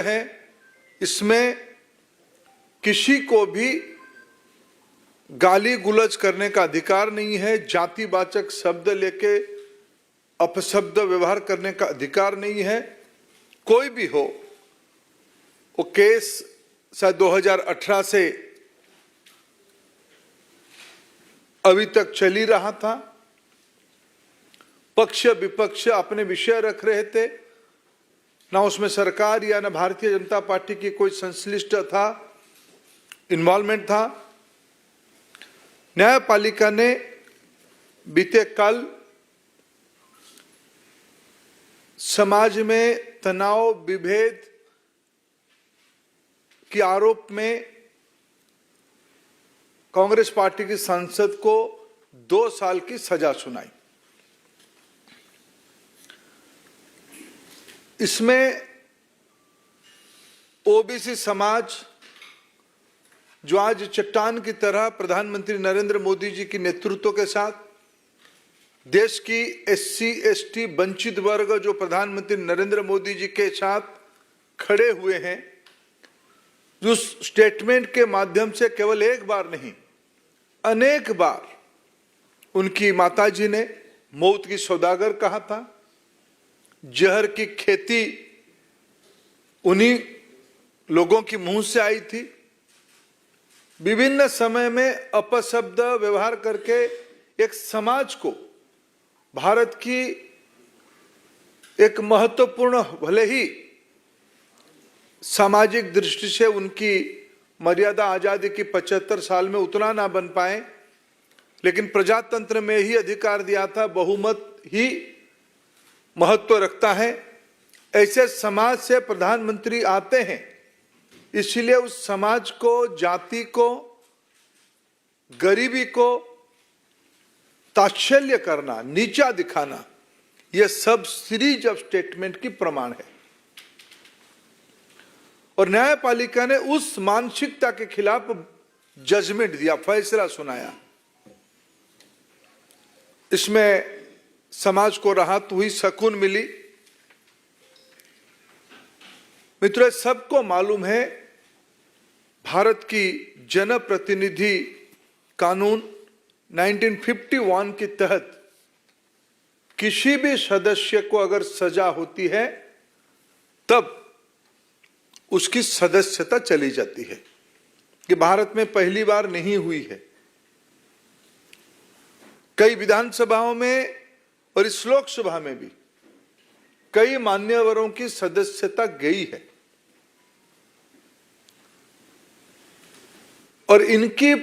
है, इसमें किसी को भी गाली गुलज करने का अधिकार नहीं है, जातिवाचक शब्द लेके अपशब्द व्यवहार करने का अधिकार नहीं है। कोई भी हो, वो केस शायद 2018 से अभी तक चल ही रहा था। पक्ष विपक्ष अपने विषय रख रहे थे, ना उसमें सरकार या ना भारतीय जनता पार्टी की कोई संश्लिष्ट था, इन्वॉल्वमेंट था। न्यायपालिका ने बीते कल समाज में तनाव विभेद के आरोप में कांग्रेस पार्टी की सांसद को 2 साल की सजा सुनाई। इसमें ओबीसी समाज, जो आज चट्टान की तरह प्रधानमंत्री नरेंद्र मोदी जी के नेतृत्व के साथ, देश की एससी एसटी वंचित वर्ग जो प्रधानमंत्री नरेंद्र मोदी जी के साथ खड़े हुए हैं, जो स्टेटमेंट के माध्यम से केवल एक बार नहीं अनेक बार उनकी माताजी ने मौत की सौदागर कहा था, जहर की खेती उन्हीं लोगों की मुंह से आई थी। विभिन्न समय में अपशब्द व्यवहार करके एक समाज को, भारत की एक महत्वपूर्ण, भले ही सामाजिक दृष्टि से उनकी मर्यादा आजादी की 75 साल में उतना ना बन पाए, लेकिन प्रजातंत्र में ही अधिकार दिया था, बहुमत ही महत्व रखता है। ऐसे समाज से प्रधानमंत्री आते हैं, इसलिए उस समाज को, जाति को, गरीबी को ताच्छल्य करना, नीचा दिखाना, यह सब सीरीज ऑफ स्टेटमेंट की प्रमाण है। और न्यायपालिका ने उस मानसिकता के खिलाफ जजमेंट दिया, फैसला सुनाया। इसमें समाज को राहत हुई, सुकून मिली। मित्रों, सबको मालूम है भारत की जनप्रतिनिधि कानून 1951 के तहत किसी भी सदस्य को अगर सजा होती है तब उसकी सदस्यता चली जाती है। कि भारत में पहली बार नहीं हुई है। कई विधानसभाओं में और इस लोकसभा में भी कई मान्यवरों की सदस्यता गई है, और इनकी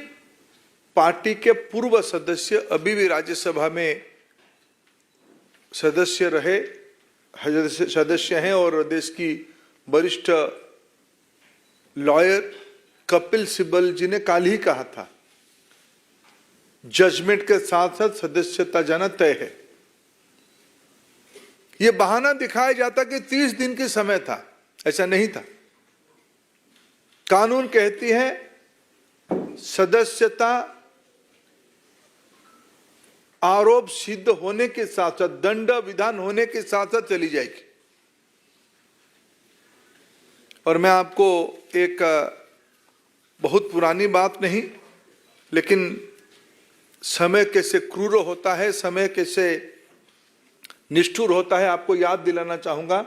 पार्टी के पूर्व सदस्य अभी भी राज्यसभा में सदस्य रहे, सदस्य हैं। और देश की वरिष्ठ लॉयर कपिल सिब्बल जी ने कल ही कहा था, जजमेंट के साथ साथ सदस्यता जाना तय है। यह बहाना दिखाया जाता कि 30 दिन की समय था, ऐसा नहीं था। कानून कहती है सदस्यता आरोप सिद्ध होने के साथ साथ, दंड विधान होने के साथ साथ चली जाएगी। और मैं आपको एक बहुत पुरानी बात नहीं, लेकिन समय कैसे क्रूर होता है, समय कैसे निष्ठुर होता है, आपको याद दिलाना चाहूंगा।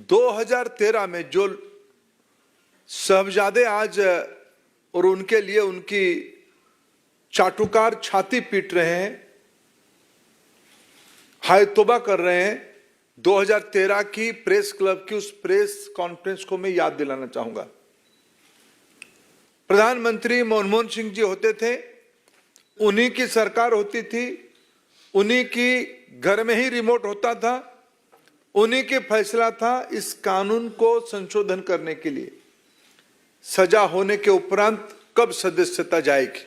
2013 में जो साहबजादे आज और उनके लिए उनकी चाटुकार छाती पीट रहे हैं, हाय तौबा कर रहे हैं, 2013 की प्रेस क्लब की उस प्रेस कॉन्फ्रेंस को मैं याद दिलाना चाहूंगा। प्रधानमंत्री मनमोहन सिंह जी होते थे, उन्हीं की सरकार होती थी, उन्हीं की घर में ही रिमोट होता था, उन्हीं के फैसला था इस कानून को संशोधन करने के लिए। सजा होने के उपरांत कब सदस्यता जाएगी,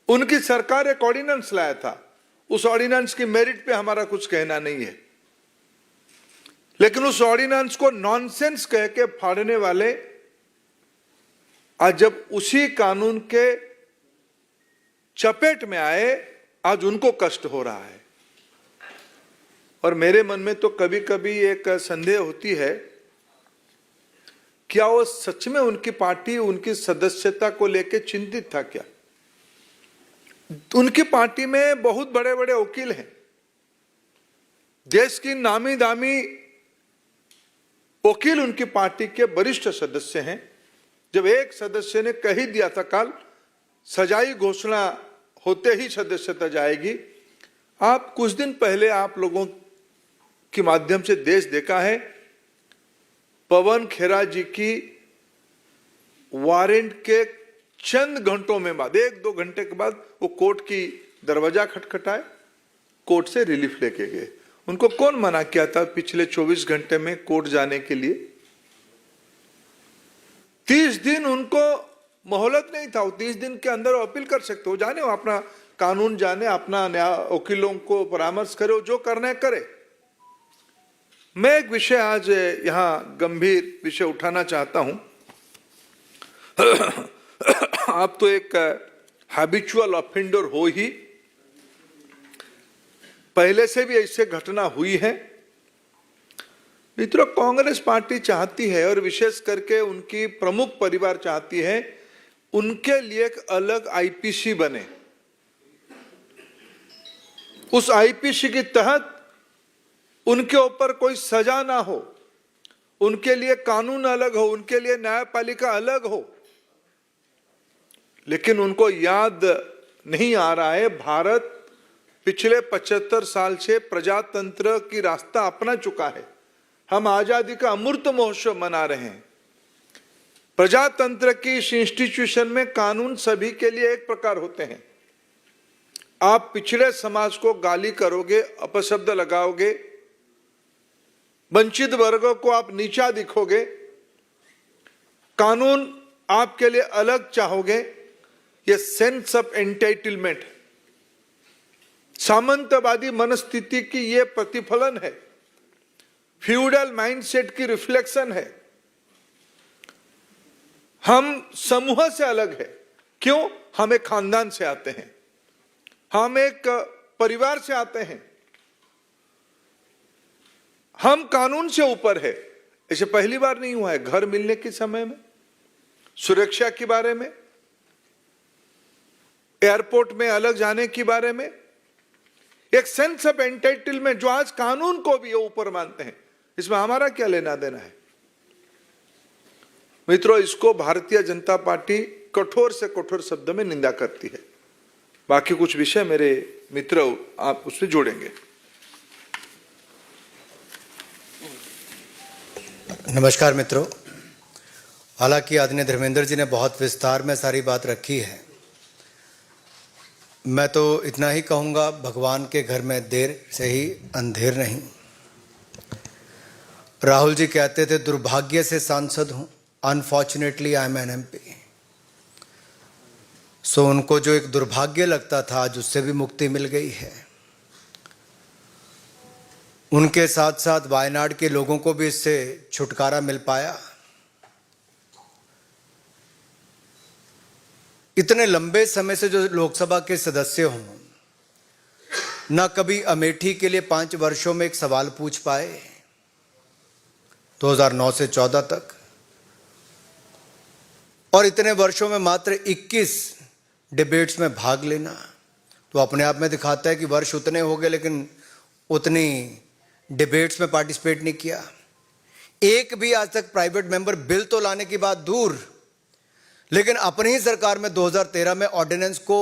उनकी सरकार एक ऑर्डिनेंस लाया था। उस ऑर्डिनेंस की मेरिट पे हमारा कुछ कहना नहीं है, लेकिन उस ऑर्डिनेंस को नॉनसेंस कह के फाड़ने वाले आज जब उसी कानून के चपेट में आए, आज उनको कष्ट हो रहा है। और मेरे मन में तो कभी कभी एक संदेह होती है क्या वो सच में उनकी पार्टी उनकी सदस्यता को लेकर चिंतित था क्या? उनकी पार्टी में बहुत बड़े बड़े वकील हैं, देश की नामी दामी वकील उनकी पार्टी के वरिष्ठ सदस्य हैं। जब एक सदस्य ने कह ही दिया था कल सजाई घोषणा होते ही सदस्यता जाएगी। आप कुछ दिन पहले आप लोगों के माध्यम से देश देखा है, पवन खेरा जी की वारंट के चंद घंटों में बाद, 1-2 घंटे के बाद वो कोर्ट की दरवाजा खटखटाए, कोर्ट से रिलीफ लेके गए। उनको कौन मना किया था पिछले 24 घंटे में कोर्ट जाने के लिए? 30 दिन उनको मोहलत नहीं था। वो 30 दिन के अंदर अपील कर सकते हो, जाने वो अपना कानून जाने, अपना न्याय वकीलों को परामर्श करे, जो करना है करे। मैं एक विषय आज यहां गंभीर विषय उठाना चाहता हूं। आप तो एक हैबिचुअल ऑफेंडर हो ही, पहले से भी ऐसे घटना हुई है। मित्रों, कांग्रेस पार्टी चाहती है और विशेष करके उनकी प्रमुख परिवार चाहती है उनके लिए एक अलग आईपीसी बने। उस आईपीसी के तहत उनके ऊपर कोई सजा ना हो, उनके लिए कानून अलग हो, उनके लिए न्यायपालिका अलग हो। लेकिन उनको याद नहीं आ रहा है, भारत पिछले 75 साल से प्रजातंत्र की रास्ता अपना चुका है। हम आजादी का अमृत महोत्सव मना रहे हैं। प्रजातंत्र की इस इंस्टीट्यूशन में कानून सभी के लिए एक प्रकार होते हैं। आप पिछड़े समाज को गाली करोगे, अपशब्द लगाओगे, वंचित वर्गों को आप नीचा दिखोगे, कानून आपके लिए अलग चाहोगे, ये सेंस ऑफ एंटाइटलमेंट, सामंतवादी मनस्थिति की ये प्रतिफलन है, फ्यूडल माइंडसेट की रिफ्लेक्शन है। हम समूह से अलग है। क्यों? हम एक खानदान से आते हैं, हम एक परिवार से आते हैं, हम कानून से ऊपर है। ऐसे पहली बार नहीं हुआ है। घर मिलने के समय में, सुरक्षा के बारे में, एयरपोर्ट में अलग जाने के बारे में, एक सेंस ऑफ एंटाइटलमेंट जो आज कानून को भी ऊपर मानते हैं, इसमें हमारा क्या लेना देना है? मित्रों, इसको भारतीय जनता पार्टी कठोर से कठोर शब्द में निंदा करती है। बाकी कुछ विषय मेरे मित्र आप उसमें जोड़ेंगे। नमस्कार मित्रों, हालांकि आदरणीय धर्मेंद्र जी ने बहुत विस्तार में सारी बात रखी है। मैं तो इतना ही कहूँगा, भगवान के घर में देर से ही अंधेर नहीं। राहुल जी कहते थे दुर्भाग्य से सांसद हूँ, unfortunately I am an MP. So उनको जो एक दुर्भाग्य लगता था आज उससे भी मुक्ति मिल गई है। उनके साथ साथ वायनाड के लोगों को भी इससे छुटकारा मिल पाया। इतने लंबे समय से जो लोकसभा के सदस्य हों, ना कभी अमेठी के लिए 5 वर्षों में एक सवाल पूछ पाए 2009 से 14 तक, और इतने वर्षों में मात्र 21 डिबेट्स में भाग लेना तो अपने आप में दिखाता है कि वर्ष उतने हो गए लेकिन उतनी डिबेट्स में पार्टिसिपेट नहीं किया। एक भी आज तक प्राइवेट मेंबर बिल तो लाने की बात दूर, लेकिन अपनी ही सरकार में 2013 में ऑर्डिनेंस को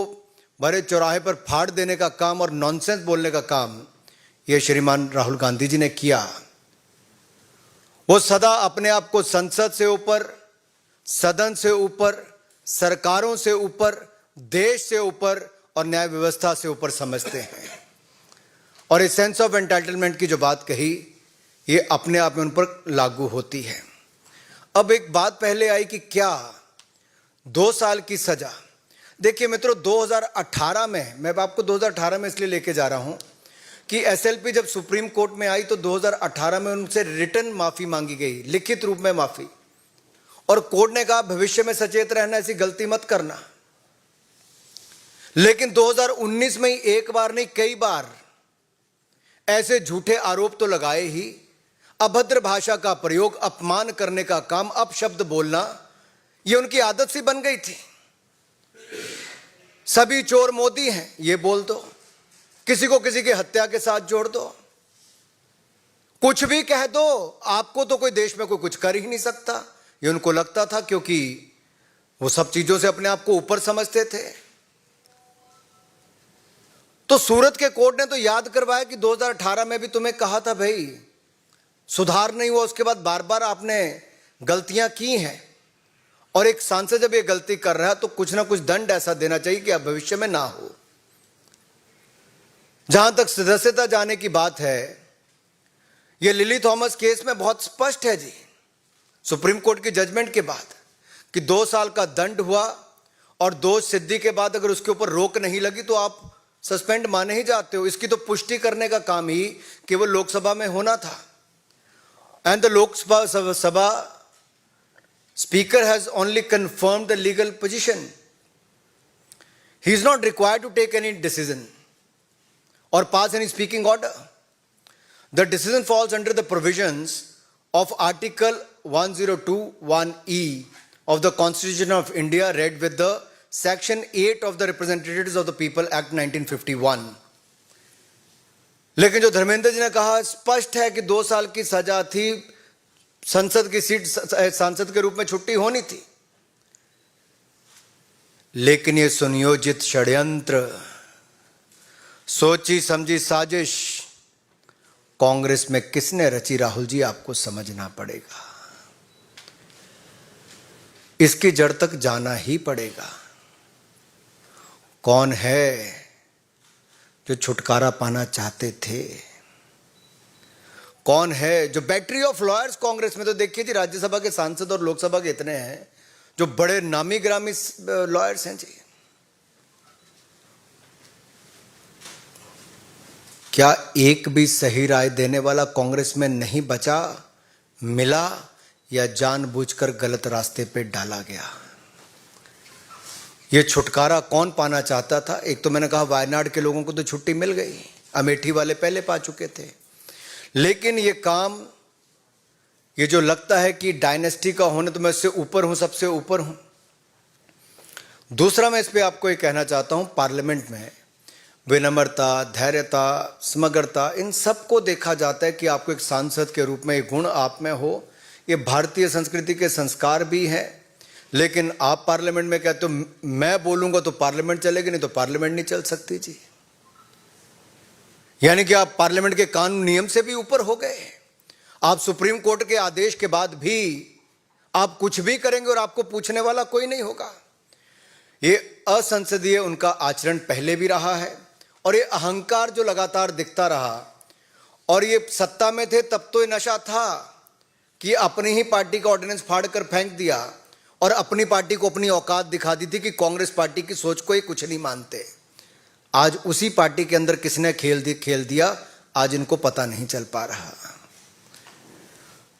बड़े चौराहे पर फाड़ देने का काम और नॉनसेंस बोलने का काम ये श्रीमान राहुल गांधी जी ने किया। वो सदा अपने आप को संसद से ऊपर, सदन से ऊपर, सरकारों से ऊपर, देश से ऊपर और न्याय व्यवस्था से ऊपर समझते हैं। और इस सेंस ऑफ एंटाइटलमेंट की जो बात कही, ये अपने आप में उन पर लागू होती है। अब एक बात पहले आई कि क्या 2 साल की सजा। देखिए मित्रों, 2018 में, मैं आपको 2018 में इसलिए लेके जा रहा हूं कि एसएलपी जब सुप्रीम कोर्ट में आई तो 2018 में उनसे रिटर्न माफी मांगी गई, लिखित रूप में माफी, और कोर्ट ने कहा भविष्य में सचेत रहना, ऐसी गलती मत करना। लेकिन 2019 में ही एक बार नहीं कई बार ऐसे झूठे आरोप तो लगाए ही। अभद्र भाषा का प्रयोग, अपमान करने का काम, अपशब्द बोलना, ये उनकी आदत सी बन गई थी। सभी चोर मोदी हैं ये बोल दो, किसी को किसी की हत्या के साथ जोड़ दो, कुछ भी कह दो, आपको तो कोई देश में कोई कुछ कर ही नहीं सकता, ये उनको लगता था, क्योंकि वो सब चीजों से अपने आप को ऊपर समझते थे। तो सूरत के कोर्ट ने तो याद करवाया कि 2018 में भी तुम्हें कहा था भाई सुधार नहीं हुआ, उसके बाद बार बार आपने गलतियां की हैं, और एक सांसद जब ये गलती कर रहा है तो कुछ ना कुछ दंड ऐसा देना चाहिए कि अब भविष्य में ना हो। जहां तक सदस्यता जाने की बात है, ये लिली थॉमस केस में बहुत स्पष्ट है जी, सुप्रीम कोर्ट की जजमेंट के बाद, कि 2 साल का दंड हुआ और दोष सिद्धि के बाद अगर उसके ऊपर रोक नहीं लगी तो आप सस्पेंड माने ही जाते हो। इसकी तो पुष्टि करने का काम ही केवल लोकसभा में होना था। And the Lok Sabha Speaker has only confirmed the legal position. He is not required to take any decision or pass any speaking order. The decision falls under the provisions of Article 1021E of the Constitution of India, read with the Section 8 of the Representatives of the People Act 1951. लेकिन जो धर्मेंद्र जी ने कहा स्पष्ट है कि 2 साल की सजा थी, संसद की सीट सांसद के रूप में छुट्टी होनी थी, लेकिन ये सुनियोजित षड्यंत्र, सोची समझी साजिश कांग्रेस में किसने रची, राहुल जी आपको समझना पड़ेगा। इसकी जड़ तक जाना ही पड़ेगा। कौन है जो छुटकारा पाना चाहते थे, कौन है जो बैटरी ऑफ लॉयर्स कांग्रेस में, तो देखिए जी राज्यसभा के सांसद और लोकसभा के इतने हैं जो बड़े नामी ग्रामी लॉयर्स हैं जी। क्या एक भी सही राय देने वाला कांग्रेस में नहीं बचा, मिला, या जानबूझकर गलत रास्ते पे डाला गया? ये छुटकारा कौन पाना चाहता था? एक तो मैंने कहा वायनाड के लोगों को तो छुट्टी मिल गई, अमेठी वाले पहले पा चुके थे, लेकिन ये काम, ये जो लगता है कि डायनेस्टी का होने तो मैं इससे ऊपर हूं, सबसे ऊपर हूं। दूसरा मैं इस पे आपको ये कहना चाहता हूं, पार्लियामेंट में विनम्रता, धैर्यता, समग्रता, इन सबको देखा जाता है कि आपको एक सांसद के रूप में ये गुण आप में हो। ये भारतीय संस्कृति के संस्कार भी हैं, लेकिन आप पार्लियामेंट में कहते हो मैं बोलूंगा तो पार्लियामेंट चलेगी, नहीं तो पार्लियामेंट नहीं चल सकती जी। यानी कि आप पार्लियामेंट के कानून नियम से भी ऊपर हो गए। आप सुप्रीम कोर्ट के आदेश के बाद भी आप कुछ भी करेंगे और आपको पूछने वाला कोई नहीं होगा। ये असंसदीय उनका आचरण पहले भी रहा है, और ये अहंकार जो लगातार दिखता रहा, और ये सत्ता में थे तब तो ये नशा था कि अपनी ही पार्टी का ऑर्डिनेंस फाड़ कर फेंक दिया और अपनी पार्टी को अपनी औकात दिखा दी थी कि कांग्रेस पार्टी की सोच को ये कुछ नहीं मानते। आज उसी पार्टी के अंदर किसने खेल दिया, आज इनको पता नहीं चल पा रहा।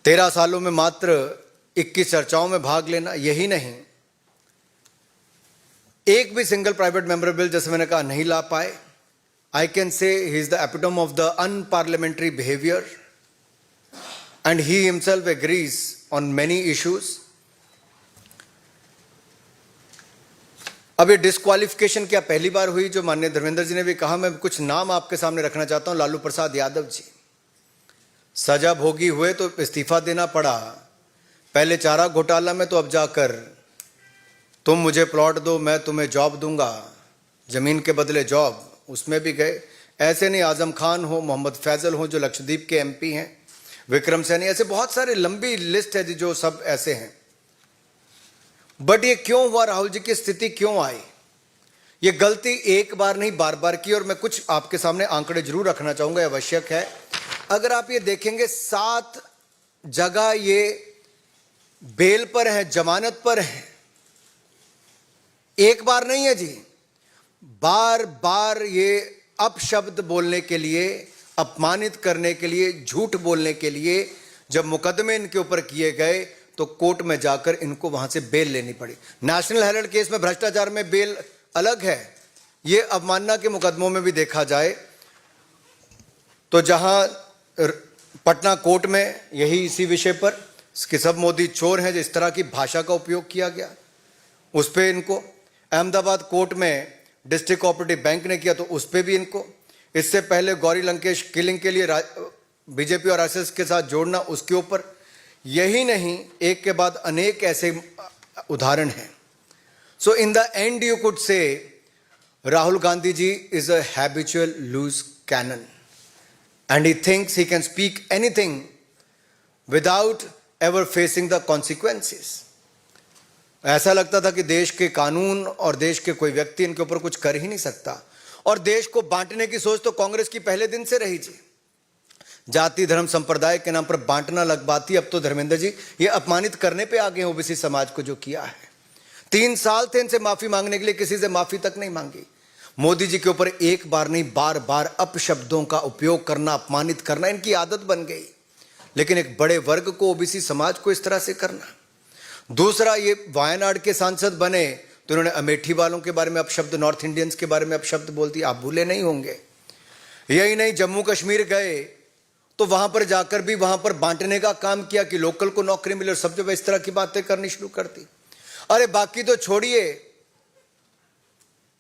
13 सालों में मात्र 21 चर्चाओं में भाग लेना, यही नहीं एक भी सिंगल प्राइवेट मेंबर बिल, जैसे मैंने कहा, नहीं ला पाए। I can say he is the epitome of the unparliamentary behaviour and he himself agrees on many issues. अब ये डिस्क्वालिफिकेशन क्या पहली बार हुई? जो माननीय धर्मेंद्र जी ने भी कहा, मैं कुछ नाम आपके सामने रखना चाहता हूं। लालू प्रसाद यादव जी, सजा भोगी हुए तो इस्तीफा देना पड़ा। पहले चारा घोटाला में तो अब जाकर तुम मुझे प्लॉट दो मैं तुम्हें जॉब दूंगा, जमीन के बदले जॉब, उसमें भी गए। ऐसे नहीं, आजम खान हो, मोहम्मद फैजल हो जो लक्षद्वीप के एमपी हैं, विक्रम सैनी, ऐसे बहुत सारे लंबी लिस्ट है जो सब ऐसे हैं। बट ये क्यों हुआ राहुल जी, की स्थिति क्यों आई? ये गलती एक बार नहीं बार बार की, और मैं कुछ आपके सामने आंकड़े जरूर रखना चाहूंगा, आवश्यक है। अगर आप ये देखेंगे 7 जगह ये बेल पर है, जमानत पर है। एक बार नहीं है जी, बार बार ये अपशब्द बोलने के लिए, अपमानित करने के लिए, झूठ बोलने के लिए जब मुकदमे इनके ऊपर किए गए तो कोर्ट में जाकर इनको वहां से बेल लेनी पड़ी। नेशनल हेराल्ड केस में भ्रष्टाचार में बेल अलग है, ये अवमानना के मुकदमों में भी देखा जाए तो जहां पटना कोर्ट में यही इसी विषय पर कि सब मोदी चोर हैं, जिस तरह की भाषा का उपयोग किया गया उस पर इनको, अहमदाबाद कोर्ट में डिस्ट्रिक्ट कोऑपरेटिव बैंक ने किया तो उस पर भी इनको, इससे पहले गौरी लंकेश किलिंग के लिए बीजेपी और आरएसएस के साथ जोड़ना उसके ऊपर, यही नहीं एक के बाद अनेक ऐसे उदाहरण हैं। So in the end you could say Rahul Gandhi ji is a habitual loose cannon and he thinks he can speak anything without ever facing the consequences. ऐसा लगता था कि देश के कानून और देश के कोई व्यक्ति इनके ऊपर कुछ कर ही नहीं सकता, और देश को बांटने की सोच तो कांग्रेस की पहले दिन से रही थी। जाति धर्म संप्रदाय के नाम पर बांटना लगवाती, अब तो धर्मेंद्र जी ये अपमानित करने पे आ गए ओबीसी समाज को जो किया है। 3 साल थे इनसे माफी मांगने के लिए, किसी से माफी तक नहीं मांगी। मोदी जी के ऊपर एक बार नहीं बार बार अपशब्दों का उपयोग करना, अपमानित करना इनकी आदत बन गई। लेकिन एक बड़े वर्ग को, ओबीसी समाज को इस तरह से करना। दूसरा, ये वायनाड के सांसद बने तो उन्होंने अमेठी वालों के बारे में अपशब्द, नॉर्थ इंडियंस के बारे में अपशब्द बोल दिए, आप भूले नहीं होंगे। यही नहीं, जम्मू कश्मीर गए तो वहां पर जाकर भी वहां पर बांटने का काम किया कि लोकल को नौकरी मिले, और सब जगह इस तरह की बातें करनी शुरू कर दी। अरे बाकी तो छोड़िए,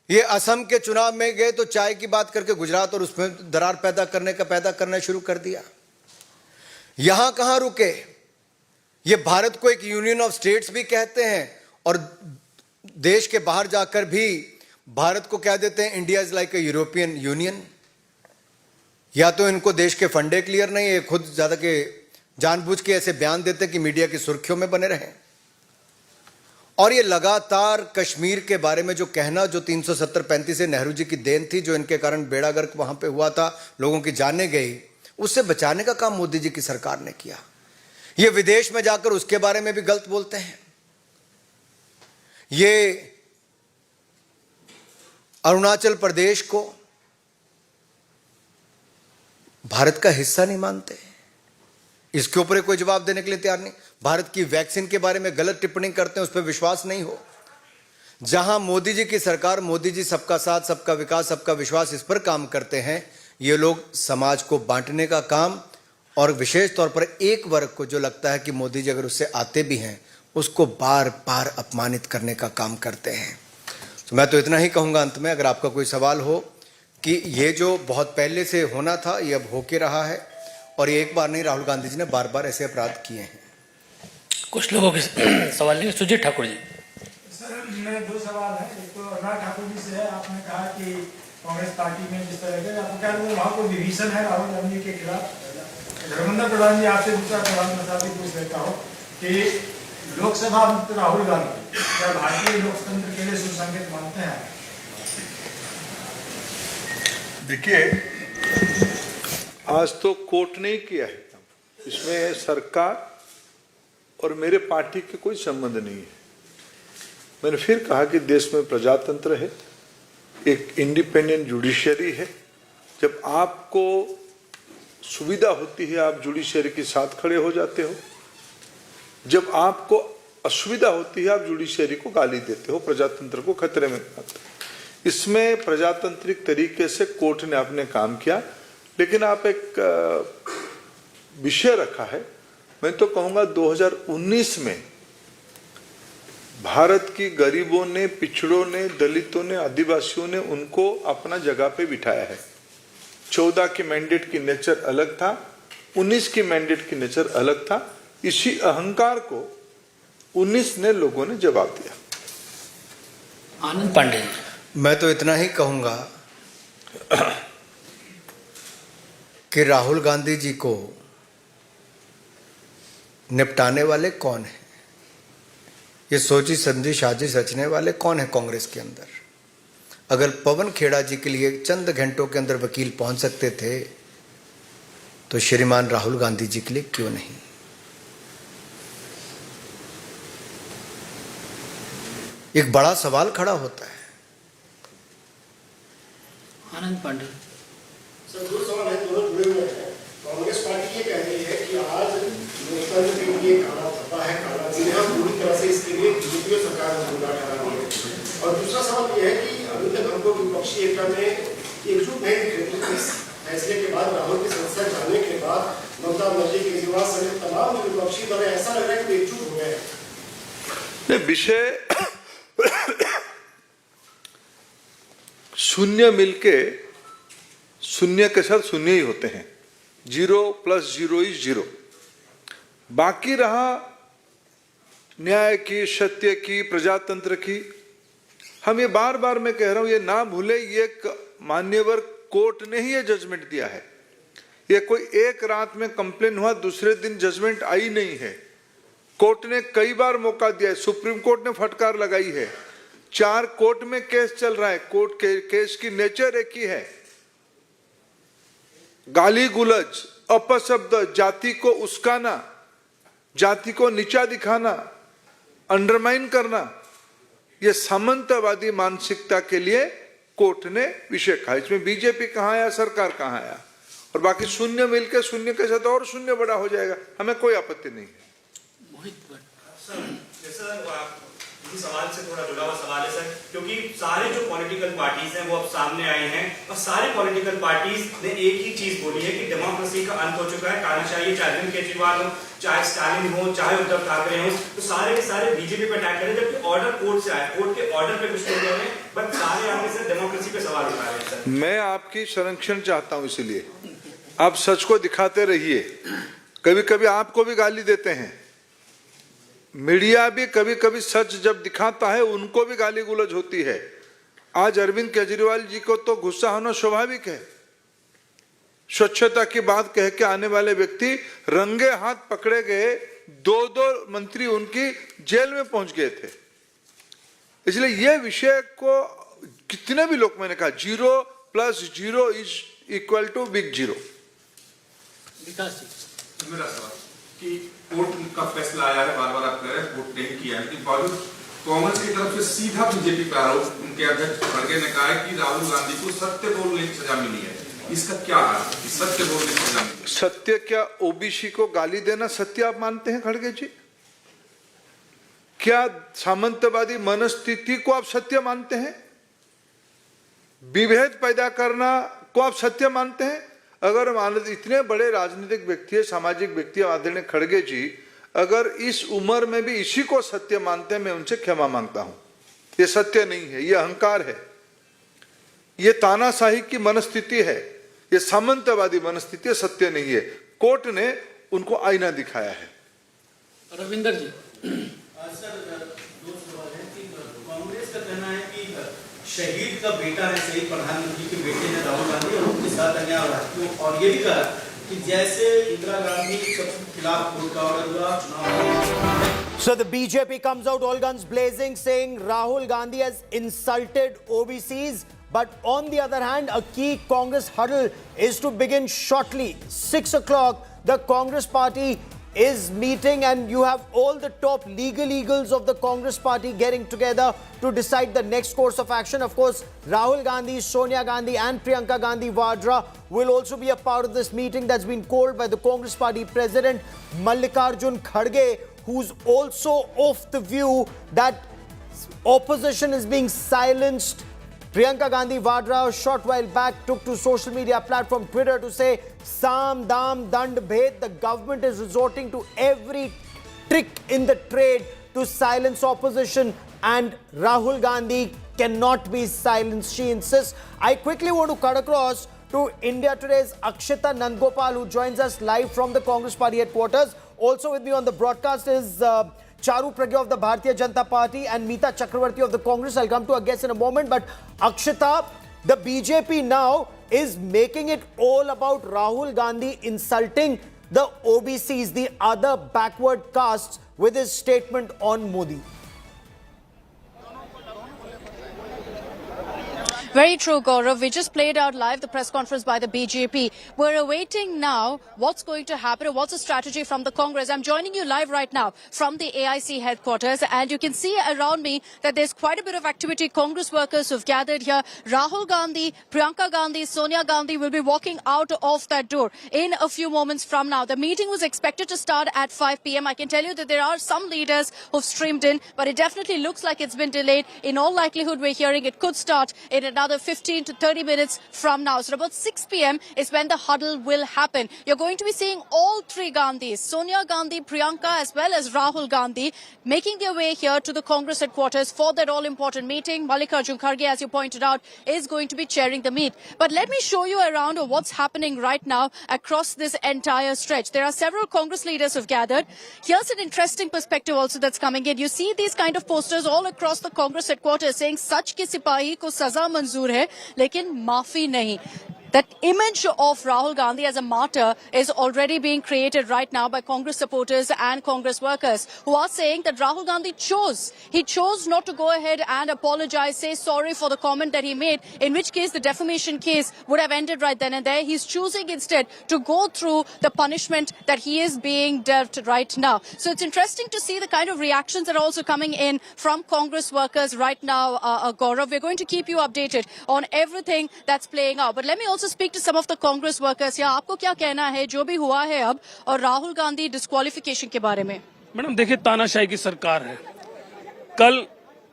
ये असम के चुनाव में गए तो चाय की बात करके गुजरात और उसमें दरार पैदा करना शुरू कर दिया। यहां कहां रुके, ये भारत को एक यूनियन ऑफ स्टेट्स भी कहते हैं, और देश के बाहर जाकर भी भारत को कह देते हैं India is like a European union. या तो इनको देश के फंडे क्लियर नहीं है, खुद ज्यादा के जानबूझ के ऐसे बयान देते कि मीडिया की सुर्खियों में बने रहें। और ये लगातार कश्मीर के बारे में जो कहना, जो 370-35 से नेहरू जी की देन थी, जो इनके कारण बेड़ा गर्क वहां पे हुआ था, लोगों की जानें गई, उससे बचाने का काम मोदी जी की सरकार ने किया। ये विदेश में जाकर उसके बारे में भी गलत बोलते हैं। ये अरुणाचल प्रदेश को भारत का हिस्सा नहीं मानते, इसके ऊपर कोई जवाब देने के लिए तैयार नहीं। भारत की वैक्सीन के बारे में गलत टिप्पणी करते हैं, उस पर विश्वास नहीं हो। जहां मोदी जी की सरकार, मोदी जी सबका साथ सबका विकास सबका विश्वास, इस पर काम करते हैं, ये लोग समाज को बांटने का काम, और विशेष तौर पर एक वर्ग को जो लगता है कि मोदी जी अगर उससे आते भी हैं उसको बार बार अपमानित करने का काम करते हैं। तो मैं तो इतना ही कहूंगा अंत में, अगर आपका कोई सवाल हो, कि ये जो बहुत पहले से होना था ये अब होके रहा है, और ये एक बार नहीं, राहुल गांधी जी ने बार बार ऐसे अपराध किए हैं। कुछ लोगों के सवाल नहीं। सुजीत ठाकुर जी। सर, मेरे 2 सवाल हैं। एक तो अनुराग ठाकुर जी से है, आपने कहा कि कांग्रेस पार्टी में जिस तरह के आपको क्या वहाँ को डिवीजन है राहुल गांधी के खिलाफ। धर्मेंद्र प्रधान जी, आपसे दूसरा सवाल मैं साथ ही पूछ लेता हूँ कि लोकसभा मुक्त राहुल गांधी क्या भारतीय लोकतंत्र के लिए सुसंकेत मानते हैं? देखिए, आज तो कोर्ट ने किया है, इसमें सरकार और मेरे पार्टी के कोई संबंध नहीं है। मैंने फिर कहा कि देश में प्रजातंत्र है, एक इंडिपेंडेंट जुडिशरी है। जब आपको सुविधा होती है आप जुडिशरी के साथ खड़े हो जाते हो, जब आपको असुविधा होती है आप जुडिशरी को गाली देते हो, प्रजातंत्र को खतरे में डालते हो। इसमें प्रजातांत्रिक तरीके से कोर्ट ने अपने काम किया, लेकिन आप एक विषय रखा है। मैं तो कहूंगा 2019 में भारत की गरीबों ने, पिछड़ों ने, दलितों ने, आदिवासियों ने उनको अपना जगह पे बिठाया है। 14 की मैंडेट की नेचर अलग था, 19 की मैंडेट की नेचर अलग था। इसी अहंकार को 19 ने लोगों ने जवाब दिया। आनंद पांडे। मैं तो इतना ही कहूंगा कि राहुल गांधी जी को निपटाने वाले कौन है, ये सोची समझी साजिश रचने वाले कौन है कांग्रेस के अंदर। अगर पवन खेड़ा जी के लिए चंद घंटों के अंदर वकील पहुंच सकते थे तो श्रीमान राहुल गांधी जी के लिए क्यों नहीं। एक बड़ा सवाल खड़ा होता है। आनंद पांडे। सर, 2 सवाल है, दोनों जुड़े हुए हैं। कांग्रेस पार्टी ये कह रही है कि आज लोकतंत्र के लिए काला धब्बा है, काला दिन है, पूरी तरह से इसके लिए बीजेपी सरकार ने मुद्दा ठहरा दी है। और दूसरा सवाल ये है कि अभी तक हमको विपक्षी एकता में एकजुट नहीं दिख रही। इस फैसले के बाद, राहुल की समस्या जानने के बाद ममता बनर्जी केजरीवाल समेत तमाम जो विपक्षी दल है, ऐसा लग रहा है कि एकजुट हो गए हैं। विषय शून्य मिलके शून्य के साथ शून्य ही होते हैं, 0 + 0 = 0। बाकी रहा न्याय की, सत्य की, प्रजातंत्र की, हम ये बार बार मैं कह रहा हूं, ये ना भूले, ये मान्यवर कोर्ट ने ही ये जजमेंट दिया है। ये कोई एक रात में कंप्लेन हुआ, दूसरे दिन जजमेंट आई नहीं है। कोर्ट ने कई बार मौका दिया है, सुप्रीम कोर्ट ने फटकार लगाई है, 4 कोर्ट में केस चल रहा है। कोर्ट के केस की नेचर एक ही है, गाली गुलज, अपशब्द, जाति को उस्काना, जाति को नीचा दिखाना, अंडरमाइन करना, ये सामंतवादी मानसिकता के लिए कोर्ट ने विषय कहा। इसमें बीजेपी कहां आया, सरकार कहां आया, और बाकी शून्य मिलकर शून्य के साथ और शून्य बड़ा हो जाएगा, हमें कोई आपत्ति नहीं है। इसी सवाल से थोड़ा जुड़ा हुआ सवाल है सर, क्योंकि सारे जो पॉलिटिकल पार्टीज हैं वो अब सामने आए हैं, और सारे पॉलिटिकल पार्टीज ने एक ही चीज बोली है कि डेमोक्रेसी का अंत हो चुका है, तानाशाही, चाहे अरविंद केजरीवाल हो, चाहे स्टालिन हो, चाहे उद्धव ठाकरे हो, तो सारे के सारे बीजेपी पे अटैक करें, जबकि ऑर्डर कोर्ट से आया, कोर्ट के ऑर्डर पे कुछ लोग कह रहे हैं, बट सारे आगे से डेमोक्रेसी पे सवाल उठा रहे हैं सर। मैं आपकी संरक्षण चाहता हूं, इसलिए आप सच को दिखाते रहिए। कभी कभी आपको भी गाली देते हैं, मीडिया भी कभी कभी सच जब दिखाता है उनको भी गाली गुलज होती है। आज अरविंद केजरीवाल जी को तो गुस्सा होना स्वाभाविक है। स्वच्छता की बात कह के आने वाले व्यक्ति रंगे हाथ पकड़े गए, 2 मंत्री उनकी जेल में पहुंच गए थे। इसलिए ये विषय को कितने भी लोग, मैंने कहा 0 + 0 = बिग 0। मेरा सवाल कि कोर्ट का फैसला आया है, बार बार आप कह रहे हैं कोर्ट नहीं किया है, लेकिन बावजूद कांग्रेस की तरफ से सीधा बीजेपी पर आरोप, उनके अध्यक्ष खड़गे ने कहा है कि राहुल गांधी को सत्य बोलने की सजा मिली है। इसका क्या अर्थ है, सत्य बोलने की सजा मिली? सत्य क्या ओबीसी को गाली देना सत्य आप मानते हैं खड़गे जी? क्या सामंतवादी मनस्थिति को आप सत्य मानते हैं? विभेद पैदा करना को आप सत्य मानते हैं? अगर इतने बड़े राजनीतिक व्यक्ति है, सामाजिक व्यक्ति आदरणीय खड़गे जी, अगर इस उम्र में भी इसी को सत्य मानते हैं, मैं उनसे क्षमा मांगता हूं। ये सत्य नहीं है, ये अहंकार है, ये तानाशाही की मनस्थिति है, ये सामंतवादी मनस्थिति है, सत्य नहीं है। कोर्ट ने उनको आईना दिखाया है। रविंदर जी। सर, 2 सवाल है कि कांग्रेस का कहना है कि शहीद का बेटा है, शहीद प्रधानमंत्री के बेटे हैं राहुल गांधी, और उनके साथ अन्याय हो रहा है, और ये भी कहा कि जैसे इंदिरा गांधी के खिलाफ कोर्ट का ऑर्डर हुआ, चुनाव। So the BJP comes out all guns blazing, saying Rahul Gandhi has insulted OBCs. But on the other hand, a key Congress huddle is to begin shortly. 6 o'clock, the Congress party is meeting, and you have all the top legal eagles of the Congress party getting together to decide the next course of action. Of course, Rahul Gandhi, Sonia Gandhi and Priyanka Gandhi Vadra will also be a part of this meeting that's been called by the Congress party president Mallikarjun Kharge, who's also of the view that opposition is being silenced. Priyanka Gandhi Vadra a short while back took to social media platform Twitter to say, Sam, Dam, Dand, Bhed, the government is resorting to every trick in the trade to silence opposition, and Rahul Gandhi cannot be silenced, she insists. I quickly want to cut across to India Today's Akshita Nandgopal, who joins us live from the Congress Party headquarters. Also with me on the broadcast is Charu Pragya of the Bharatiya Janata Party and Meeta Chakravarti of the Congress. I'll come to our guests in a moment. But Akshita, the BJP now is making it all about Rahul Gandhi insulting the OBCs, the other backward castes, with his statement on Modi. Very true, Gaurav. We just played out live the press conference by the BJP. We're awaiting now what's going to happen or what's the strategy from the Congress. I'm joining you live right now from the AIC headquarters, and you can see around me that there's quite a bit of activity. Congress workers who've gathered here. Rahul Gandhi, Priyanka Gandhi, Sonia Gandhi will be walking out of that door in a few moments from now. The meeting was expected to start at 5 p.m. I can tell you that there are some leaders who've streamed in, but it definitely looks like it's been delayed. In all likelihood, we're hearing it could start in another another 15 to 30 minutes from now. So about 6 p.m. is when the huddle will happen. You're going to be seeing all three Gandhis, Sonia Gandhi, Priyanka, as well as Rahul Gandhi, making their way here to the Congress headquarters for that all-important meeting. Mallikarjun Kharge, as you pointed out, is going to be chairing the meet. But let me show you around what's happening right now across this entire stretch. There are several Congress leaders who've gathered. Here's an interesting perspective also that's coming in. You see these kind of posters all across the Congress headquarters saying, "Sach ki sipahi ko saza manzoor hai, lekin maafi nahi." That image of Rahul Gandhi as a martyr is already being created right now by Congress supporters and Congress workers who are saying that Rahul Gandhi chose not to go ahead and apologize, say sorry for the comment that he made, in which case the defamation case would have ended right then and there. He's choosing instead to go through the punishment that he is being dealt right now. So it's interesting to see the kind of reactions that are also coming in from Congress workers right now, Gaurav. We're going to keep you updated on everything that's playing out. But let me also speak to some of the Congress workers here. आपको क्या कहना है जो भी हुआ है अब और राहुल गांधी डिस्क्वालिफिकेशन के बारे में? मैडम देखिए, तानाशाही की सरकार है। कल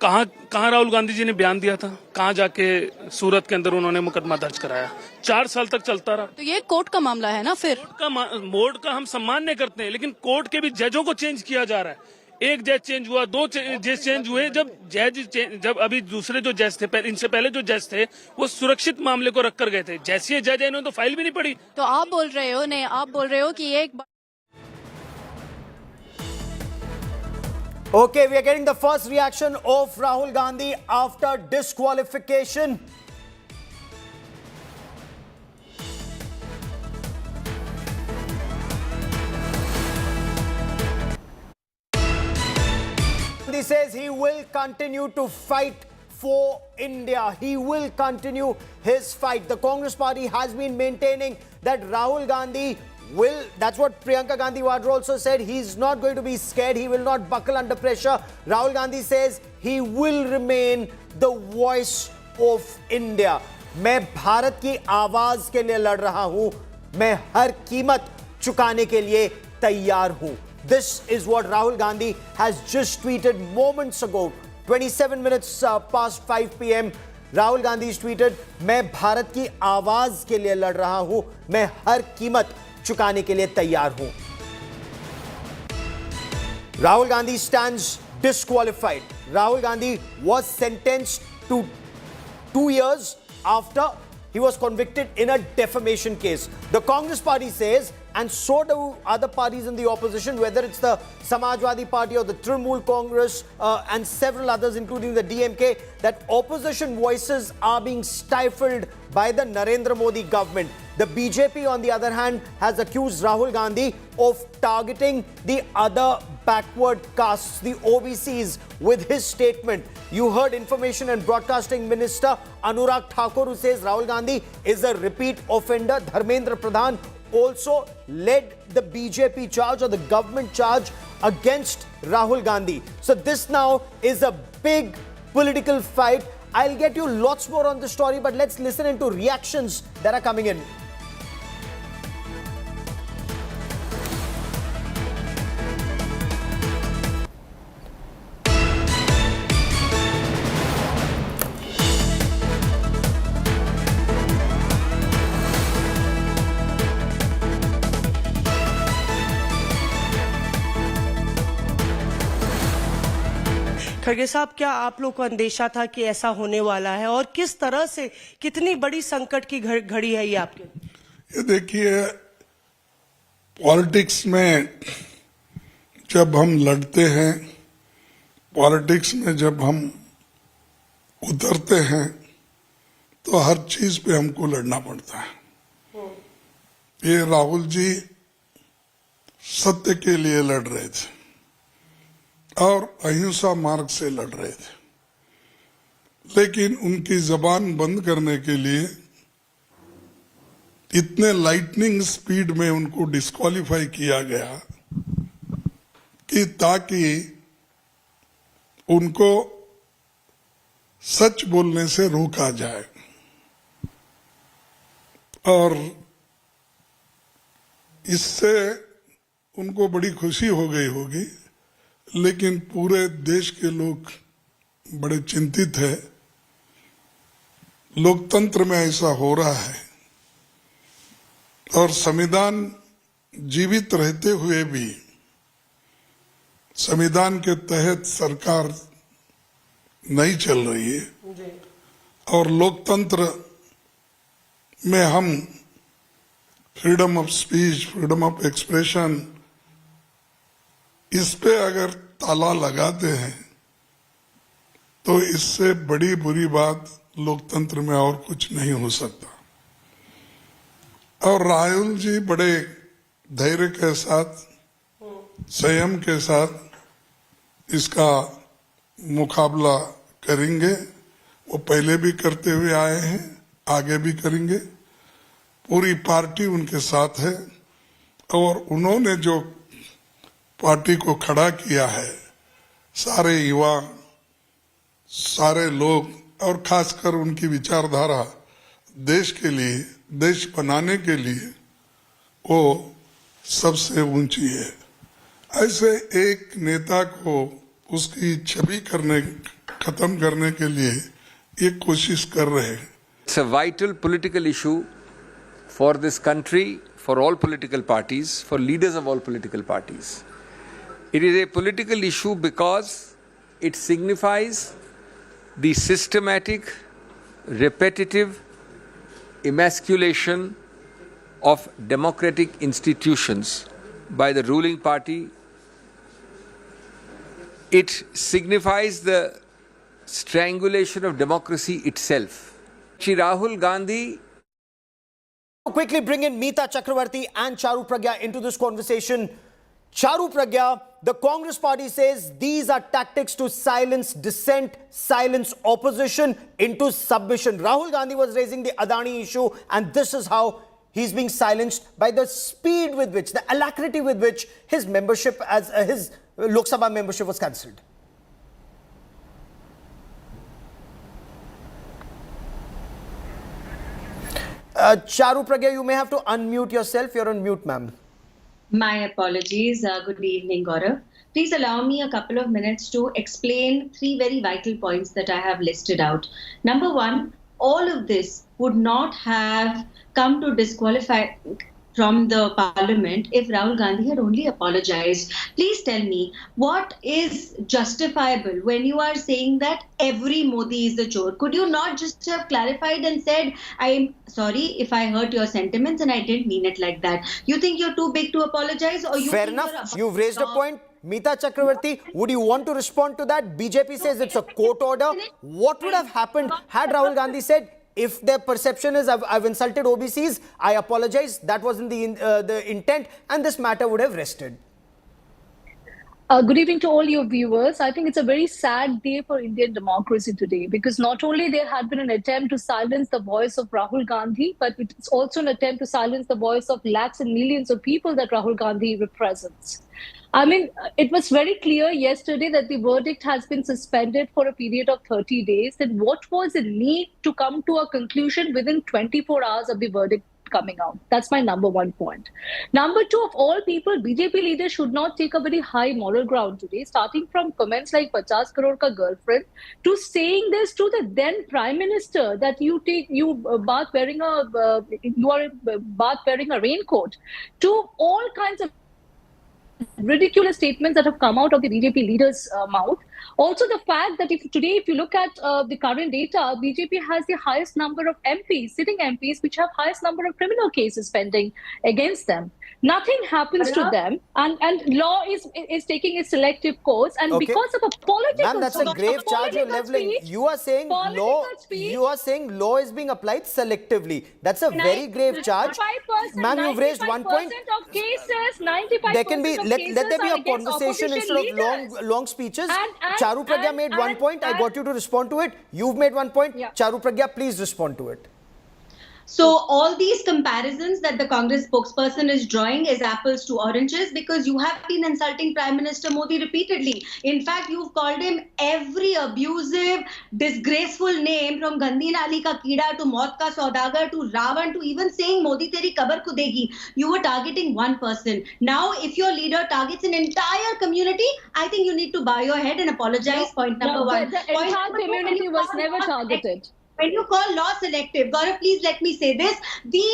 कहाँ राहुल गांधी जी ने बयान दिया था, कहाँ जाके सूरत के अंदर उन्होंने मुकदमा दर्ज कराया, 4 साल तक चलता रहा। तो ये कोर्ट का मामला है ना? फिर बोर्ड का हम सम्मान नहीं करते हैं, लेकिन कोर्ट के भी जजों को चेंज किया जा रहा है। एक जज चेंज हुआ, 2 जज चेंज हुए। जब अभी दूसरे जो जज थे, इनसे पहले जो जज थे, वो सुरक्षित मामले को रखकर गए थे। जैसे ये जज है, इन्होंने तो फाइल भी नहीं पढ़ी। तो आप बोल रहे हो कि एक Okay, we are getting the first reaction of Rahul Gandhi after disqualification. He says he will continue to fight for India. He will continue his fight. The Congress party has been maintaining that Rahul Gandhi will, that's what Priyanka Gandhi Vadra also said, he's not going to be scared, he will not buckle under pressure. Rahul Gandhi says he will remain the voice of India. मैं भारत की आवाज के लिए लड़ रहा हूं, मैं हर कीमत चुकाने के लिए तैयार हूं. This is what Rahul Gandhi has just tweeted moments ago. 27 minutes past 5 p.m. Rahul Gandhi has tweeted, मैं भारत की आवाज के लिए लड़ रहा हूं, मैं हर कीमत चुकाने के लिए तैयार हूं. Rahul Gandhi stands disqualified. Rahul Gandhi was sentenced to 2 years after he was convicted in a defamation case. The Congress party says, and so do other parties in the opposition, whether it's the Samajwadi Party or the Trinamool Congress and several others, including the DMK, that opposition voices are being stifled by the Narendra Modi government. The BJP, on the other hand, has accused Rahul Gandhi of targeting the other backward castes, the OBCs, with his statement. You heard Information and Broadcasting Minister Anurag Thakur, who says Rahul Gandhi is a repeat offender. Dharmendra Pradhan also led the BJP charge or the government charge against Rahul Gandhi. So this now is a big political fight. I'll get you lots more on the story, but let's listen into reactions that are coming in. खड़गे साहब, क्या आप लोग को अंदेशा था कि ऐसा होने वाला है, और किस तरह से, कितनी बड़ी संकट की घड़ी है ये आपके? ये देखिए, पॉलिटिक्स में जब हम लड़ते हैं, पॉलिटिक्स में जब हम उतरते हैं, तो हर चीज पे हमको लड़ना पड़ता है. ये राहुल जी सत्य के लिए लड़ रहे थे और अहिंसा मार्ग से लड़ रहे थे, लेकिन उनकी जबान बंद करने के लिए इतने लाइटनिंग स्पीड में उनको डिस्क्वालीफाई किया गया कि ताकि उनको सच बोलने से रोका जाए. और इससे उनको बड़ी खुशी हो गई होगी, लेकिन पूरे देश के लोग बड़े चिंतित है लोकतंत्र में ऐसा हो रहा है और संविधान जीवित रहते हुए भी संविधान के तहत सरकार नहीं चल रही है और लोकतंत्र में हम freedom of speech, freedom of expression, इस पे अगर ताला लगाते हैं तो इससे बड़ी बुरी बात लोकतंत्र में और कुछ नहीं हो सकता। और राहुल जी बड़े धैर्य के साथ, संयम के साथ इसका मुकाबला करेंगे। वो पहले भी करते हुए आए हैं, आगे भी करेंगे। पूरी पार्टी उनके साथ है और उन्होंने जो पार्टी को खड़ा किया है, सारे युवा, सारे लोग और खासकर उनकी विचारधारा देश के लिए, देश बनाने के लिए वो सबसे ऊंची है। ऐसे एक नेता को उसकी छवि खत्म करने के लिए ये कोशिश कर रहे हैं। It's a vital political issue for this country, for all political parties, for leaders of all political parties. It is a political issue because it signifies the systematic, repetitive emasculation of democratic institutions by the ruling party. It signifies the strangulation of democracy itself. Shri Rahul Gandhi. Quickly bring in Meeta Chakravarti and Charu Pragya into this conversation. Charu Pragya, the Congress party says these are tactics to silence dissent, silence opposition into submission. Rahul Gandhi was raising the Adani issue, and this is how he's being silenced by the speed with which, the alacrity with which his membership as his Lok Sabha membership was cancelled. Charu Pragya, you may have to unmute yourself. You're on mute, ma'am. My apologies. Good evening, Gaurav. Please allow me a couple of minutes to explain three very vital points that I have listed out. Number one, all of this would not have come to disqualify from the parliament if Rahul Gandhi had only apologized. Please tell me, what is justifiable when you are saying that every Modi is the chore? Could you not just have clarified and said, I'm sorry if I hurt your sentiments and I didn't mean it like that? You think you're too big to apologize? Or you Fair think enough. You've raised a point. Meeta Chakravarti, would you want to respond to that? BJP says it's a court order. What would have happened had Rahul Gandhi said, if their perception is I've insulted OBCs, I apologize, that wasn't the intent, and this matter would have rested? Good evening to all your viewers. I think it's a very sad day for Indian democracy today, because not only there had been an attempt to silence the voice of Rahul Gandhi, but it's also an attempt to silence the voice of lakhs and millions of people that Rahul Gandhi represents. I mean, it was very clear yesterday that the verdict has been suspended for a period of 30 days. Then what was the need to come to a conclusion within 24 hours of the verdict coming out? That's my number one point. Number two, of all people, BJP leaders should not take a very high moral ground today, starting from comments like 50 crore ka girlfriend to saying this to the then Prime Minister that you are bath wearing a raincoat, to all kinds of ridiculous statements that have come out of the BJP leader's mouth. Also, the fact that if you look at the current data, BJP has the highest number of MPs, sitting MPs, which have highest number of criminal cases pending against them. Nothing happens to them, and law is taking a selective course, and because of a political, ma'am, that's a grave charge you're leveling. You are saying law. You are saying law is being applied selectively. That's a very grave charge, ma'am. You've raised one point. Of cases, 95% there can be let there be a conversation instead of long speeches. Charu Pragya made one point. I got you to respond to it. You've made one point. Yeah. Charu Pragya, please respond to it. So all these comparisons that the Congress spokesperson is drawing is apples to oranges, because you have been insulting Prime Minister Modi repeatedly. In fact, you've called him every abusive, disgraceful name, from Gandhi Nali ka Keeda to Maut ka Saudagar to Ravan to even saying Modi teri kabar khudegi. You were targeting one person. Now, if your leader targets an entire community, I think you need to bow your head and apologize. Point number one. The entire community was never targeted. when you call law selective, Gaurav, please let me say this. The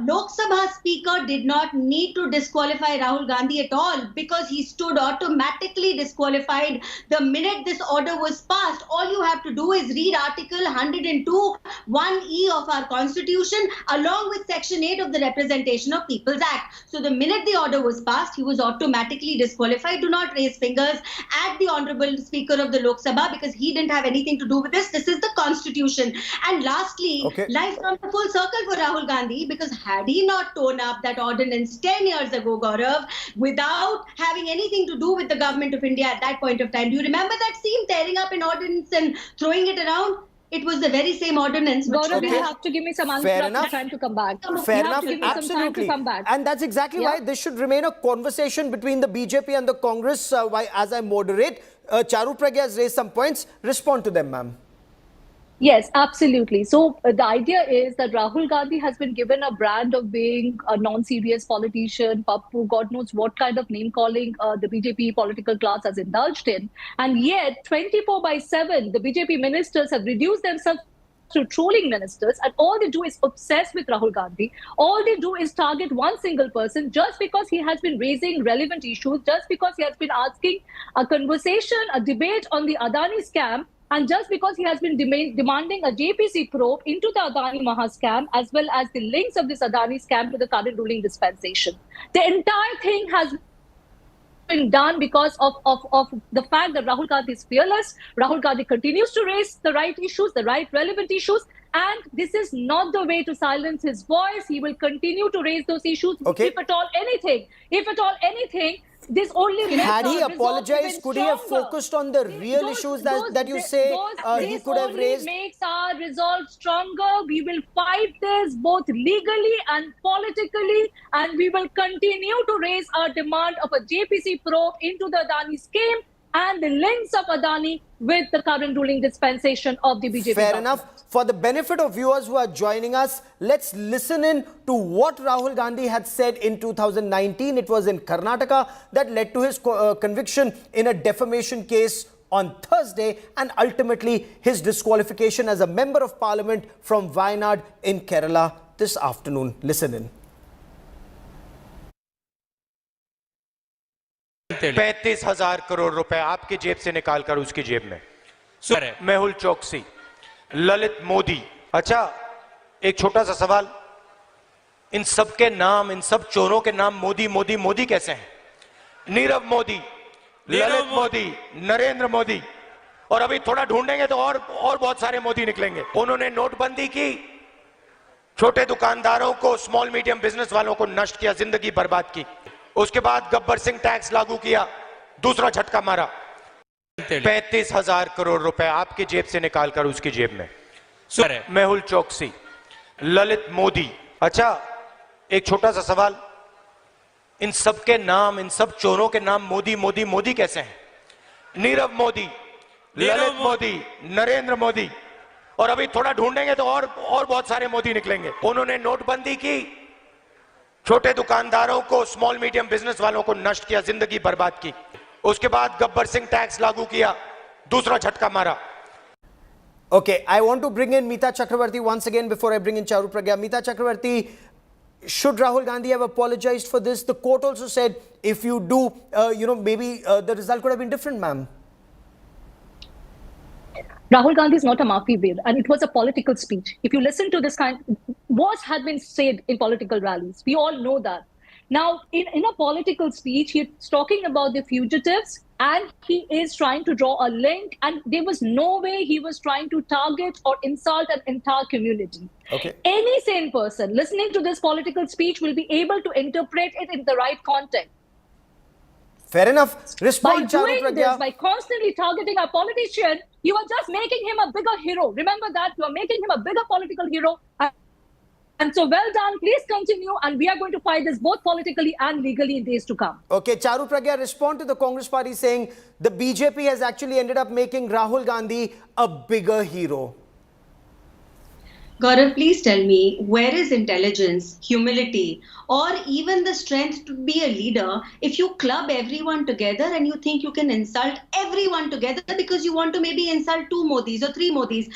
Lok Sabha speaker did not need to disqualify Rahul Gandhi at all because he stood automatically disqualified the minute this order was passed. All you have to do is read Article 102 1E of our Constitution along with Section 8 of the Representation of People's Act. So the minute the order was passed, he was automatically disqualified. Do not raise fingers at the Honorable Speaker of the Lok Sabha because he didn't have anything to do with this. This is the Constitution. And lastly, life comes full circle for Rahul Gandhi because had he not torn up that ordinance 10 years ago, Gaurav, without having anything to do with the government of India at that point of time, do you remember that scene, tearing up an ordinance and throwing it around? It was the very same ordinance. Gaurav, you have to give me some time to come back. Fair you have enough, to give me absolutely. some time to come back. And that's exactly why this should remain a conversation between the BJP and the Congress. Why, as I moderate, Charu Pragya has raised some points. Respond to them, ma'am. Yes, absolutely. So the idea is that Rahul Gandhi has been given a brand of being a non-serious politician, Pappu, God knows what kind of name-calling the BJP political class has indulged in. And yet, 24/7, the BJP ministers have reduced themselves to trolling ministers, and all they do is obsess with Rahul Gandhi. All they do is target one single person just because he has been raising relevant issues, just because he has been asking a conversation, a debate on the Adani scam, and just because he has been demanding a JPC probe into the Adani Maha scam, as well as the links of this Adani scam to the current ruling dispensation. The entire thing has been done because of the fact that Rahul Gandhi is fearless. Rahul Gandhi continues to raise the right issues, the right relevant issues. And this is not the way to silence his voice. He will continue to raise those issues. If at all anything, this only makes had he our resolve apologized, even could he have stronger. focused on the real issues that you say he could have raised? This only makes our resolve stronger. We will fight this both legally and politically, and we will continue to raise our demand of a JPC probe into the Adani scheme and the links of Adani with the current ruling dispensation of the BJP Fair government. enough. For the benefit of viewers who are joining us, let's listen in to what Rahul Gandhi had said in 2019. It was in Karnataka that led to his conviction in a defamation case on Thursday and ultimately his disqualification as a member of parliament from Wayanad in Kerala this afternoon. Listen in. 35,000 crore रुपए आपकी जेब से निकालकर उसकी जेब में, मेहुल चौकसी, ललित मोदी। अच्छा, एक छोटा सा सवाल, इन सब के नाम, इन सब चोरों के नाम मोदी मोदी मोदी कैसे हैं? नीरव मोदी, ललित मोदी, नरेंद्र मोदी, और अभी थोड़ा ढूंढेंगे तो और बहुत सारे मोदी निकलेंगे। उन्होंने नोटबंदी की, छोटे दुकानदारों को, स्मॉल मीडियम बिजनेस वालों को नष्ट किया, जिंदगी बर्बाद की। उसके बाद गब्बर सिंह टैक्स लागू किया, दूसरा झटका मारा। 35,000 करोड़ रुपए आपकी जेब से निकालकर उसकी जेब में, मेहुल चौकसी, ललित मोदी। अच्छा, एक छोटा सा सवाल, इन सब के नाम, इन सब चोरों के नाम मोदी मोदी मोदी कैसे हैं? नीरव मोदी, ललित मोदी, नरेंद्र मोदी, और अभी थोड़ा ढूंढेंगे तो और बहुत सारे मोदी निकलेंगे। उन्होंने नोटबंदी की, छोटे दुकानदारों को, स्मॉल मीडियम बिजनेस वालों को नष्ट किया, जिंदगी बर्बाद की। उसके बाद गब्बर सिंह टैक्स लागू किया, दूसरा झटका मारा। Okay, I want to bring in Meeta Chakravarti once again before I bring in Charu Pragya. Meeta Chakravarti, should Rahul Gandhi have apologized for this? The court also said if you do, maybe the result could have been different, ma'am. Rahul Gandhi is not a Maafi Bir, and it was a political speech. If you listen to this words had been said in political rallies. We all know that. Now, in a political speech, he's talking about the fugitives, and he is trying to draw a link, and there was no way he was trying to target or insult an entire community. Okay. Any sane person listening to this political speech will be able to interpret it in the right context. Fair enough. Respond, By Charu doing Pragya. this, by constantly targeting a politician, you are just making him a bigger hero. Remember that. You are making him a bigger political hero. And so well done. Please continue. And we are going to fight this both politically and legally in days to come. Okay, Charu Pragya, respond to the Congress party saying the BJP has actually ended up making Rahul Gandhi a bigger hero. Gaurav, please tell me, where is intelligence, humility, or even the strength to be a leader if you club everyone together and you think you can insult everyone together because you want to maybe insult 2 Modis or 3 Modis?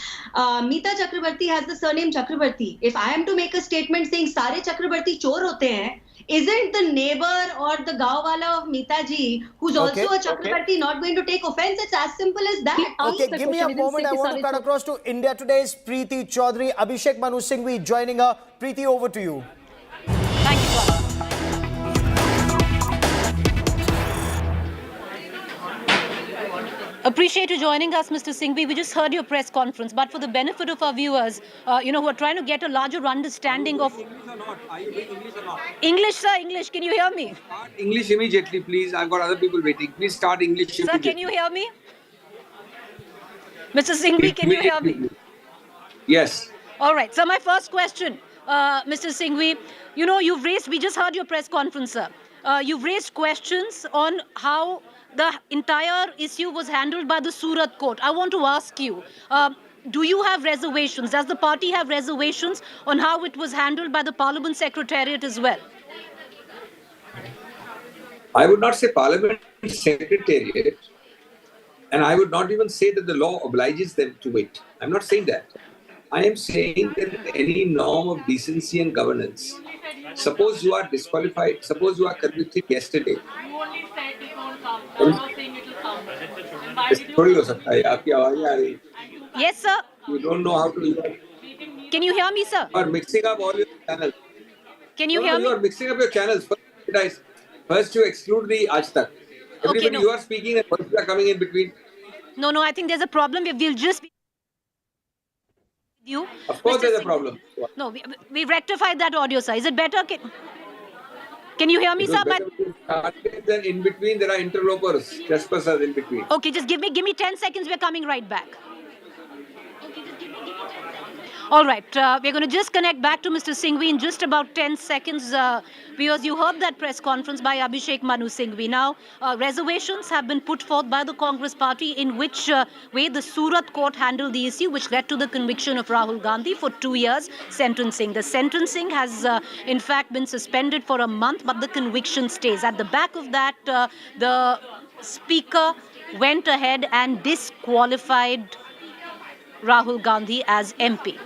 Meeta Chakrabarti has the surname Chakrabarti. If I am to make a statement saying Sare Chakrabarti chor hote hain, isn't the neighbor or the gaonwala of Meeta ji, who's also a Chakrabarti, not going to take offense? It's as simple as that. Okay, give me a moment. I want to cut across to India Today's Preeti Chaudhary. Abhishek Manu Singhvi joining her. Preeti, over to you. Thank you, Gaurav. Appreciate you joining us, Mr. Singhvi. We just heard your press conference, but for the benefit of our viewers, who are trying to get a larger understanding of English, sir, English. Can you hear me? Start English immediately, please. I've got other people waiting. Please start English immediately. Sir, can you hear me? Mr. Singhvi, can you hear me? Yes. All right. So my first question, Mr. Singhvi, we just heard your press conference, sir. You've raised questions on how the entire issue was handled by the Surat court. I want to ask you, do you have reservations? Does the party have reservations on how it was handled by the Parliament Secretariat as well? I would not say Parliament Secretariat, and I would not even say that the law obliges them to wait. I'm not saying that. I am saying that any norm of decency and governance, suppose you are disqualified, suppose you are convicted yesterday. You only said it won't come. I'm not saying it will come. Yes, sir. You don't know how to. Can you hear me, sir? You are mixing up all your channels. Can you hear me? You are mixing up your channels. First you exclude the Aaj Tak. Everybody, you are speaking and voices are coming in between. No, I think there's a problem. We'll just be you. Of course there's a problem. No, we rectified that audio, sir. Is it better? Can you hear me, sir? Then in between there are interlopers, trespassers in between. Okay, just give me 10 seconds. We're coming right back. All right, we're going to just connect back to Mr. Singhvi in just about 10 seconds. Because you heard that press conference by Abhishek Manu Singhvi. Now, reservations have been put forth by the Congress party in which way the Surat court handled the issue, which led to the conviction of Rahul Gandhi for 2 years sentencing. The sentencing has, in fact, been suspended for a month, but the conviction stays. At the back of that, the Speaker went ahead and disqualified Rahul Gandhi as MP.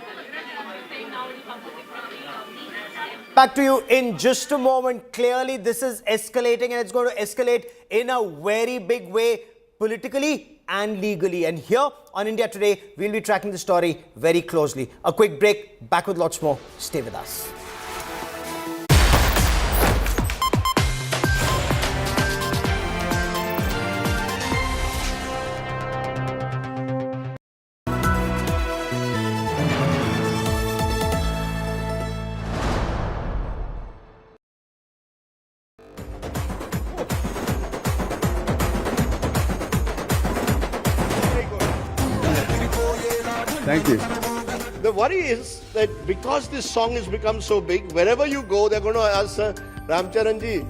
Back to you in just a moment. Clearly, this is escalating and it's going to escalate in a very big way, politically and legally. And here on India Today, we'll be tracking the story very closely. A quick break, back with lots more. Stay with us. Thank you. The worry is that because this song has become so big, wherever you go, they're going to ask Ramcharan ji,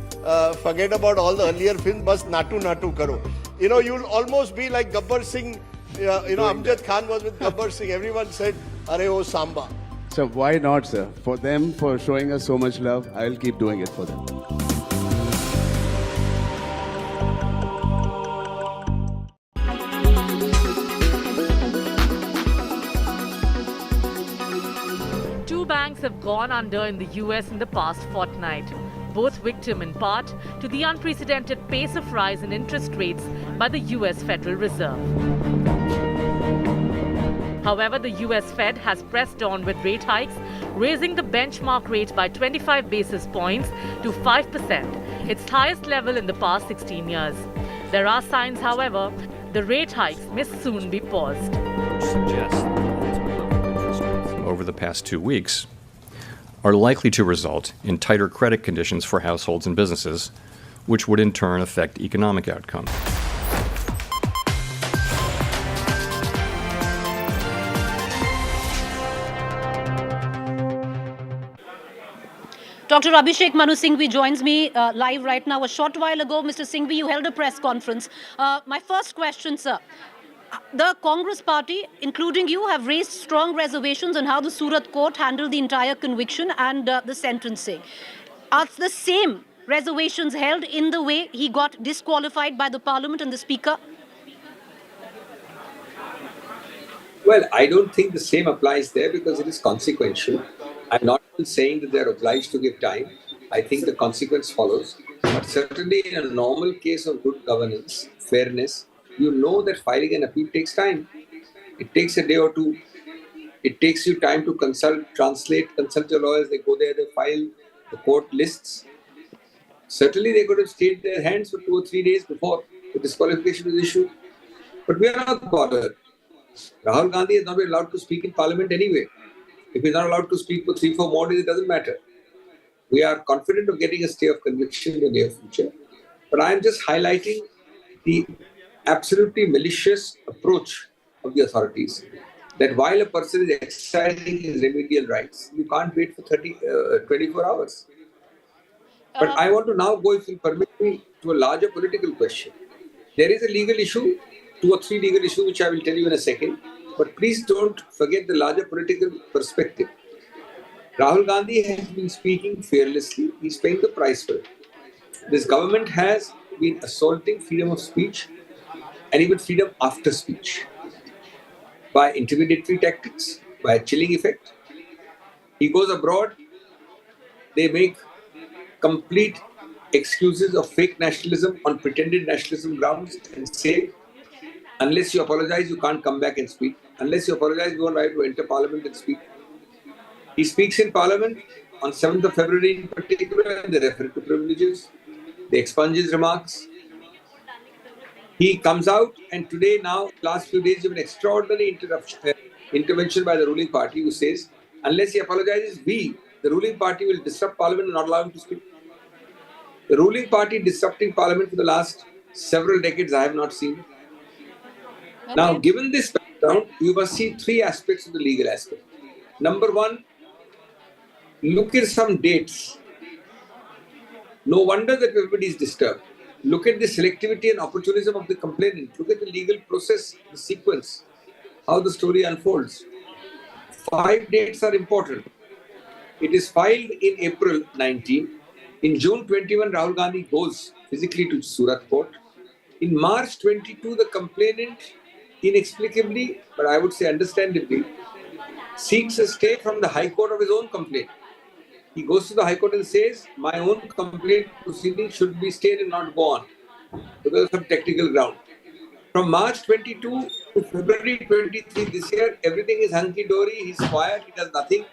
forget about all the earlier films, bas Natu Natu karo. You'll almost be like Gabbar Singh. Amjad Khan was with Gabbar Singh. Everyone said, "Arey oh Samba." So why not, sir? For them, for showing us so much love, I'll keep doing it for them. Banks have gone under in the US in the past fortnight, both victim in part to the unprecedented pace of rise in interest rates by the US Federal Reserve. However, the US Fed has pressed on with rate hikes, raising the benchmark rate by 25 basis points to 5%, its highest level in the past 16 years. There are signs, however, the rate hikes may soon be paused. Over the past 2 weeks are likely to result in tighter credit conditions for households and businesses, which would in turn affect economic outcomes. Dr. Abhishek Manu Singhvi joins me live right now. A short while ago, Mr. Singhvi, you held a press conference. My first question, sir. the Congress party, including you, have raised strong reservations on how the Surat court handled the entire conviction and the sentencing. Are the same reservations held in the way he got disqualified by the Parliament and the Speaker? Well, I don't think the same applies there because it is consequential. I'm not even saying that they're obliged to give time. I think the consequence follows. But certainly in a normal case of good governance, fairness, you know that filing an appeal takes time. It takes a day or two. It takes you time to consult, translate, consult your lawyers. They go there, they file, the court lists. Certainly they could have stayed their hands for 2 or 3 days before the disqualification was issued. But we are not bothered. Rahul Gandhi has not been allowed to speak in Parliament anyway. If he's not allowed to speak for 3-4 more days, it doesn't matter. We are confident of getting a stay of conviction in the near future. But I am just highlighting the absolutely malicious approach of the authorities. That while a person is exercising his remedial rights, you can't wait for 24 hours. But I want to now go, if you permit me, to a larger political question. There is a legal issue, 2 or 3 legal issues, which I will tell you in a second. But please don't forget the larger political perspective. Rahul Gandhi has been speaking fearlessly. He's paying the price for it. This government has been assaulting freedom of speech and even freedom after speech by intimidatory tactics, by a chilling effect. He goes abroad, they make complete excuses of fake nationalism on pretended nationalism grounds and say, unless you apologize, you can't come back and speak. Unless you apologize, you won't be able to enter Parliament and speak. He speaks in Parliament on 7th of February in particular, and they refer to privileges. They expunge his remarks. He comes out, and today, now, last few days, of an extraordinary intervention by the ruling party who says, unless he apologizes, we, the ruling party, will disrupt Parliament and not allow him to speak. The ruling party disrupting Parliament for the last several decades, I have not seen. Okay. Now, given this background, you must see 3 aspects of the legal aspect. Number 1, look at some dates. No wonder that everybody is disturbed. Look at the selectivity and opportunism of the complainant. Look at the legal process, the sequence, how the story unfolds. 5 dates are important. It is filed in April 19. In June 21, Rahul Gandhi goes physically to Surat court. In March 22, the complainant inexplicably, but I would say understandably, seeks a stay from the High Court of his own complaint. He goes to the High Court and says, my own complaint proceeding should be stayed and not go on because of some technical ground. From March 22 to February 23 this year, everything is hunky-dory, he's quiet, he does nothing.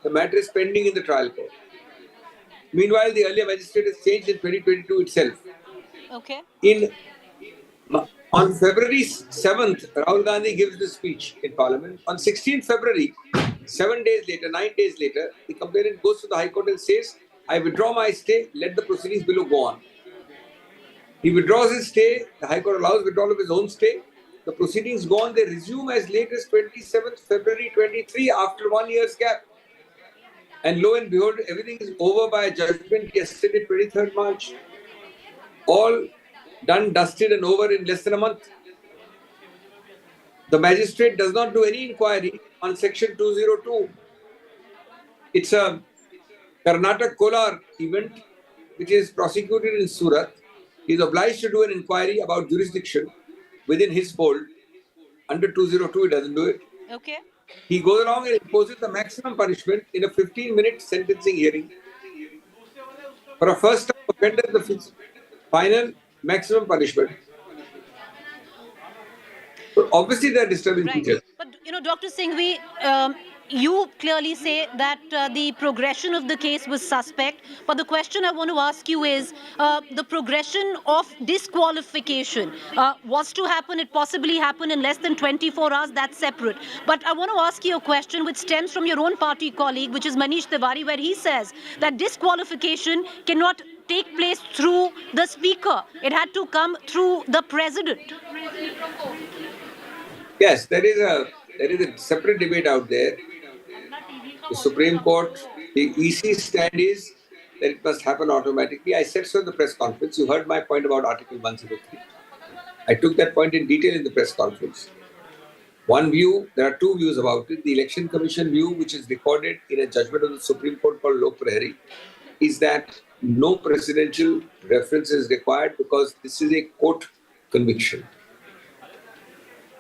The matter is pending in the trial court. Meanwhile, the earlier magistrate has changed in 2022 itself. Okay. On February 7th, Rahul Gandhi gives the speech in Parliament. On 16th February, 9 days later, the complainant goes to the High Court and says, I withdraw my stay, let the proceedings below go on. He withdraws his stay, the High Court allows withdrawal of his own stay. The proceedings go on, they resume as late as 27th February 23 after 1 year's gap. And lo and behold, everything is over by a judgment yesterday, 23rd March. All done, dusted and over in less than a month. The magistrate does not do any inquiry on section 202. It's a Karnataka Kolar event which is prosecuted in Surat. He is obliged to do an inquiry about jurisdiction within his fold. Under 202, he doesn't do it. Okay. He goes along and imposes the maximum punishment in a 15-minute sentencing hearing. For a first-time offender, the final maximum punishment. So obviously, there are disturbing features. But, Dr. Singhvi, you clearly say that the progression of the case was suspect. But the question I want to ask you is, the progression of disqualification was to happen. It possibly happened in less than 24 hours. That's separate. But I want to ask you a question which stems from your own party colleague, which is Manish Tiwari, where he says that disqualification cannot take place through the speaker. It had to come through the president. Yes, there is a separate debate out there. The Supreme Court, the EC stand is that it must happen automatically. I said so in the press conference. You heard my point about Article 103. I took that point in detail in the press conference. One view, there are two views about it. The Election Commission view, which is recorded in a judgment of the Supreme Court called Lok Prahari, is that no presidential reference is required because this is a court conviction.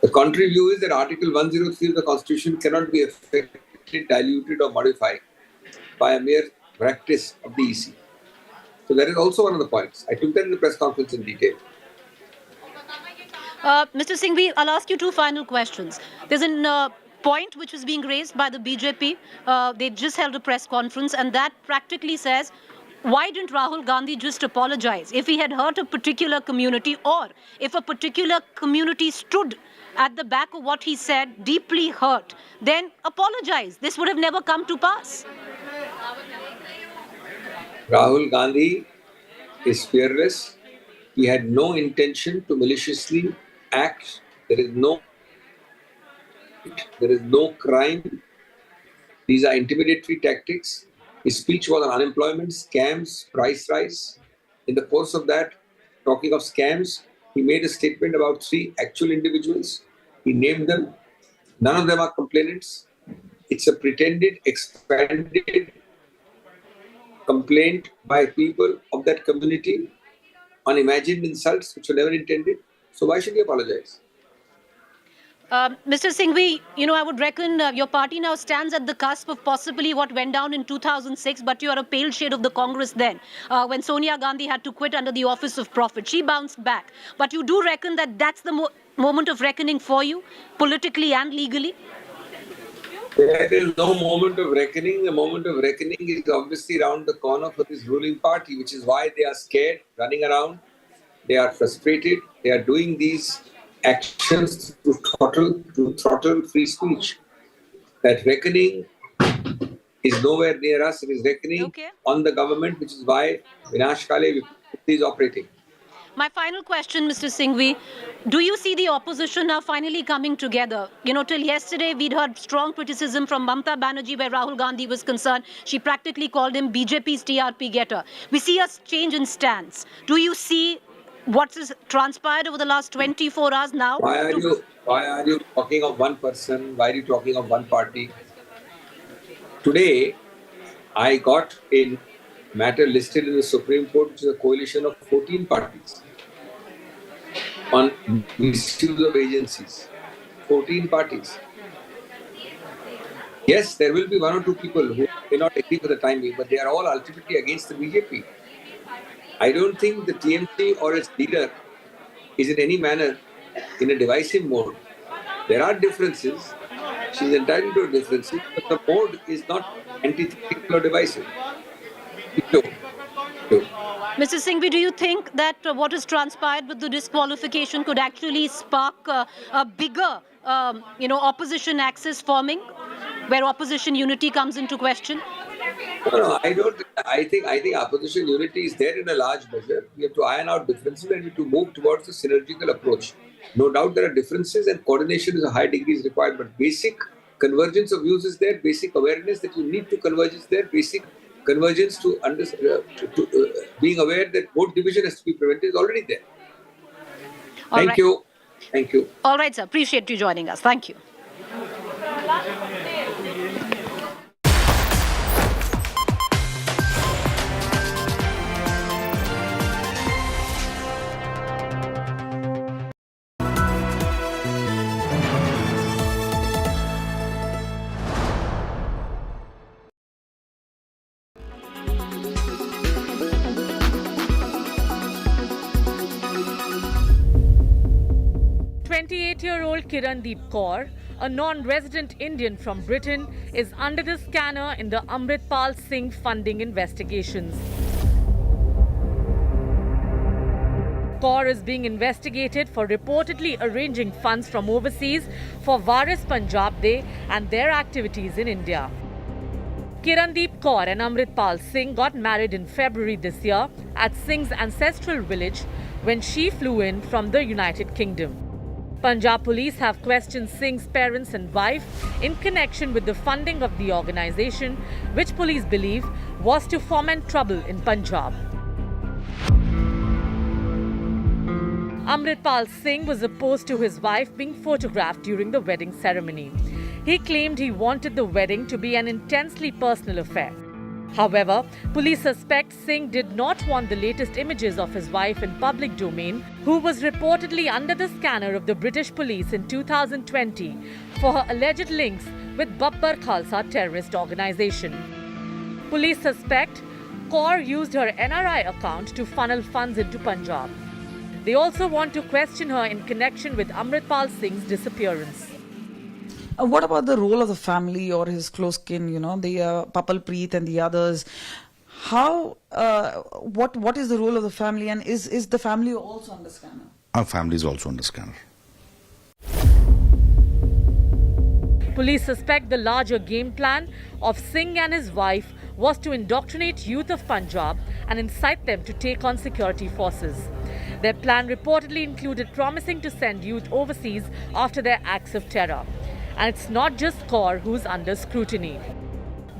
The contrary view is that Article 103 of the Constitution cannot be affected, diluted or modified by a mere practice of the EC. So that is also one of the points. I took that in the press conference in detail. Mr. Singhvi, I'll ask you two final questions. There's a point which is being raised by the BJP. They just held a press conference, and that practically says, why didn't Rahul Gandhi just apologize? If he had hurt a particular community, or if a particular community stood at the back of what he said, deeply hurt, then apologize. This would have never come to pass. Rahul Gandhi is fearless. He had no intention to maliciously act. There is no crime. These are intimidatory tactics. His speech was on unemployment, scams, price rise. In the course of that, talking of scams, he made a statement about 3 actual individuals. He named them. None of them are complainants. It's a pretended, expanded complaint by people of that community on imagined insults which were never intended. So why should he apologize? Mr. Singhvi, I would reckon your party now stands at the cusp of possibly what went down in 2006, but you are a pale shade of the Congress then, when Sonia Gandhi had to quit under the office of prophet. She bounced back. But you do reckon that that's the moment of reckoning for you, politically and legally? There is no moment of reckoning. The moment of reckoning is obviously around the corner for this ruling party, which is why they are scared, running around. They are frustrated. They are doing these actions to throttle free speech. That reckoning is nowhere near us. It is reckoning on the government, which is why Vinash Kale is operating. My final question, Mr. Singhvi, do you see the opposition now finally coming together? Till yesterday, we'd heard strong criticism from Mamata Banerjee where Rahul Gandhi was concerned. She practically called him BJP's TRP getter. We see a change in stance. Do you see what has transpired over the last 24 hours now? Why are you talking of one person? Why are you talking of one party? Today, I got a matter listed in the Supreme Court, which is a coalition of 14 parties on misuse of agencies. 14 parties. Yes, there will be 1 or 2 people who may not agree for the time being, but they are all ultimately against the BJP. I don't think the TMC or its leader is in any manner in a divisive mode. There are differences. She is entitled to differences, but the mode is not antithetical or divisive. No. Mr. Singhvi, do you think that what has transpired with the disqualification could actually spark a bigger, opposition axis forming, where opposition unity comes into question? No, I don't. I think opposition unity is there in a large measure. We have to iron out differences and we have to move towards a synergical approach. No doubt there are differences and coordination is a high degree is required, but basic convergence of views is there, basic awareness that you need to converge is there, basic convergence to being aware that vote division has to be prevented is already there. Thank you. Thank you. All right, sir. Appreciate you joining us. Thank you. Year-old Kirandeep Kaur, a non-resident Indian from Britain, is under the scanner in the Amritpal Singh funding investigations. Kaur is being investigated for reportedly arranging funds from overseas for Waris Punjab Day and their activities in India. Kirandeep Kaur and Amritpal Singh got married in February this year at Singh's ancestral village when she flew in from the United Kingdom. Punjab police have questioned Singh's parents and wife in connection with the funding of the organisation, which police believe was to foment trouble in Punjab. Amritpal Singh was opposed to his wife being photographed during the wedding ceremony. He claimed he wanted the wedding to be an intensely personal affair. However, police suspect Singh did not want the latest images of his wife in public domain, who was reportedly under the scanner of the British police in 2020 for her alleged links with Babbar Khalsa terrorist organisation. Police suspect Kaur used her NRI account to funnel funds into Punjab. They also want to question her in connection with Amritpal Singh's disappearance. What about the role of the family or his close kin, the Papal Preet and the others? What is the role of the family, and is the family also under scanner? Our family is also under scanner. Police suspect the larger game plan of Singh and his wife was to indoctrinate youth of Punjab and incite them to take on security forces. Their plan reportedly included promising to send youth overseas after their acts of terror. And it's not just Kaur who's under scrutiny.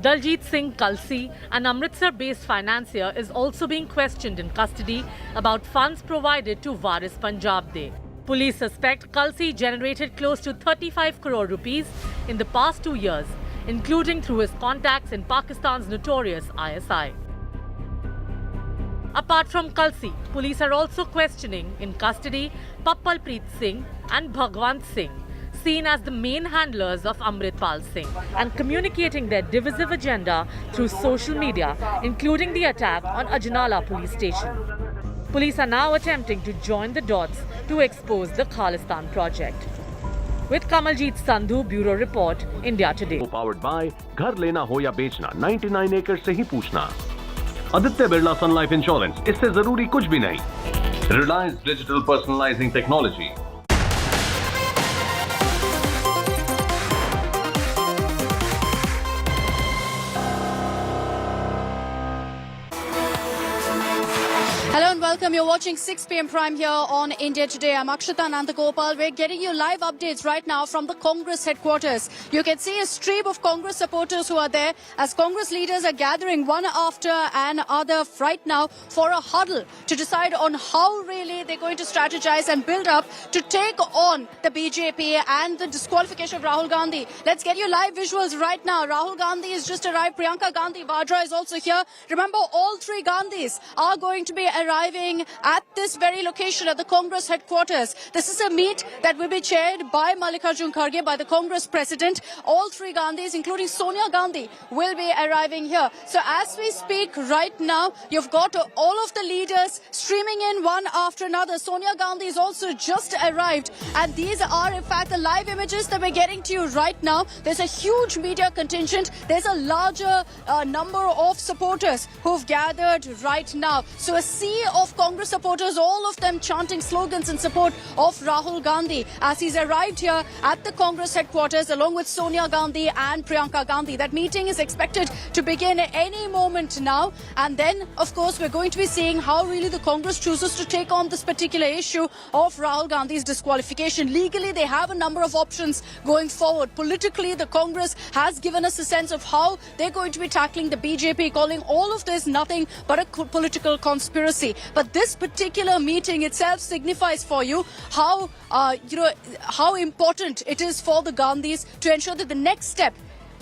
Daljit Singh Kalsi, an Amritsar-based financier, is also being questioned in custody about funds provided to Waris Punjab De. Police suspect Kalsi generated close to 35 crore rupees in the past 2 years, including through his contacts in Pakistan's notorious ISI. Apart from Kalsi, police are also questioning in custody Papal Preet Singh and Bhagwant Singh, seen as the main handlers of Amritpal Singh, and communicating their divisive agenda through social media, including the attack on Ajnala police station. Police are now attempting to join the dots to expose the Khalistan project. With Kamaljeet Sandhu, Bureau Report, India Today. Powered by घर लेना हो या बेचना 99 एकड़ से ही पूछना. आदित्य बिरला सन life insurance, इससे जरूरी कुछ भी नहीं. Reliance Digital Personalizing Technology. Hello and welcome. You're watching 6 p.m. Prime here on India Today. I'm Akshita Nandagopal. We're getting you live updates right now from the Congress headquarters. You can see a stream of Congress supporters who are there as Congress leaders are gathering one after another right now for a huddle to decide on how really they're going to strategize and build up to take on the BJP and the disqualification of Rahul Gandhi. Let's get you live visuals right now. Rahul Gandhi has just arrived. Priyanka Gandhi Vadra is also here. Remember, all three Gandhis are going to be arriving at this very location at the Congress headquarters. This is a meet that will be chaired by Mallikarjun Kharge, by the Congress president. All three Gandhis, including Sonia Gandhi, will be arriving here. So as we speak right now, you've got all of the leaders streaming in one after another. Sonia Gandhi has also just arrived, and these are in fact the live images that we're getting to you right now. There's a huge media contingent. There's a larger number of supporters who've gathered right now. So a sea of Congress supporters, all of them chanting slogans in support of Rahul Gandhi as he's arrived here at the Congress headquarters along with Sonia Gandhi and Priyanka Gandhi. That meeting is expected to begin at any moment now, and then of course we're going to be seeing how really the Congress chooses to take on this particular issue of Rahul Gandhi's disqualification. Legally they have a number of options going forward. Politically the Congress has given us a sense of how they're going to be tackling the BJP, calling all of this nothing but a political conspiracy. But this particular meeting itself signifies for you how how important it is for the Gandhis to ensure that the next step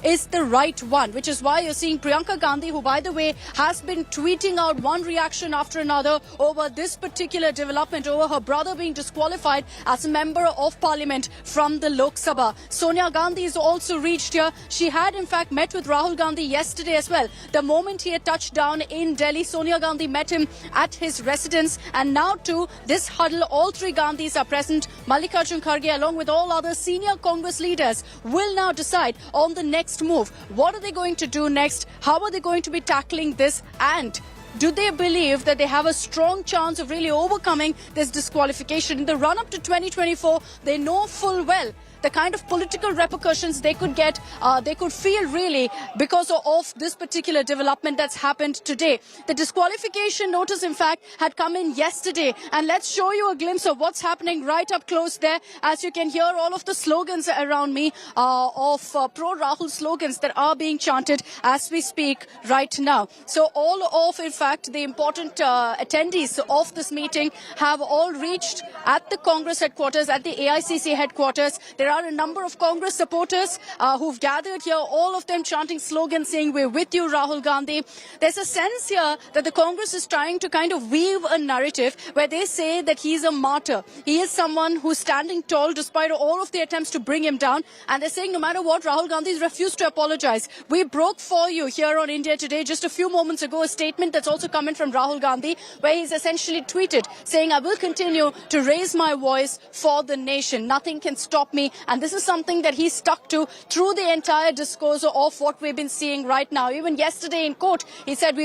is the right one, which is why you're seeing Priyanka Gandhi, who by the way has been tweeting out one reaction after another over this particular development, over her brother being disqualified as a member of parliament from the Lok Sabha. Sonia Gandhi has also reached here. She had in fact met with Rahul Gandhi yesterday as well. The moment he had touched down in Delhi, Sonia Gandhi met him at his residence, and now too this huddle, all three Gandhis are present. Mallikarjun Kharge along with all other senior Congress leaders will now decide on the next move. What are they going to do next? How are they going to be tackling this? And do they believe that they have a strong chance of really overcoming this disqualification? In the run-up to 2024, they know full well the kind of political repercussions they could get, they could feel really because of this particular development that's happened today. The disqualification notice, in fact, had come in yesterday. And let's show you a glimpse of what's happening right up close there. As you can hear all of the slogans around me of pro-Rahul slogans that are being chanted as we speak right now. So all of, in fact, the important attendees of this meeting have all reached at the Congress headquarters, at the AICC headquarters. There are a number of Congress supporters who've gathered here, all of them chanting slogans saying, "We're with you, Rahul Gandhi." There's a sense here that the Congress is trying to kind of weave a narrative where they say that he's a martyr. He is someone who's standing tall despite all of the attempts to bring him down. And they're saying no matter what, Rahul Gandhi's refused to apologize. We broke for you here on India Today just a few moments ago a statement that's also come in from Rahul Gandhi, where he's essentially tweeted saying, "I will continue to raise my voice for the nation. Nothing can stop me." And this is something that he stuck to through the entire discourse of what we've been seeing right now. Even yesterday in court, he said,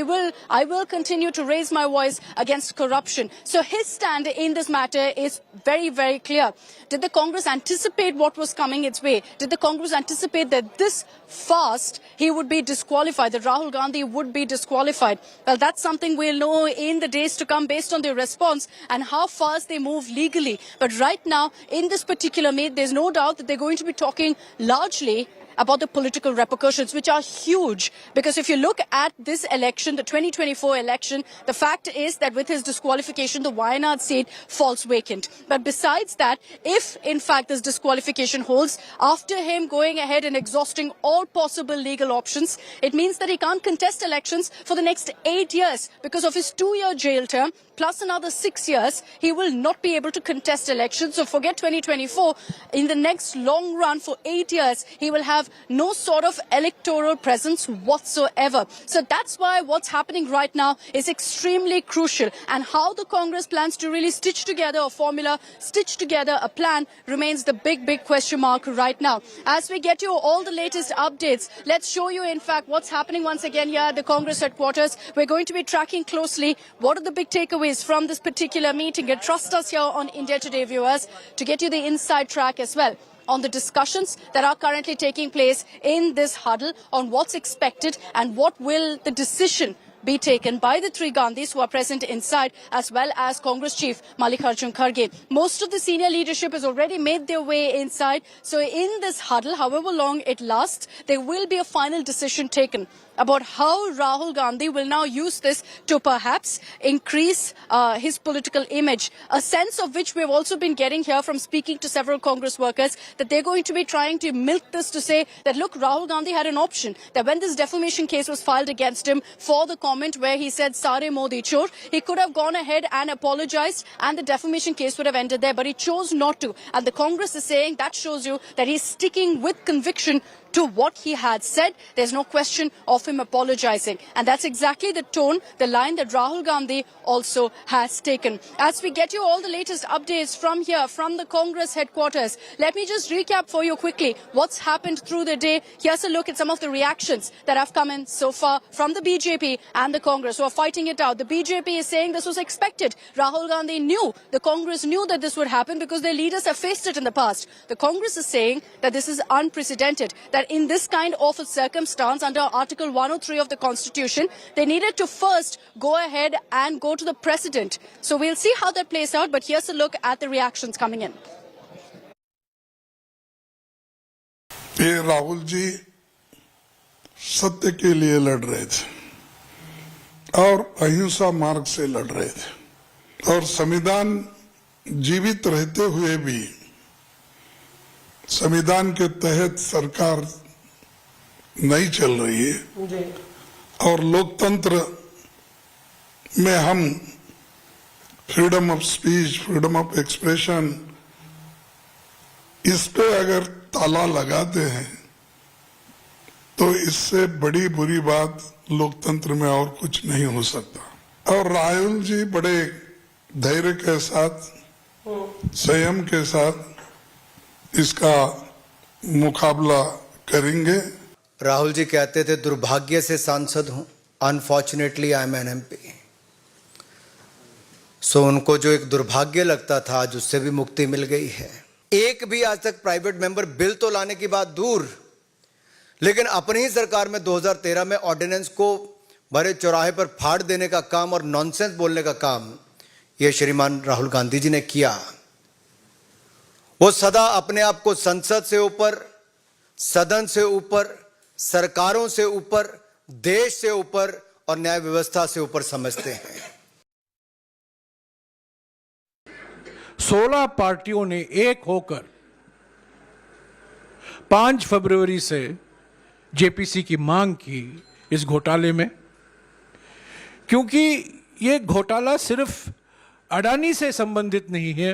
I will continue to raise my voice against corruption. So his stand in this matter is very, very clear. Did the Congress anticipate what was coming its way? Did the Congress anticipate that this fast he would be disqualified, that Rahul Gandhi would be disqualified? Well, that's something we'll know in the days to come based on their response and how fast they move legally. But right now, in this particular meet, there's no doubt that they're going to be talking largely about the political repercussions, which are huge. Because if you look at this election, the 2024 election, the fact is that with his disqualification, the Wayanad seat falls vacant. But besides that, if in fact this disqualification holds, after him going ahead and exhausting all possible legal options, it means that he can't contest elections for the next 8 years because of his 2-year jail term, plus another 6 years, he will not be able to contest elections. So forget 2024. In the next long run for 8 years, he will have no sort of electoral presence whatsoever. So that's why what's happening right now is extremely crucial. And how the Congress plans to really stitch together a formula, stitch together a plan remains the big, big question mark right now. As we get you all the latest updates, let's show you in fact what's happening once again here at the Congress headquarters. We're going to be tracking closely what are the big takeaways from this particular meeting. And trust us here on India Today, viewers, to get you the inside track as well on the discussions that are currently taking place in this huddle, on what's expected and what will the decision be taken by the three Gandhis who are present inside, as well as Congress Chief Mallikarjun Kharge. Most of the senior leadership has already made their way inside. So in this huddle, however long it lasts, there will be a final decision taken about how Rahul Gandhi will now use this to perhaps increase his political image. A sense of which we've also been getting here from speaking to several Congress workers, that they're going to be trying to milk this to say that, look, Rahul Gandhi had an option, that when this defamation case was filed against him for the comment where he said, "Sare Modi chor," he could have gone ahead and apologized and the defamation case would have ended there, but he chose not to. And the Congress is saying that shows you that he's sticking with conviction to what he had said. There's no question of him apologizing. And that's exactly the tone, the line that Rahul Gandhi also has taken. As we get you all the latest updates from here, from the Congress headquarters, let me just recap for you quickly what's happened through the day. Here's a look at some of the reactions that have come in so far from the BJP and the Congress who are fighting it out. The BJP is saying this was expected. Rahul Gandhi knew, the Congress knew that this would happen because their leaders have faced it in the past. The Congress is saying that this is unprecedented, that in this kind of a circumstance under Article 103 of the Constitution, they needed to first go ahead and go to the President. So we'll see how that plays out, but here's a look at the reactions coming in. ये राहुल जी सत्य के लिए लड़ रहे थे और अहिंसा मार्ग से लड़ रहे थे और संविधान जीवित रहते हुए भी संविधान के तहत सरकार नहीं चल रही है और लोकतंत्र में हम freedom of speech, freedom of expression, इस पे अगर ताला लगाते हैं तो इससे बड़ी बुरी बात लोकतंत्र में और कुछ नहीं हो सकता। और राहुल जी बड़े धैर्य के साथ, संयम के साथ इसका मुकाबला करेंगे। राहुल जी कहते थे दुर्भाग्य से सांसद हूं, unfortunately I am an MP. So उनको जो एक दुर्भाग्य लगता था आज उससे भी मुक्ति मिल गई है। एक भी आज तक प्राइवेट मेंबर बिल तो लाने की बात दूर, लेकिन अपनी ही सरकार में 2013 में ऑर्डिनेंस को भरे चौराहे पर फाड़ देने का काम और नॉनसेंस बोलने का काम ये श्रीमान राहुल गांधी जी ने किया। वो सदा अपने आप को संसद से ऊपर, सदन से ऊपर, सरकारों से ऊपर, देश से ऊपर और न्याय व्यवस्था से ऊपर समझते हैं। 16 पार्टियों ने एक होकर 5 फरवरी से जेपीसी की मांग की इस घोटाले में, क्योंकि ये घोटाला सिर्फ अडानी से संबंधित नहीं है,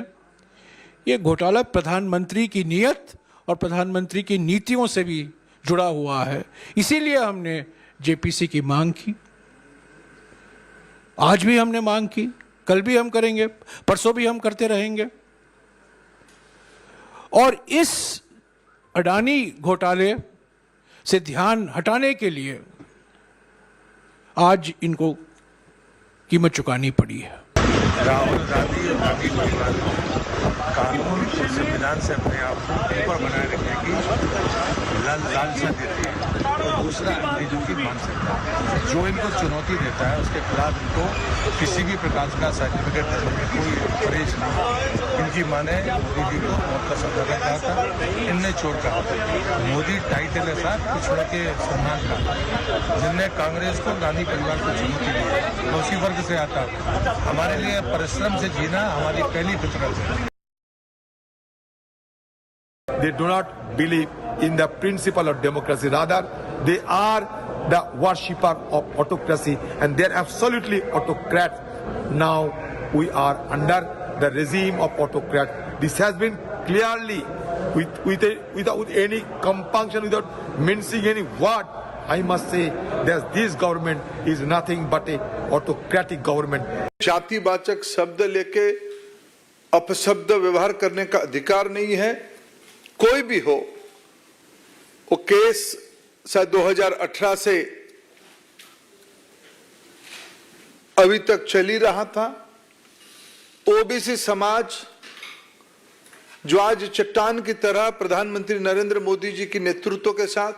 ये घोटाला प्रधानमंत्री की नीयत और प्रधानमंत्री की नीतियों से भी जुड़ा हुआ है। इसीलिए हमने जेपीसी की मांग की। आज भी हमने मांग की, कल भी हम करेंगे, परसों भी हम करते रहेंगे। और इस अडानी घोटाले से ध्यान हटाने के लिए आज इनको कीमत चुकानी पड़ी है। राहुल गांधी और गांधी परिवार कानून और संविधान से अपने आप को ऊपर बनाए रखने की लालसा देती है और दूसरा अंग्रेजों की मानसिकता जो इनको चुनौती देता है उसके खिलाफ इनको किसी भी प्रकार का सर्टिफिकेट देने में कोई परहेज नहीं। इनकी माने मोदी जी को मौत का सौदागर कहा था, इनने चोर कहा था। मोदी टाइटल है साहब पिछड़ों के सम्मान का, जिनने कांग्रेस को गांधी परिवार को चुनौती दी है उसी वर्ग से आता। हमारे लिए परिश्रम से जीना हमारी पहली फितरत है। They do not believe in the principle of democracy. Rather, they are the worshipper of autocracy, and they are absolutely autocrats. Now we are under the regime of autocrat. This has been clearly, without any compunction, without mincing any word, I must say that this government is nothing but a autocratic government. जातिवाचक शब्द लेके अपशब्द व्यवहार करने का अधिकार नहीं है। कोई भी हो, वो केस शायद 2018 से अभी तक चल ही रहा था। ओबीसी समाज जो आज चट्टान की तरह प्रधानमंत्री नरेंद्र मोदी जी के नेतृत्व के साथ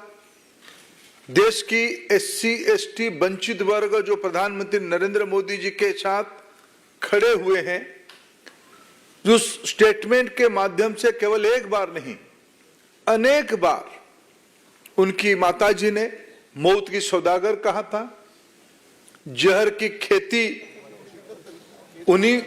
देश की एससी एसटी वंचित वर्ग जो प्रधानमंत्री नरेंद्र मोदी जी के साथ खड़े हुए हैं, जो स्टेटमेंट के माध्यम से केवल एक बार नहीं अनेक बार उनकी माताजी ने मौत की सौदागर कहा था, जहर की खेती उन्हीं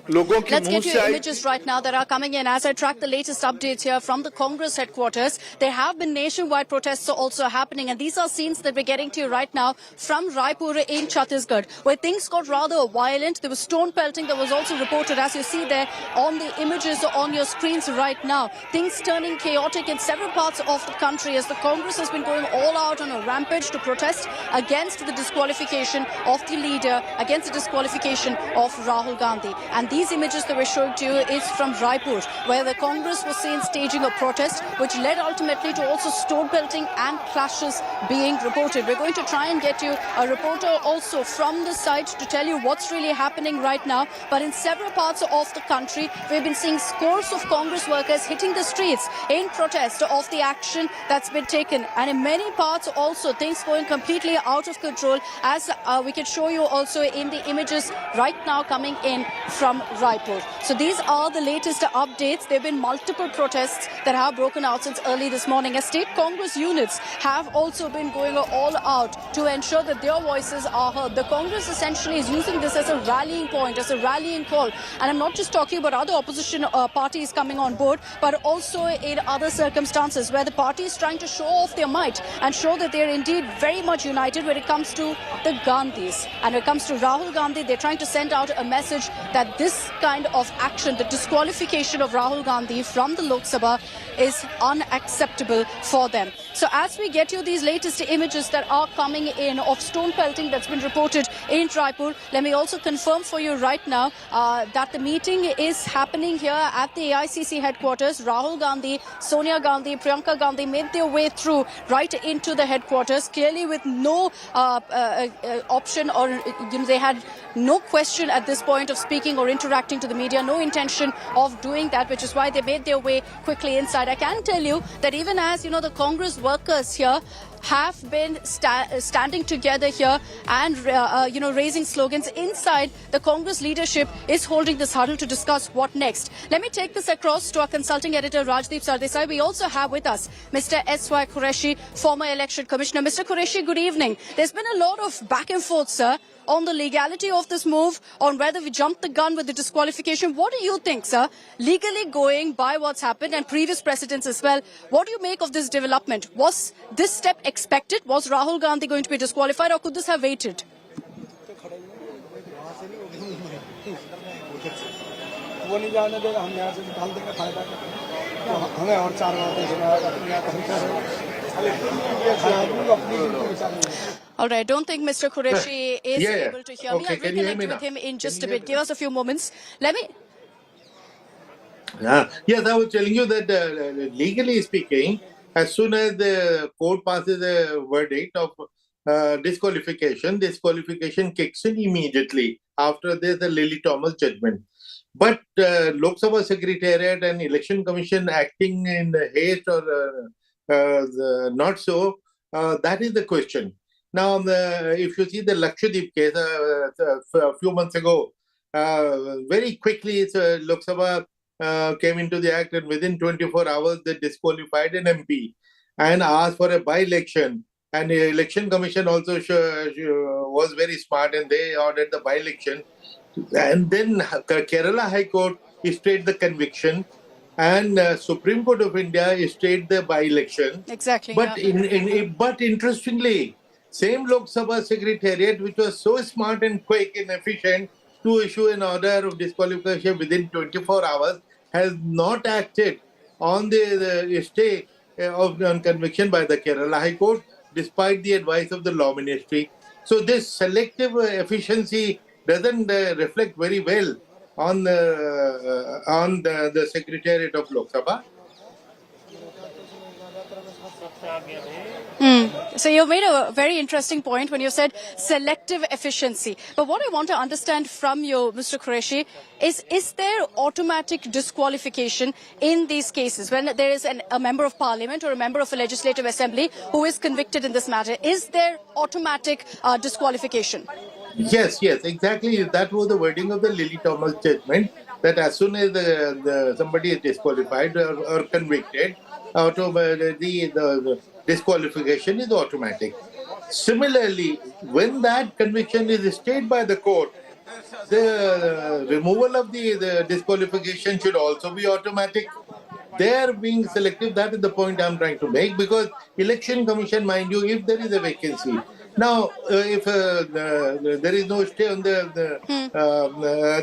लोगों की Let's मुंह get से you I. images right now that are coming in as I track the latest updates here from the Congress headquarters. There have been nationwide protests also happening, and these are scenes that we're getting to you right now from Raipur in Chhattisgarh, where things got rather violent. There was stone pelting that was also reported, as you see there on the images on your screens right now. Things turning chaotic in several parts of the country as the Congress has been going all out on a rampage to protest against the disqualification of the leader, against the disqualification of Rahul Gandhi. And these images that we're showing to you is from Raipur, where the Congress was seen staging a protest, which led ultimately to also stone pelting and clashes being reported. We're going to try and get you a reporter also from the site to tell you what's really happening right now. But in several parts of the country, we've been seeing scores of Congress workers hitting the streets in protest of the action that's been taken. And in many parts also, things going completely out of control, as we can show you also in the images right now coming in from Raipur. So these are the latest updates. There have been multiple protests that have broken out since early this morning, as state Congress units have also been going all out to ensure that their voices are heard. The Congress essentially is using this as a rallying point, as a rallying call. And I'm not just talking about other opposition parties coming on board, but also in other circumstances where the party is trying to show off their might and show that they're indeed very much united when it comes to the Gandhis. And when it comes to Rahul Gandhi, they're trying to send out a message that this kind of action, the disqualification of Rahul Gandhi from the Lok Sabha, is unacceptable for them. So as we get you these latest images that are coming in of stone pelting that's been reported in Raipur, let me also confirm for you right now that the meeting is happening here at the AICC headquarters. Rahul Gandhi, Sonia Gandhi, Priyanka Gandhi made their way through right into the headquarters, clearly with no option, or they had no question at this point of speaking or interacting interacting to the media, no intention of doing that, which is why they made their way quickly inside. I can tell you that even as, the Congress workers here have been standing together here and, raising slogans inside, the Congress leadership is holding this huddle to discuss what next. Let me take this across to our consulting editor, Rajdeep Sardesai. We also have with us Mr. S.Y. Qureshi, former election commissioner. Mr. Qureshi, good evening. There's been a lot of back and forth, sir, on the legality of this move, on whether we jumped the gun with the disqualification. What do you think, sir? Legally going by what's happened and previous precedents as well, what do you make of this development? Was this step expected? Was Rahul Gandhi going to be disqualified, or could this have waited? All right, I don't think Mr. Qureshi is able to hear me. I'll reconnect with him in just a bit. Give us a few moments. Let me... Yes, I was telling you that legally speaking, as soon as the court passes a verdict of disqualification kicks in immediately after there's a Lily Thomas judgment. But Lok Sabha Secretariat and Election Commission acting in haste or not so, that is the question. Now, if you see the Lakshadweep case a few months ago, very quickly Lok Sabha came into the act, and within 24 hours they disqualified an MP and asked for a by-election. And the Election Commission also was very smart, and they ordered the by-election. And then Kerala High Court stayed the conviction, and Supreme Court of India stayed the by-election. Exactly. But but interestingly, same Lok Sabha Secretariat, which was so smart and quick and efficient to issue an order of disqualification within 24 hours, has not acted on the stay on conviction by the Kerala High Court, despite the advice of the Law Ministry. So this selective efficiency doesn't reflect very well on the Secretariat of Lok Sabha. So you made a very interesting point when you said selective efficiency. But what I want to understand from you, Mr. Qureshi, is there automatic disqualification in these cases when there is a member of parliament or a member of a legislative assembly who is convicted in this matter? Is there automatic disqualification? Yes, exactly. That was the wording of the Lily Thomas judgment, that as soon as somebody is disqualified or convicted, the disqualification is automatic. Similarly, when that conviction is stayed by the court, the removal of the disqualification should also be automatic. They are being selective. That is the point I'm trying to make, because Election Commission, mind you, if there is a vacancy. Now, if there is no stay on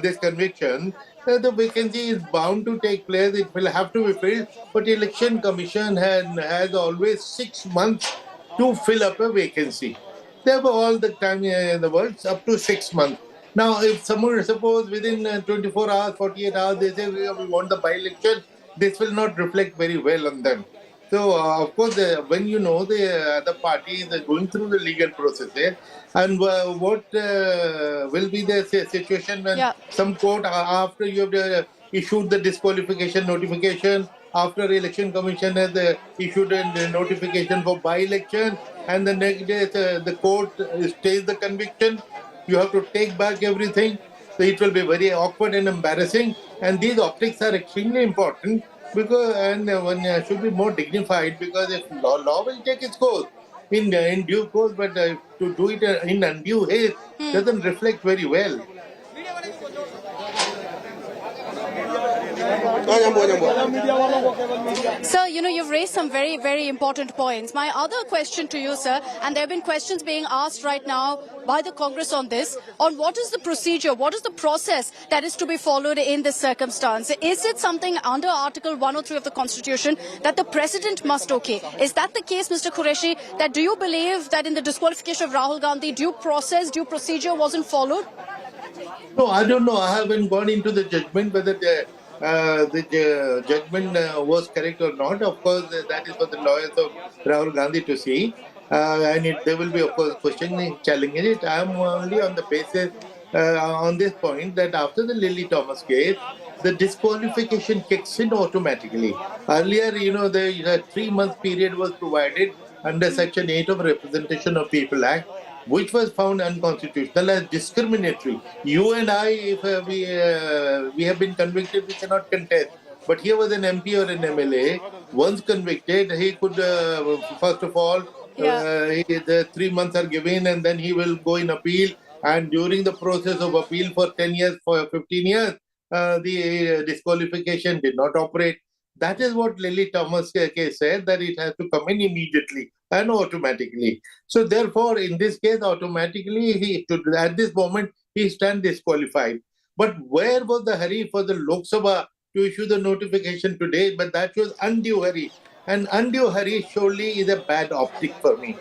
this conviction, the vacancy is bound to take place. It will have to be filled. But Election Commission has always 6 months to fill up a vacancy. They have all the time in the world, up to 6 months. Now, if someone, suppose within 24 hours, 48 hours, they say we want the by-election, this will not reflect very well on them. So, of course, when you know the other party is going through the legal process, and what will be the situation when some court, after you have issued the disqualification notification, after Election Commission has issued a notification for by-election, and the next day the court stays the conviction, you have to take back everything. So it will be very awkward and embarrassing, and these optics are extremely important, because one should be more dignified, because if law will take its course in due course, but to do it in undue haste doesn't reflect very well. Sir, you've raised some very, very important points. My other question to you, sir, and there have been questions being asked right now by the Congress on this, on what is the procedure, what is the process that is to be followed in this circumstance? Is it something under Article 103 of the Constitution that the President must okay? Is that the case, Mr. Qureshi, that do you believe that in the disqualification of Rahul Gandhi, due procedure wasn't followed? No, I don't know. I haven't gone into the judgment whether the judgment was correct or not. Of course, that is for the lawyers of Rahul Gandhi to see. And they will be, of course, questioning, challenging it. I am only on the basis on this point that after the Lily Thomas case, the disqualification kicks in automatically. Earlier, the 3-month period was provided under Section 8 of Representation of People Act, which was found unconstitutional as discriminatory. You and I, if we have been convicted, we cannot contest. But here was an MP or an MLA, once convicted, he could, first of all, the 3 months are given and then he will go in appeal. And during the process of appeal for 10 years, for 15 years, the disqualification did not operate. That is what Lily Thomas case said, that it has to come in immediately and automatically. So therefore, in this case, automatically, at this moment, he stands disqualified. But where was the hurry for the Lok Sabha to issue the notification today? But that was undue hurry. And undue hurry surely is a bad optic for me.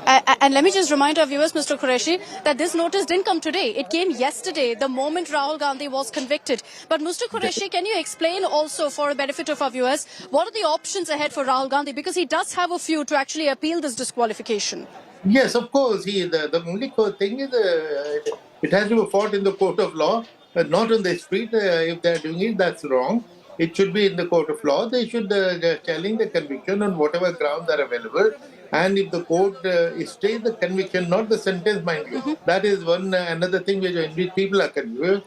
And let me just remind our viewers, Mr. Qureshi, that this notice didn't come today. It came yesterday, the moment Rahul Gandhi was convicted. But Mr. Qureshi, can you explain also, for the benefit of our viewers, what are the options ahead for Rahul Gandhi? Because he does have a few to actually appeal this disqualification. Yes, of course. The only thing is it has to be fought in the court of law, not on the street. If they are doing it, that's wrong. It should be in the court of law. They should challenge the conviction on whatever grounds are available. And if the court stays the conviction, not the sentence, mind you, that is another thing which people are confused.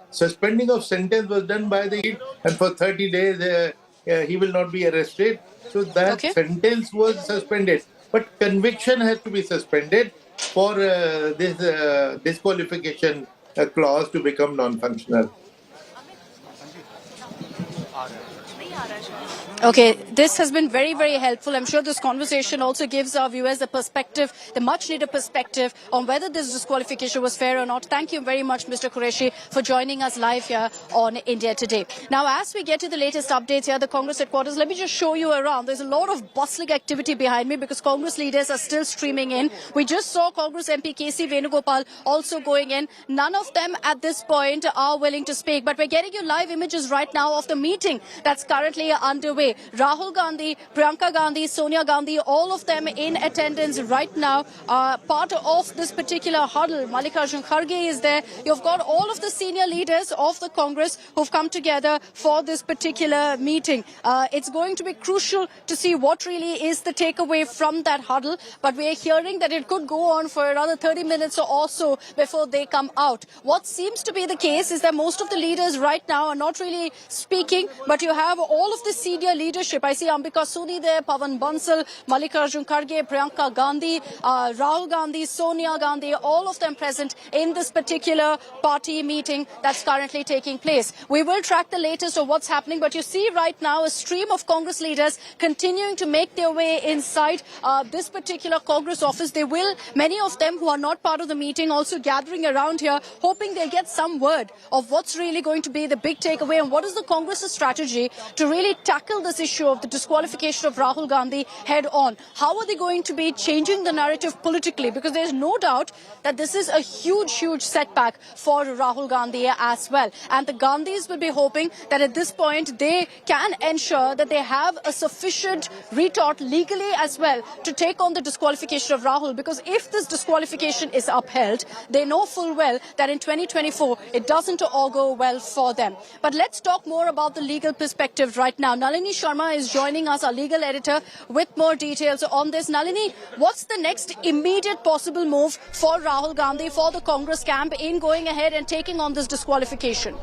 Suspending of sentence was done by the and for 30 days he will not be arrested. So that sentence was suspended. But conviction has to be suspended for this disqualification clause to become non-functional. Okay, this has been very, very helpful. I'm sure this conversation also gives our viewers the perspective, the much-needed perspective on whether this disqualification was fair or not. Thank you very much, Mr. Qureshi, for joining us live here on India Today. Now, as we get to the latest updates here at the Congress headquarters, let me just show you around. There's a lot of bustling activity behind me because Congress leaders are still streaming in. We just saw Congress MP KC Venugopal also going in. None of them at this point are willing to speak, but we're getting you live images right now of the meeting that's currently underway. Rahul Gandhi, Priyanka Gandhi, Sonia Gandhi, all of them in attendance right now, part of this particular huddle. Mallikarjun Kharge is there. You've got all of the senior leaders of the Congress who've come together for this particular meeting. It's going to be crucial to see what really is the takeaway from that huddle, but we're hearing that it could go on for another 30 minutes or so before they come out. What seems to be the case is that most of the leaders right now are not really speaking, but you have all of the senior leadership. I see Ambika Soni there, Pawan Bansal, Mallikarjun Kharge, Priyanka Gandhi, Rahul Gandhi, Sonia Gandhi, all of them present in this particular party meeting that's currently taking place. We will track the latest of what's happening, but you see right now a stream of Congress leaders continuing to make their way inside this particular Congress office. They will, many of them who are not part of the meeting, also gathering around here, hoping they get some word of what's really going to be the big takeaway and what is the Congress's strategy to really tackle this issue of the disqualification of Rahul Gandhi head on. How are they going to be changing the narrative politically? Because there's no doubt that this is a huge, huge setback for Rahul Gandhi as well. And the Gandhis will be hoping that at this point they can ensure that they have a sufficient retort legally as well to take on the disqualification of Rahul. Because if this disqualification is upheld, they know full well that in 2024 it doesn't augur well for them. But let's talk more about the legal perspective right now. Nalini Sharma is joining us, our legal editor, with more details on this. Nalini, what's the next immediate possible move for Rahul Gandhi, for the Congress camp in going ahead and taking on this disqualification?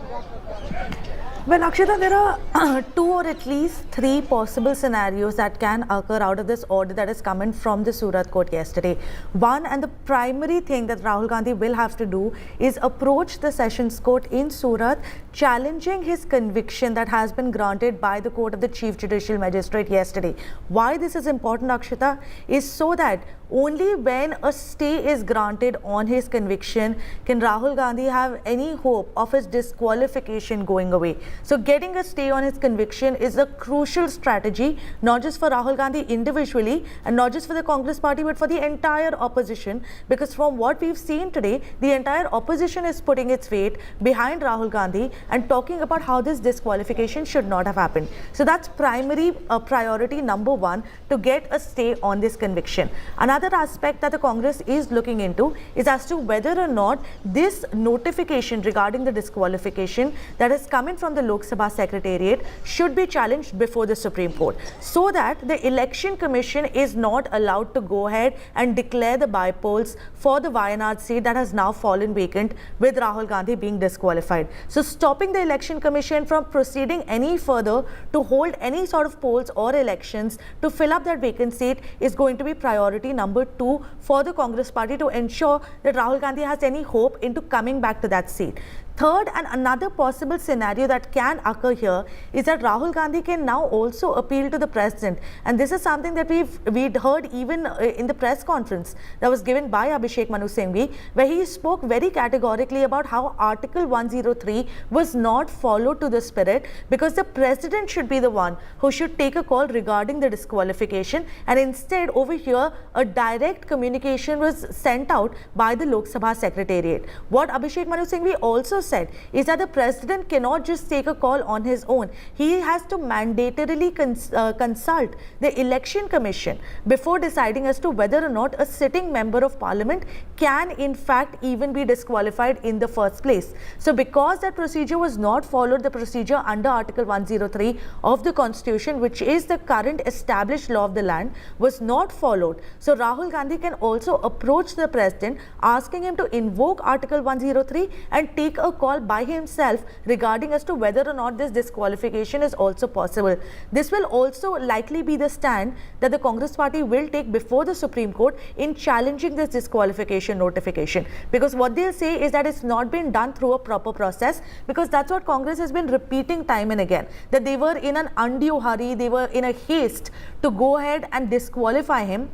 Well, Akshita, there are 2 or at least 3 possible scenarios that can occur out of this order that is coming from the Surat court yesterday. One, and the primary thing that Rahul Gandhi will have to do is approach the Sessions Court in Surat, challenging his conviction that has been granted by the court of the Chief Judicial Magistrate yesterday. Why this is important, Akshita, is so that only when a stay is granted on his conviction can Rahul Gandhi have any hope of his disqualification going away. So getting a stay on his conviction is a crucial strategy, not just for Rahul Gandhi individually and not just for the Congress party, but for the entire opposition. Because from what we've seen today, the entire opposition is putting its weight behind Rahul Gandhi and talking about how this disqualification should not have happened. So that's primary priority number one, to get a stay on this conviction. Another aspect that the Congress is looking into is as to whether or not this notification regarding the disqualification that is coming from the Lok Sabha Secretariat should be challenged before the Supreme Court, so that the Election Commission is not allowed to go ahead and declare the by-polls for the Wayanad seat that has now fallen vacant with Rahul Gandhi being disqualified. So stopping the Election Commission from proceeding any further to hold any sort of polls or elections to fill up that vacant seat is going to be priority number two for the Congress party, to ensure that Rahul Gandhi has any hope into coming back to that seat. Third, and another possible scenario that can occur here is that Rahul Gandhi can now also appeal to the president, and this is something that we'd heard even in the press conference that was given by Abhishek Manu Singhvi, where he spoke very categorically about how Article 103 was not followed to the spirit, because the president should be the one who should take a call regarding the disqualification, and instead over here a direct communication was sent out by the Lok Sabha Secretariat. What Abhishek Manu Singhvi also said is that the president cannot just take a call on his own. He has to mandatorily consult the Election Commission before deciding as to whether or not a sitting member of parliament can in fact even be disqualified in the first place. So because that procedure was not followed, the procedure under Article 103 of the Constitution, which is the current established law of the land, was not followed. So Rahul Gandhi can also approach the president asking him to invoke Article 103 and take a call by himself regarding as to whether or not this disqualification is also possible. This will also likely be the stand that the Congress party will take before the Supreme Court in challenging this disqualification notification, because what they'll say is that it's not been done through a proper process, because that's what Congress has been repeating time and again, that they were in an undue hurry, they were in a haste to go ahead and disqualify him.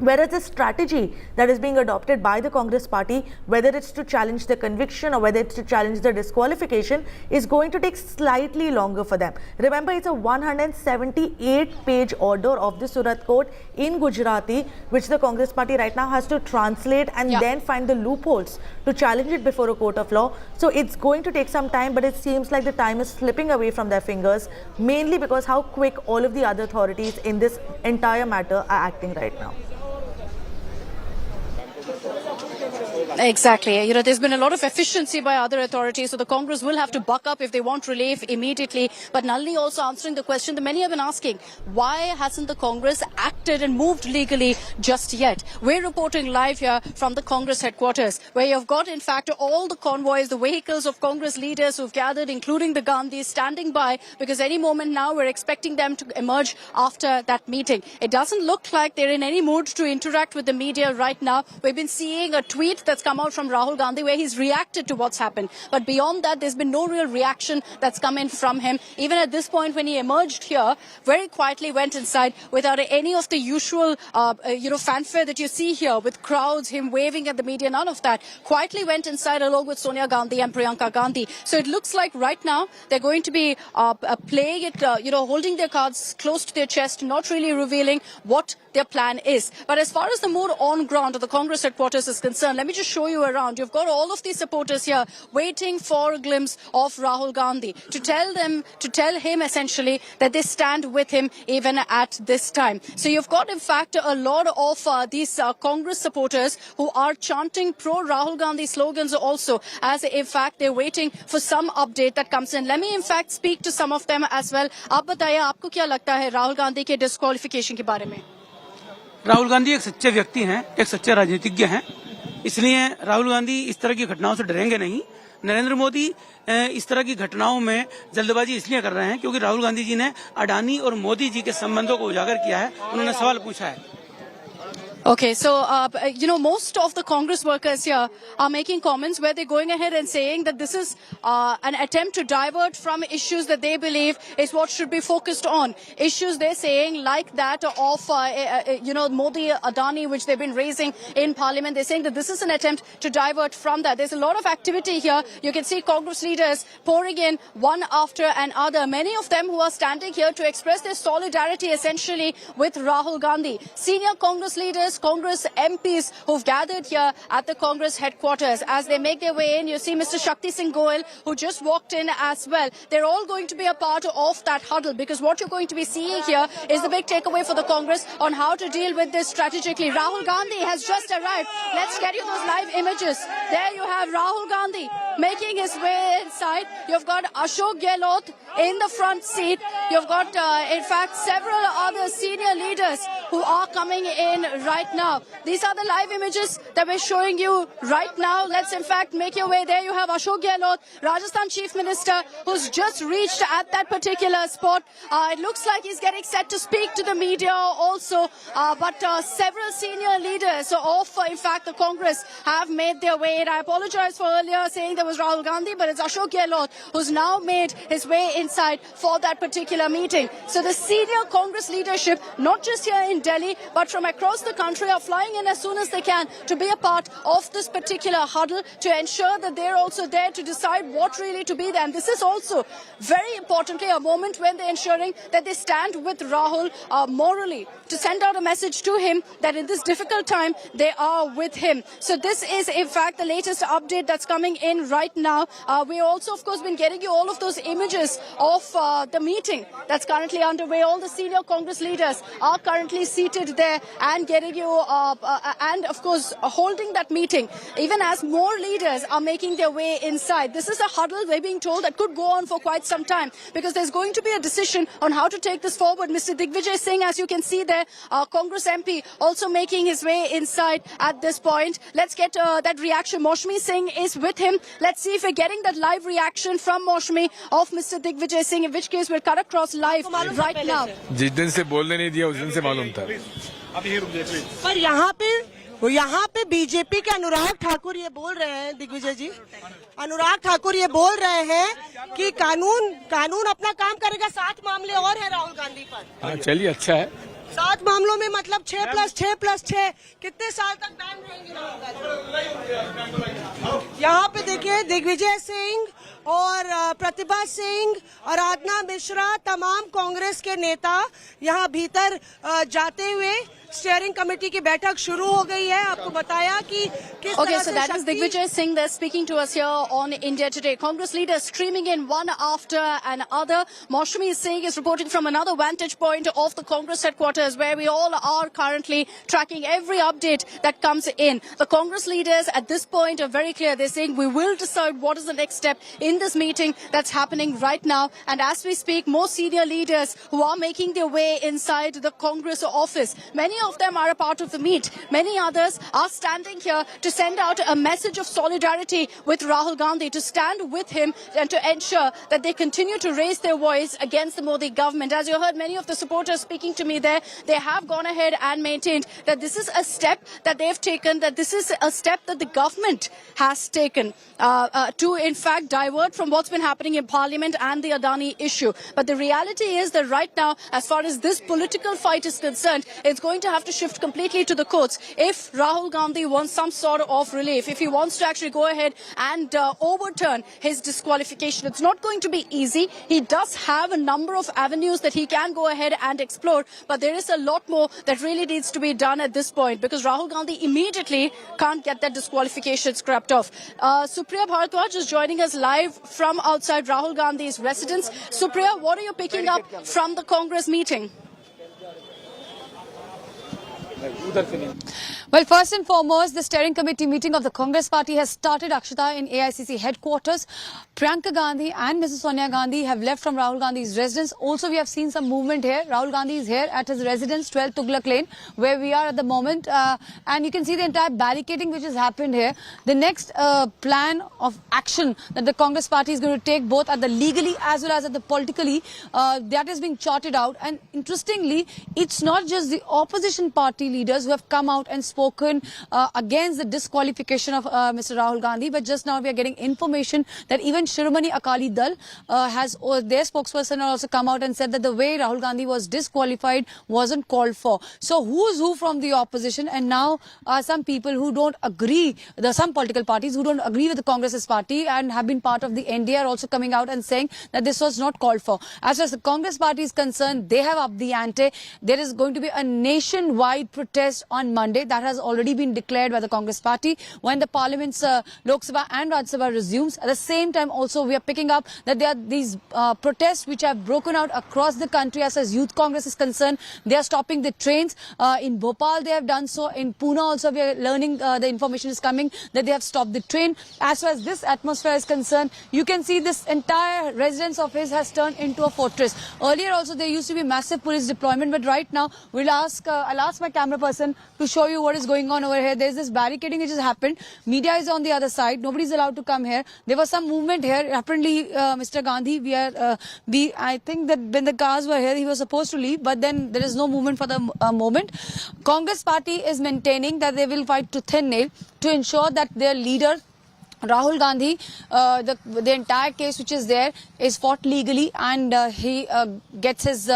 Whereas the strategy that is being adopted by the Congress party, whether it's to challenge the conviction or whether it's to challenge the disqualification, is going to take slightly longer for them. Remember, it's a 178-page order of the Surat court in Gujarati, which the Congress party right now has to translate and then find the loopholes to challenge it before a court of law. So it's going to take some time, but it seems like the time is slipping away from their fingers, mainly because how quick all of the other authorities in this entire matter are acting right now. Exactly. There's been a lot of efficiency by other authorities, so the Congress will have to buck up if they want relief immediately. But Nalini also answering the question that many have been asking, why hasn't the Congress acted and moved legally just yet? We're reporting live here from the Congress headquarters, where you've got, in fact, all the convoys, the vehicles of Congress leaders who've gathered, including the Gandhis, standing by, because any moment now we're expecting them to emerge after that meeting. It doesn't look like they're in any mood to interact with the media right now. We've been seeing a tweet that's come out from Rahul Gandhi where he's reacted to what's happened. But beyond that, there's been no real reaction that's come in from him. Even at this point, when he emerged here, very quietly went inside without any of the usual, fanfare that you see here with crowds, him waving at the media, none of that. Quietly went inside along with Sonia Gandhi and Priyanka Gandhi. So it looks like right now they're going to be playing it, holding their cards close to their chest, not really revealing what their plan is. But as far as the mood on ground of the Congress headquarters is concerned, let me just show you around. You've got all of these supporters here waiting for a glimpse of Rahul Gandhi to tell him essentially that they stand with him even at this time. So you've got, in fact, a lot of these Congress supporters who are chanting pro-Rahul Gandhi slogans also, as in fact they're waiting for some update that comes in. Let me in fact speak to some of them as well. आप बताइए, आपको क्या लगता है राहुल गांधी के disqualification के बारे में? राहुल गांधी एक सच्चे व्यक्ति हैं, एक सच्चे राजनीतिज्ञ हैं, इसलिए राहुल गांधी इस तरह की घटनाओं से डरेंगे नहीं। नरेंद्र मोदी इस तरह की घटनाओं में जल्दबाजी इसलिए कर रहे हैं क्योंकि राहुल गांधी जी ने अडानी और मोदी जी के संबंधों को उजागर किया है, उन्होंने सवाल पूछा है। Okay, so, most of the Congress workers here are making comments where they're going ahead and saying that this is an attempt to divert from issues that they believe is what should be focused on. Issues they're saying like that of, Modi, Adani, which they've been raising in Parliament. They're saying that this is an attempt to divert from that. There's a lot of activity here. You can see Congress leaders pouring in one after another. Many of them who are standing here to express their solidarity essentially with Rahul Gandhi. Senior Congress leaders various Congress MPs who've gathered here at the Congress headquarters. As they make their way in, you see Mr. Shakti Singh Goel, who just walked in as well. They're all going to be a part of that huddle, because what you're going to be seeing here is the big takeaway for the Congress on how to deal with this strategically. Rahul Gandhi has just arrived. Let's get you those live images. There you have Rahul Gandhi making his way inside. You've got Ashok Gehlot in the front seat. You've got, in fact, several other senior leaders who are coming in right now. These are the live images that we're showing you right now. Let's, in fact, make your way there. You have Ashok Gehlot, Rajasthan Chief Minister, who's just reached at that particular spot. It looks like he's getting set to speak to the media also. But several senior leaders of, in fact, the Congress have made their way in. I apologize for earlier saying there was Rahul Gandhi, but it's Ashok Gehlot who's now made his way inside for that particular meeting. So the senior Congress leadership, not just here in Delhi, but from across the country, are flying in as soon as they can to be a part of this particular huddle, to ensure that they're also there to decide what really to be there. And this is also, very importantly, a moment when they're ensuring that they stand with Rahul morally, to send out a message to him that in this difficult time, they are with him. So this is, in fact, the latest update that's coming in right now. We also, of course, been getting you all of those images of the meeting that's currently underway. All the senior Congress leaders are currently seated there and getting you, and of course, holding that meeting, even as more leaders are making their way inside. This is a huddle, we're being told, that could go on for quite some time, because there's going to be a decision on how to take this forward. Mr. Digvijay Singh, as you can see there, Congress MP, also making his way inside at this point. Let's get that reaction. Maushami Singh is with him. Let's see if we're getting that live reaction from Maushami of Mr. Digvijay Singh, in which case we'll cut across live right now. जिस दिन से बोलने नहीं दिया उस दिन से मालूम था। पर यहाँ पे बीजेपी के अनुराग ठाकुर ये बोल रहे हैं, दिग्विजय जी, अनुराग ठाकुर ये बोल रहे हैं कि कानून अपना काम करेगा। 7 मामले और है राहुल गांधी पर। हाँ, चलिए, अच्छा है। 7 मामलों में मतलब 6+6+6 कितने साल तक बैन रहेंगे राहुल गांधी? यहाँ पे देखिए दिग्विजय सिंह और प्रतिभा सिंह, आराधना मिश्रा, तमाम कांग्रेस के नेता यहाँ भीतर जाते हुए स्टीयरिंग कमेटी की बैठक शुरू हो गई है। आपको बताया कि किस Okay, so that is Digvijay Singh. They're speaking to us here on India Today. Congress leaders streaming in one after another. Maushami Singh is reporting from another vantage point of the Congress headquarters, where we all are currently tracking every update that comes in. The Congress leaders at this point are very clear. They're saying we will decide what is the next step in this meeting that's happening right now. And as we speak, more senior leaders who are making their way inside the Congress office. Many of them are a part of the meet. Many others are standing here to send out a message of solidarity with Rahul Gandhi, to stand with him and to ensure that they continue to raise their voice against the Modi government. As you heard many of the supporters speaking to me there, they have gone ahead and maintained that this is a step that they've taken, that this is a step that the government has taken to, in fact, divert from what's been happening in Parliament and the Adani issue. But the reality is that right now, as far as this political fight is concerned, it's going to have to shift completely to the courts. If Rahul Gandhi wants some sort of relief, if he wants to actually go ahead and overturn his disqualification, it's not going to be easy. He does have a number of avenues that he can go ahead and explore, but there is a lot more that really needs to be done at this point, because Rahul Gandhi immediately can't get that disqualification scrapped off. Supriya Bharadwaj is joining us live from outside Rahul Gandhi's residence. Supriya, what are you picking up from the Congress meeting? Well, first and foremost, the steering committee meeting of the Congress party has started, Akshata, in AICC headquarters. Priyanka Gandhi and Mrs. Sonia Gandhi have left from Rahul Gandhi's residence. Also, we have seen some movement here. Rahul Gandhi is here at his residence, 12 Tughlaq Lane, where we are at the moment. And you can see the entire barricading which has happened here. The next plan of action that the Congress party is going to take, both at the legally as well as at the politically, that is being charted out. And interestingly, it's not just the opposition party leaders who have come out and spoken against the disqualification of Mr. Rahul Gandhi, but just now we are getting information that even Shiromani Akali Dal has, their spokesperson also come out and said that the way Rahul Gandhi was disqualified wasn't called for. So who's who from the opposition? And now some people who don't agree, there are some political parties who don't agree with the Congress's party and have been part of the NDA are also coming out and saying that this was not called for. As far as the Congress party is concerned, they have upped the ante. There is going to be a nationwide protest on Monday. That has already been declared by the Congress party when the Parliament's Lok Sabha and Rajya Sabha resumes. At the same time, also, we are picking up that there are these protests which have broken out across the country as far as Youth Congress is concerned. They are stopping the trains. In Bhopal, they have done so. In Pune also, we are learning, the information is coming that they have stopped the train. As far as this atmosphere is concerned, you can see this entire residence of his has turned into a fortress. Earlier also, there used to be massive police deployment, but right now, I'll ask my camera person to show you what is going on over here. There's this barricading which has happened. Media is on the other side. Nobody is allowed to come here. There was some movement here. Apparently, Mr. Gandhi, I think that when the cars were here, he was supposed to leave, but then there is no movement for the moment. Congress party is maintaining that they will fight tooth and nail to ensure that their leader, Rahul Gandhi, the entire case which is there is fought legally, and he gets his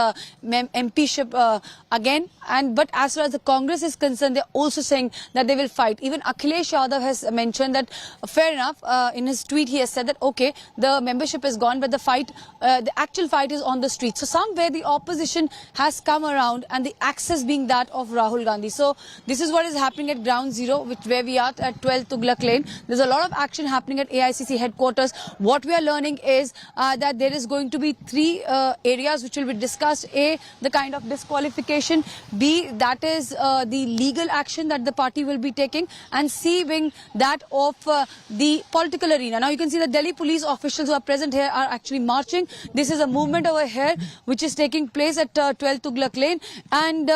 MPship again. But as far as the Congress is concerned, they're also saying that they will fight. Even Akhilesh Yadav has mentioned that, fair enough, in his tweet he has said that, okay, the membership is gone, but the actual fight is on the street. So somewhere the opposition has come around, and the access being that of Rahul Gandhi. So this is what is happening at Ground Zero, where we are at 12 Tughlaq Lane. There's a lot of action happening at AICC headquarters. What we are learning is that there is going to be three areas which will be discussed. A, the kind of disqualification. B, that is the legal action that the party will be taking. And C, being that of the political arena. Now you can see the Delhi police officials who are present here are actually marching. This is a movement over here which is taking place at 12 Tughlaq Lane. And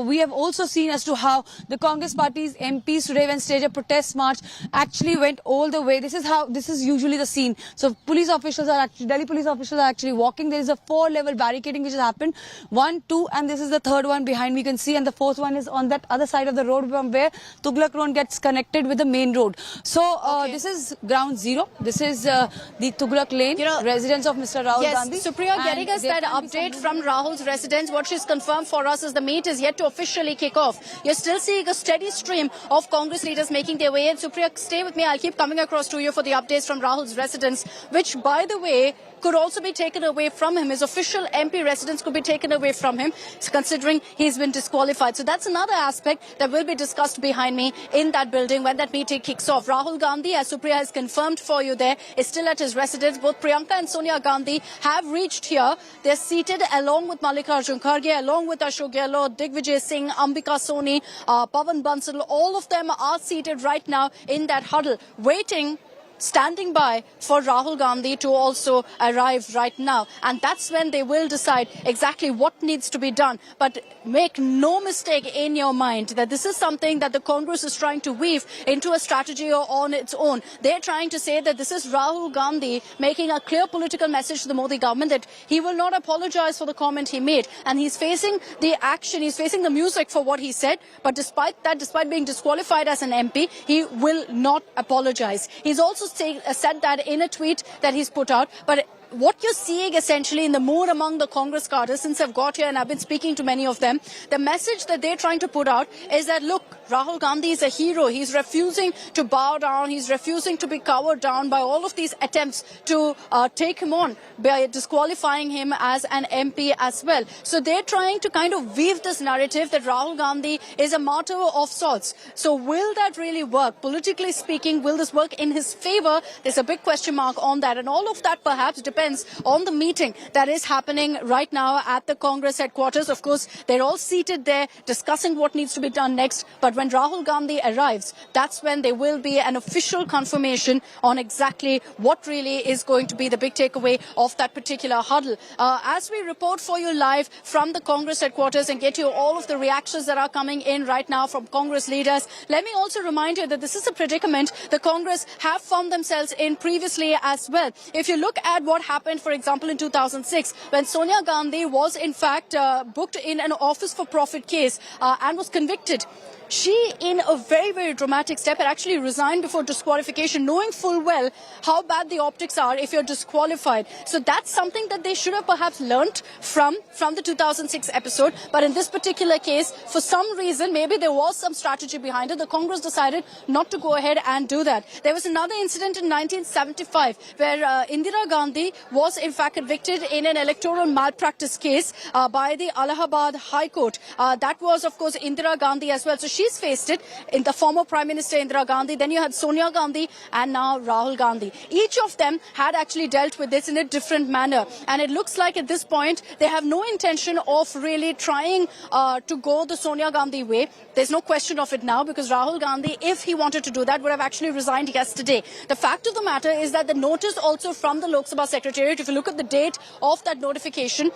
we have also seen as to how the Congress party's MPs today, when staged a protest march, actually went all the way. This is usually the scene. So Delhi police officials are actually walking. There is a 4-level barricading which has happened. 1, 2, and this is the third one behind me, you can see, and the fourth one is on that other side of the road from where Tughlaq Road gets connected with the main road. So this is Ground Zero. This is the Tughlaq Lane, residence of Mr. Rahul Gandhi. Yes, Supriya, getting us that update from Rahul's residence. What she's confirmed for us is the meet is yet to officially kick off. You're still seeing a steady stream of Congress leaders making their way in. Supriya, stay with me. I'll keep coming across to you for the updates from Rahul's residence, which, by the way, could also be taken away from him. His official MP residence could be taken away from him, considering he's been disqualified. So that's another aspect that will be discussed behind me in that building when that meeting kicks off. Rahul Gandhi, as Supriya has confirmed for you there, is still at his residence. Both Priyanka and Sonia Gandhi have reached here. They're seated along with Mallikarjun Kharge, along with Ashok Gehlot, Digvijay Singh, Ambika Soni, Pawan Bansal. All of them are seated right now in that huddle, waiting, standing by for Rahul Gandhi to also arrive right now. And that's when they will decide exactly what needs to be done. But make no mistake in your mind that this is something that the Congress is trying to weave into a strategy on its own. They're trying to say that this is Rahul Gandhi making a clear political message to the Modi government that he will not apologize for the comment he made. And he's facing the action, he's facing the music for what he said. But despite that, despite being disqualified as an MP, he will not apologize. He's also said that in a tweet that he's put out. But what you're seeing essentially in the mood among the Congress cadres, since I've got here and I've been speaking to many of them, the message that they're trying to put out is that, look, Rahul Gandhi is a hero. He's refusing to bow down. He's refusing to be cowered down by all of these attempts to take him on by disqualifying him as an MP as well. So they're trying to kind of weave this narrative that Rahul Gandhi is a martyr of sorts. So will that really work? Politically speaking, will this work in his favor? There's a big question mark on that. And all of that perhaps depends on the meeting that is happening right now at the Congress headquarters. Of course, they're all seated there discussing what needs to be done next. But when Rahul Gandhi arrives, that's when there will be an official confirmation on exactly what really is going to be the big takeaway of that particular huddle. As we report for you live from the Congress headquarters and get you all of the reactions that are coming in right now from Congress leaders, let me also remind you that this is a predicament the Congress have found themselves in previously as well. If you look at what happened, for example, in 2006, when Sonia Gandhi was in fact booked in an office for profit case and was convicted. she, in a very, very dramatic step, had actually resigned before disqualification, knowing full well how bad the optics are if you're disqualified. So that's something that they should have perhaps learnt from the 2006 episode. But in this particular case, for some reason, maybe there was some strategy behind it. The Congress decided not to go ahead and do that. There was another incident in 1975 where Indira Gandhi was in fact convicted in an electoral malpractice case by the Allahabad High Court. That was, of course, Indira Gandhi as well. So she's faced it in the former Prime Minister Indira Gandhi. Then you had Sonia Gandhi and now Rahul Gandhi. Each of them had actually dealt with this in a different manner. And it looks like at this point they have no intention of really trying to go the Sonia Gandhi way. There's no question of it now because Rahul Gandhi, if he wanted to do that, would have actually resigned yesterday. The fact of the matter is that the notice also from the Lok Sabha Secretariat, if you look at the date of that notification,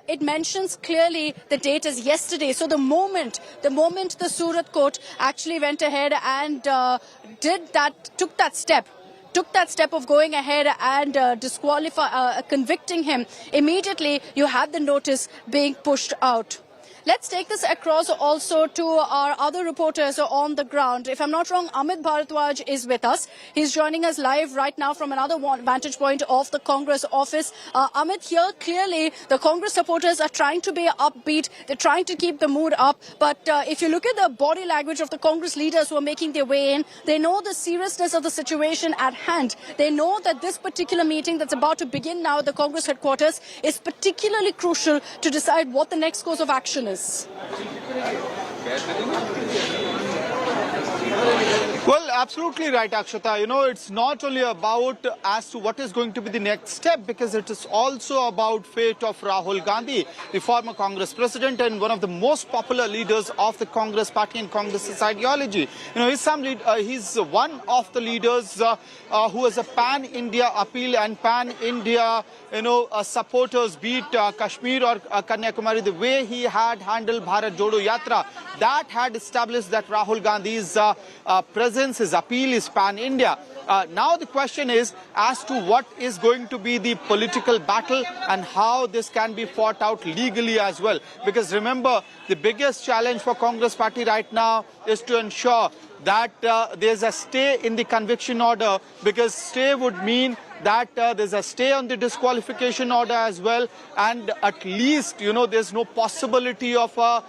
it mentions clearly the date as yesterday. So the moment the Surat court actually went ahead and took that step of going ahead and convicting him, immediately you had the notice being pushed out. Let's take this across also to our other reporters on the ground. If I'm not wrong, Amit Bharadwaj is with us. He's joining us live right now from another vantage point of the Congress office. Amit, here clearly the Congress supporters are trying to be upbeat. They're trying to keep the mood up. But if you look at the body language of the Congress leaders who are making their way in, they know the seriousness of the situation at hand. They know that this particular meeting that's about to begin now at the Congress headquarters is particularly crucial to decide what the next course of action is. Well, absolutely right, Akshata. You know, it's not only about as to what is going to be the next step, because it is also about fate of Rahul Gandhi, the former Congress president and one of the most popular leaders of the Congress party and Congress's ideology. You know, he's one of the leaders who has a pan-India appeal and pan-India, supporters, be it Kashmir or Kanyakumari. The way he had handled Bharat Jodo Yatra, that had established that Rahul Gandhi's presence, his appeal is pan-India. Now the question is as to what is going to be the political battle and how this can be fought out legally as well. Because remember, the biggest challenge for Congress party right now is to ensure that there's a stay in the conviction order, because stay would mean that there's a stay on the disqualification order as well, and at least, there's no possibility of a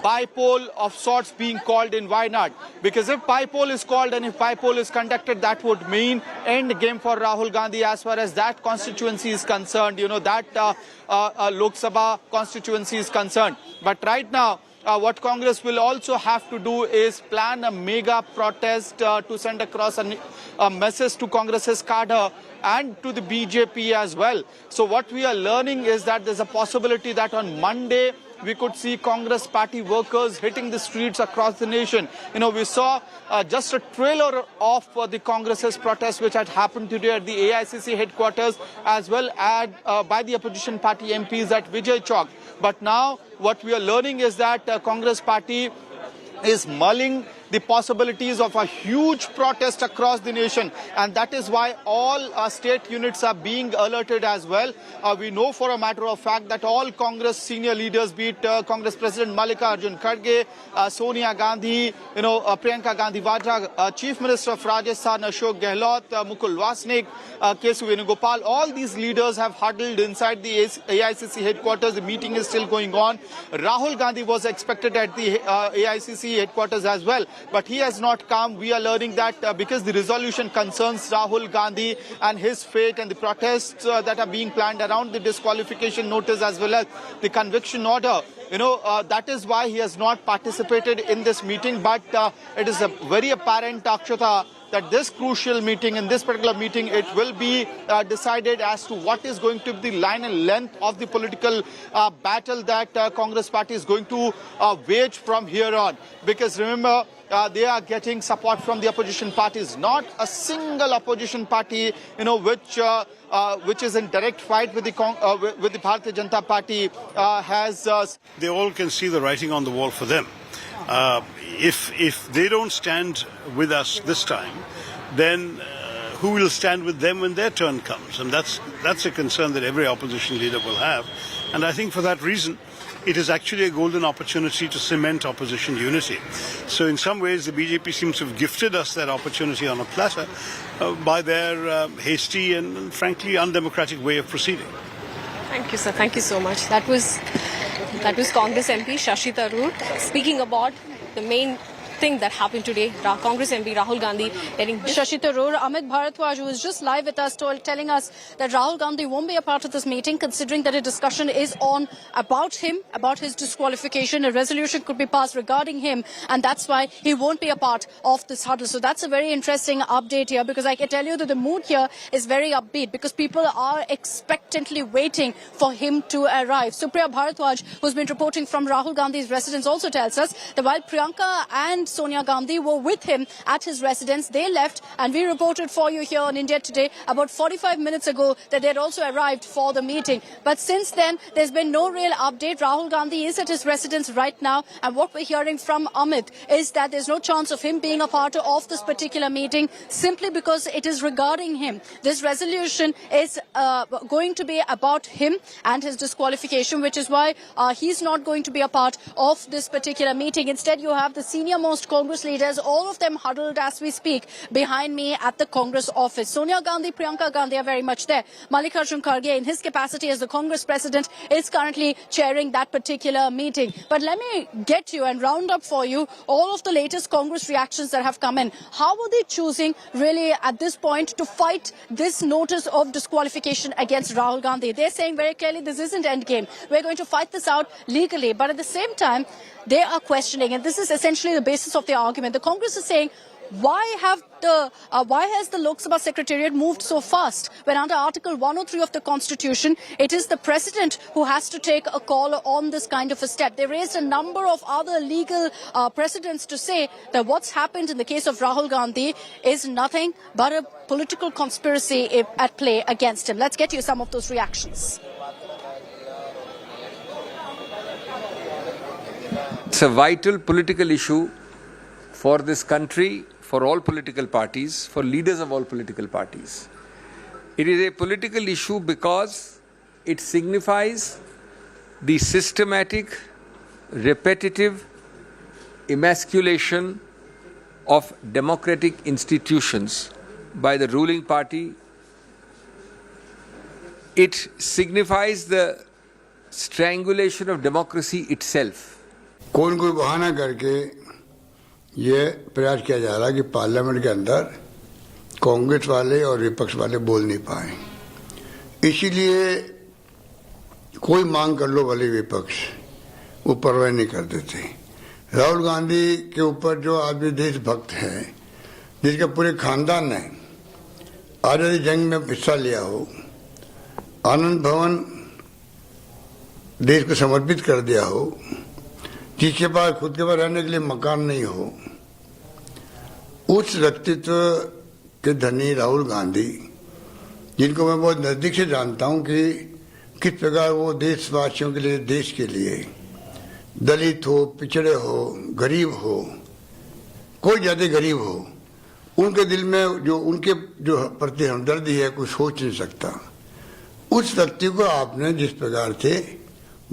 by-poll of sorts being called in Wayanad. Because if by-poll is called and if by-poll is conducted, that would mean end game for Rahul Gandhi as far as that constituency is concerned, that Lok Sabha constituency is concerned. But right now, what Congress will also have to do is plan a mega protest to send across a message to Congress's cadre and to the BJP as well. So what we are learning is that there's a possibility that on Monday we could see Congress party workers hitting the streets across the nation. We saw just a trailer of the Congress's protest which had happened today at the AICC headquarters, as well as by the opposition party MPs at Vijay Chowk. But now what we are learning is that Congress party is mulling the possibilities of a huge protest across the nation, and that is why all state units are being alerted as well. We know for a matter of fact that all Congress senior leaders, be it Congress President Mallikarjun Kharge, Sonia Gandhi, Priyanka Gandhi Vadra, Chief Minister of Rajasthan Ashok Gehlot, Mukul Wasnik, Kesu Venugopal, all these leaders have huddled inside the AICC headquarters. The meeting is still going on. Rahul Gandhi was expected at the AICC headquarters as well, but he has not come. We are learning that because the resolution concerns Rahul Gandhi and his fate and the protests that are being planned around the disqualification notice as well as the conviction order. That is why he has not participated in this meeting. But it is very apparent, Akshata, that this crucial meeting, in this particular meeting, it will be decided as to what is going to be the line and length of the political battle that Congress party is going to wage from here on. Because remember, they are getting support from the opposition parties. Not a single opposition party, which is in direct fight with the Bharatiya Janata Party has. They all can see the writing on the wall for them. If they don't stand with us this time, then who will stand with them when their turn comes? And that's a concern that every opposition leader will have. And I think for that reason, it is actually a golden opportunity to cement opposition unity. So in some ways, the BJP seems to have gifted us that opportunity on a platter by their hasty and frankly undemocratic way of proceeding. Thank you, sir. Thank you so much. That was Congress MP Shashi Tharoor speaking about the main thing that happened today. Congress MP Rahul Gandhi getting Shashi Tharoor. Amit Bharadwaj, who is just live with us, telling us that Rahul Gandhi won't be a part of this meeting, considering that a discussion is on about him, about his disqualification. A resolution could be passed regarding him, and that's why he won't be a part of this huddle. So that's a very interesting update here, because I can tell you that the mood here is very upbeat, because people are expectantly waiting for him to arrive. Supriya Bharadwaj, who's been reporting from Rahul Gandhi's residence, also tells us that while Priyanka and Sonia Gandhi were with him at his residence, they left, and we reported for you here on India Today about 45 minutes ago that they had also arrived for the meeting. But since then, there's been no real update. Rahul Gandhi is at his residence right now, and what we're hearing from Amit is that there's no chance of him being a part of this particular meeting, simply because it is regarding him. This resolution is going to be about him and his disqualification, which is why he's not going to be a part of this particular meeting. Instead, you have the senior most Congress leaders, all of them huddled as we speak behind me at the Congress office. Sonia Gandhi, Priyanka Gandhi are very much there. Mallikarjun Kharge, in his capacity as the Congress president, is currently chairing that particular meeting. But let me get you and round up for you all of the latest Congress reactions that have come in. How are they choosing really at this point to fight this notice of disqualification against Rahul Gandhi? They're saying very clearly this isn't endgame. We're going to fight this out legally. But at the same time, they are questioning, and this is essentially the basis of their argument. The Congress is saying, why has the Lok Sabha Secretariat moved so fast when under Article 103 of the Constitution, it is the President who has to take a call on this kind of a step. They raised a number of other legal precedents to say that what's happened in the case of Rahul Gandhi is nothing but a political conspiracy at play against him. Let's get you some of those reactions. It's a vital political issue for this country, for all political parties, for leaders of all political parties. It is a political issue because it signifies the systematic, repetitive emasculation of democratic institutions by the ruling party. It signifies the strangulation of democracy itself. कोई बहाना करके ये प्रयास किया जा रहा है कि पार्लियामेंट के अंदर कांग्रेस वाले और विपक्ष वाले बोल नहीं पाए, इसीलिए कोई मांग कर लो भले विपक्ष वो परवाह नहीं कर देते। राहुल गांधी के ऊपर जो आदमी देशभक्त है, जिसका पूरे खानदान ने आजादी जंग में हिस्सा लिया हो, आनंद भवन देश को समर्पित कर दिया हो, जिसके पास खुद के पास रहने के लिए मकान नहीं हो, उस व्यक्तित्व के धनी राहुल गांधी, जिनको मैं बहुत नजदीक से जानता हूं कि किस प्रकार वो देशवासियों के लिए, देश के लिए, दलित हो, पिछड़े हो, गरीब हो, कोई ज्यादा गरीब हो, उनके दिल में उनके प्रति हमदर्दी है, कोई सोच नहीं सकता। उस व्यक्ति को आपने जिस प्रकार से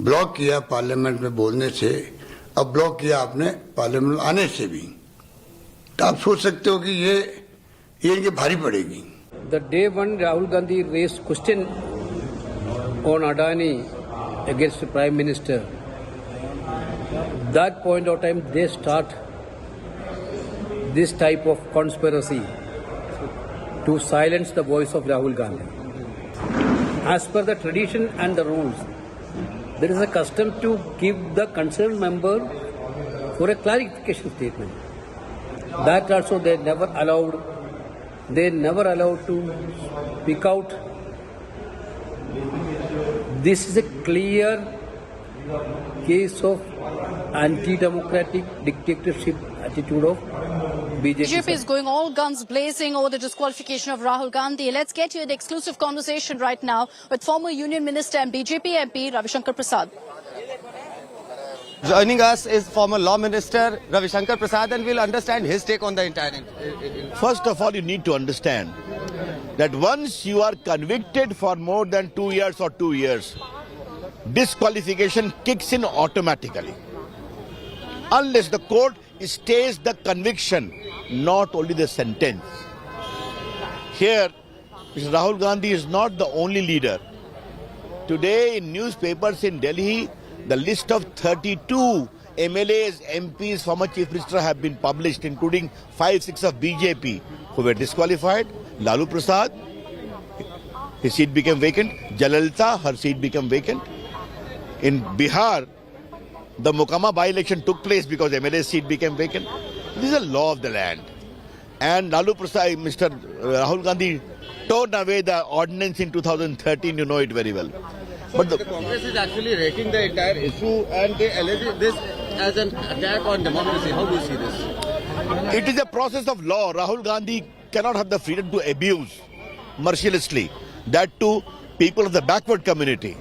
ब्लॉक किया पार्लियामेंट में बोलने से, अब ब्लॉक किया आपने पार्लियामेंट आने से भी, तो आप सोच सकते हो कि ये इनके भारी पड़ेगी। The day when Rahul Gandhi raised question on Adani against the Prime Minister, that point of time they start this type of conspiracy to silence the voice of Rahul Gandhi. As per the tradition and the rules, there is a custom to give the concerned member for a clarification statement. That also they never allowed to speak out. This is a clear case of anti-democratic dictatorship attitude of BJP. BJP is going all guns blazing over the disqualification of Rahul Gandhi. Let's get you an exclusive conversation right now with former Union Minister and BJP MP Ravi Shankar Prasad. Joining us is former Law Minister Ravi Shankar Prasad, and we'll understand his take on the entire. First of all, you need to understand that once you are convicted for more than 2 years or 2 years, disqualification kicks in automatically. Unless the court stays the conviction, not only the sentence. Here, Mr. Rahul Gandhi is not the only leader. Today in newspapers in Delhi, the list of 32 MLAs, MPs, former Chief Minister have been published, including 5-6 of BJP who were disqualified. Lalu Prasad, his seat became vacant. Jalalta, her seat became vacant. In Bihar, the Mokama by-election took place because MLA's seat became vacant. This is a law of the land. And Lalu Prasad, Mr. Rahul Gandhi torn away the ordinance in 2013, you know it very well. But the Congress is actually raking the entire issue and they allege this as an attack on democracy. How do you see this? It is a process of law. Rahul Gandhi cannot have the freedom to abuse mercilessly. That too, people of the backward community,